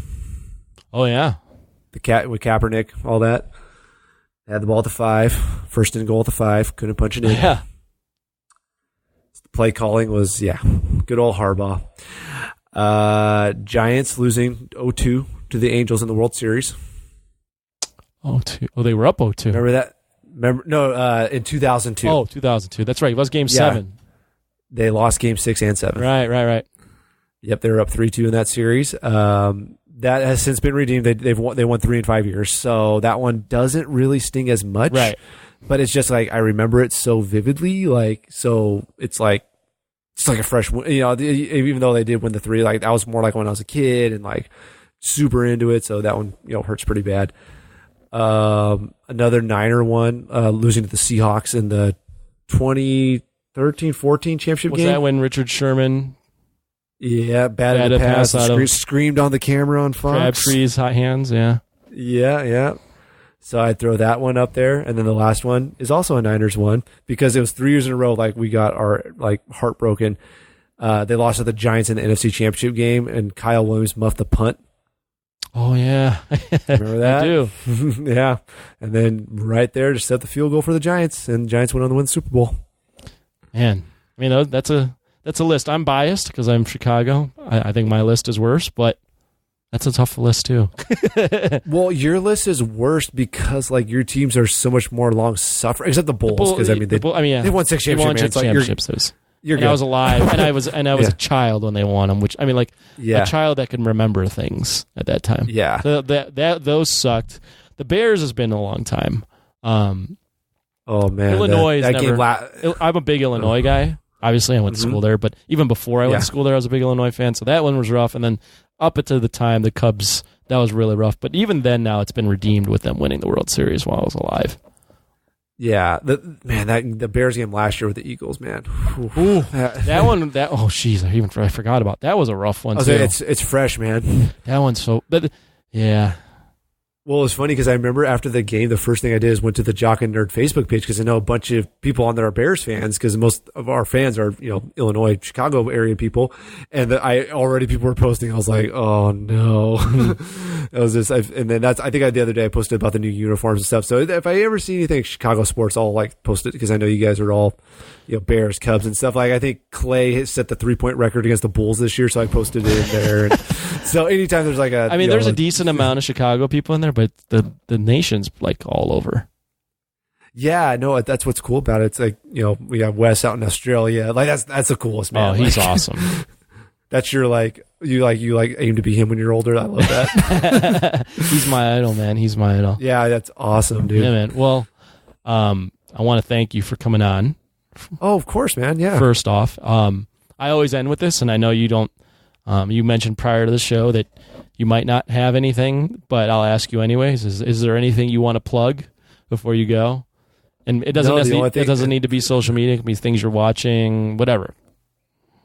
A: Oh yeah,
C: with Kaepernick, all that. They had the ball at the 5, first and goal at the 5. Couldn't punch it in.
A: Yeah.
C: Play calling was good old Harbaugh. Giants losing 0-2 to the Angels in the World Series.
A: 0-2. Oh, they were up 0-2.
C: Remember that? In 2002.
A: Oh, 2002. That's right. It was Game 7.
C: They lost Game 6 and 7.
A: Right.
C: Yep, they were up 3-2 in that series. That has since been redeemed. They won 3 in 5 years, so that one doesn't really sting as much.
A: Right.
C: But it's just like I remember it so vividly. Like so, it's like a fresh. Even though they did win the 3, like that was more like when I was a kid and like super into it. So that one hurts pretty bad. Another Niner one, losing to the Seahawks in the 2013-14 championship game.
A: Was that when Richard Sherman
C: batted a pass screamed on the camera on Fox?
A: Crabtree's hot hands, yeah.
C: Yeah. So I'd throw that one up there. And then the last one is also a Niners one because it was 3 years in a row like we got our like heartbroken. They lost to the Giants in the NFC Championship game and Kyle Williams muffed the punt.
A: Oh, yeah.
C: Remember that?
A: I do.
C: Yeah. And then right there, just set the field goal for the Giants, and the Giants went on to win the Super Bowl.
A: Man, I mean, that's a list. I'm biased because I'm Chicago. I think my list is worse, but that's a tough list, too.
C: Well, your list is worse because, like, your teams are so much more long suffering, except the Bulls, because, I mean, they won 6 championships. You're
A: and
C: good.
A: I was alive, and I was a child when they won them. Which I mean, like
C: Yeah.
A: a child that could remember things at that time.
C: Yeah.
A: So those sucked. The Bears has been a long time.
C: Oh man,
A: Illinois
C: that
A: is
C: game.
A: never. I'm a big Illinois guy. Obviously, I went to school there, but even before I went to school there, I was a big Illinois fan. So that one was rough. And then up until the time, the Cubs, that was really rough. But even then, now it's been redeemed with them winning the World Series while I was alive.
C: Yeah, the Bears game last year with the Eagles, man.
A: That one, I forgot about that. Was a rough one too.
C: It's fresh, man.
A: That one's so, but yeah.
C: Well, it's funny because I remember after the game, the first thing I did is went to the Jock and Nerd Facebook page because I know a bunch of people on there are Bears fans because most of our fans are, Illinois, Chicago area people. And people were posting. I was like, oh no. That was just, I think the other day I posted about the new uniforms and stuff. So if I ever see anything Chicago sports, I'll like post it because I know you guys are all, Bears, Cubs and stuff. Like I think Clay has set the 3-point record against the Bulls this year. So I posted it in there. And so anytime there's like
A: there's a decent amount of Chicago people in there, but the nation's like all over.
C: Yeah, no, that's what's cool about it. It's like, we have Wes out in Australia. Like that's the coolest, man.
A: Oh, he's awesome.
C: That's your you aim to be him when you're older. I love that.
A: He's my idol, man. He's my idol.
C: Yeah, that's awesome, dude.
A: Yeah, man. Well, I want to thank you for coming on.
C: Oh, of course, man. Yeah.
A: First off, I always end with this, and I know you don't. You mentioned prior to the show that you might not have anything, but I'll ask you anyways. Is there anything you want to plug before you go? And it doesn't need to be social media. It can be things you're watching, whatever.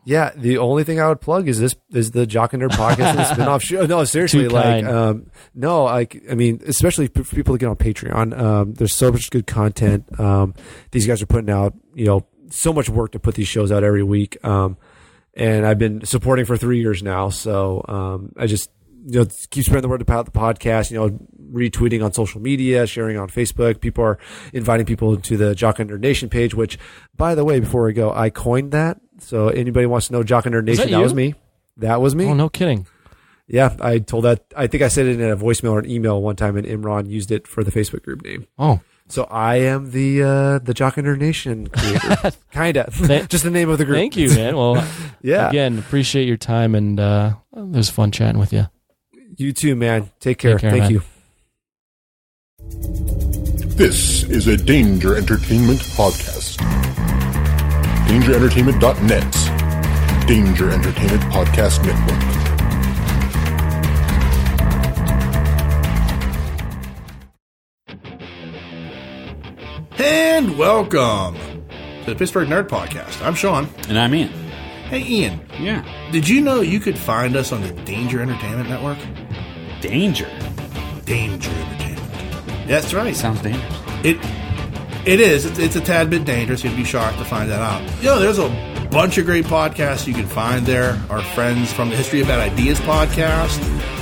C: Yeah, the only thing I would plug is the Jock and Nerd podcast and the spinoff show. No, seriously, especially for people that get on Patreon. There's so much good content. These guys are putting out, so much work to put these shows out every week. And I've been supporting for 3 years now. So I just keep spreading the word about the podcast, retweeting on social media, sharing on Facebook. People are inviting people to the Jock and Nerd Nation page, which, by the way, before we go, I coined that. So anybody wants to know Jock and Nerd Nation, that was me. That was me.
A: Oh, no kidding.
C: Yeah, I told that. I think I said it in a voicemail or an email one time, and Imran used it for the Facebook group name.
A: Oh.
C: So I am the Jock and Nerd Nation creator. Kind of. Just the name of the group.
A: Thank you, man. Well,
C: yeah.
A: Again, appreciate your time, and it was fun chatting with you.
C: You too, man. Take care. Thank
A: man.
C: you.
D: This is a Danger Entertainment podcast. DangerEntertainment.net. Danger Entertainment Podcast Network.
E: And welcome to the Pittsburgh Nerd Podcast. I'm Sean.
F: And I'm Ian.
E: Hey, Ian.
F: Yeah.
E: Did you know you could find us on the Danger Entertainment Network?
F: Danger?
E: Danger Entertainment. That's right.
F: Sounds dangerous.
E: It is. It's a tad bit dangerous. You'd be shocked to find that out. There's a bunch of great podcasts you can find there. Our friends from the History of Bad Ideas podcast,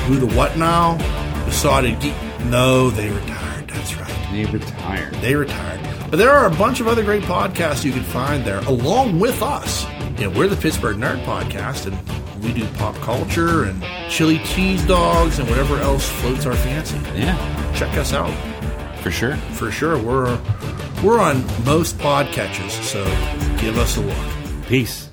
E: Who the What Now, Decided Geek. No, they retired. That's right. They retired. But there are a bunch of other great podcasts you can find there, along with us. We're the Pittsburgh Nerd Podcast, and we do pop culture and chili cheese dogs and whatever else floats our fancy.
F: Yeah.
E: Check us out.
F: For sure.
E: For sure. We're on most podcatchers, so give us a look.
F: Peace.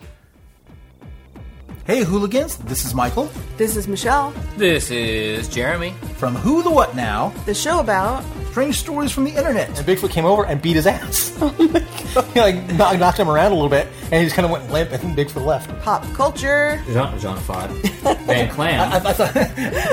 G: Hey, hooligans, this is Michael.
H: This is Michelle.
I: This is Jeremy.
G: From Who the What Now?
H: The show about
G: strange stories from the internet.
J: And Bigfoot came over and beat his ass. Knocked him around a little bit, and he just kind of went limp, and Bigfoot left.
H: Pop culture.
I: Jean-Claude Van Clam.
J: I thought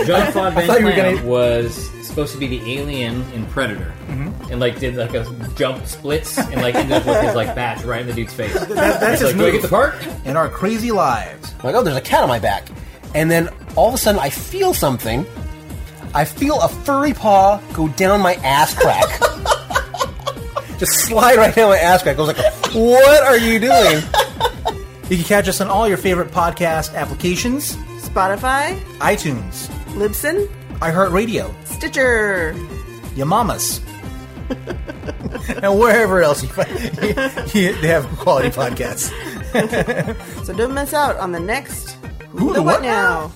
I: Jean-Claude Van Clam was supposed to be the alien in Predator. Mm-hmm. And did a jump splits and ended up with his batch right in the dude's face.
G: That's his
I: move. Do I get the part?
G: In our crazy lives.
J: I'm like, oh, there's a cat on my back. And then all of a sudden I feel something. I feel a furry paw go down my ass crack. Just slide right down my ass crack. I was like, what are you doing?
G: You can catch us on all your favorite podcast applications.
H: Spotify.
G: iTunes.
H: Libsyn.
G: iHeartRadio.
H: Stitcher.
G: Your mamas. And wherever else they have quality podcasts.
H: So don't miss out on the next
G: Who the What Now?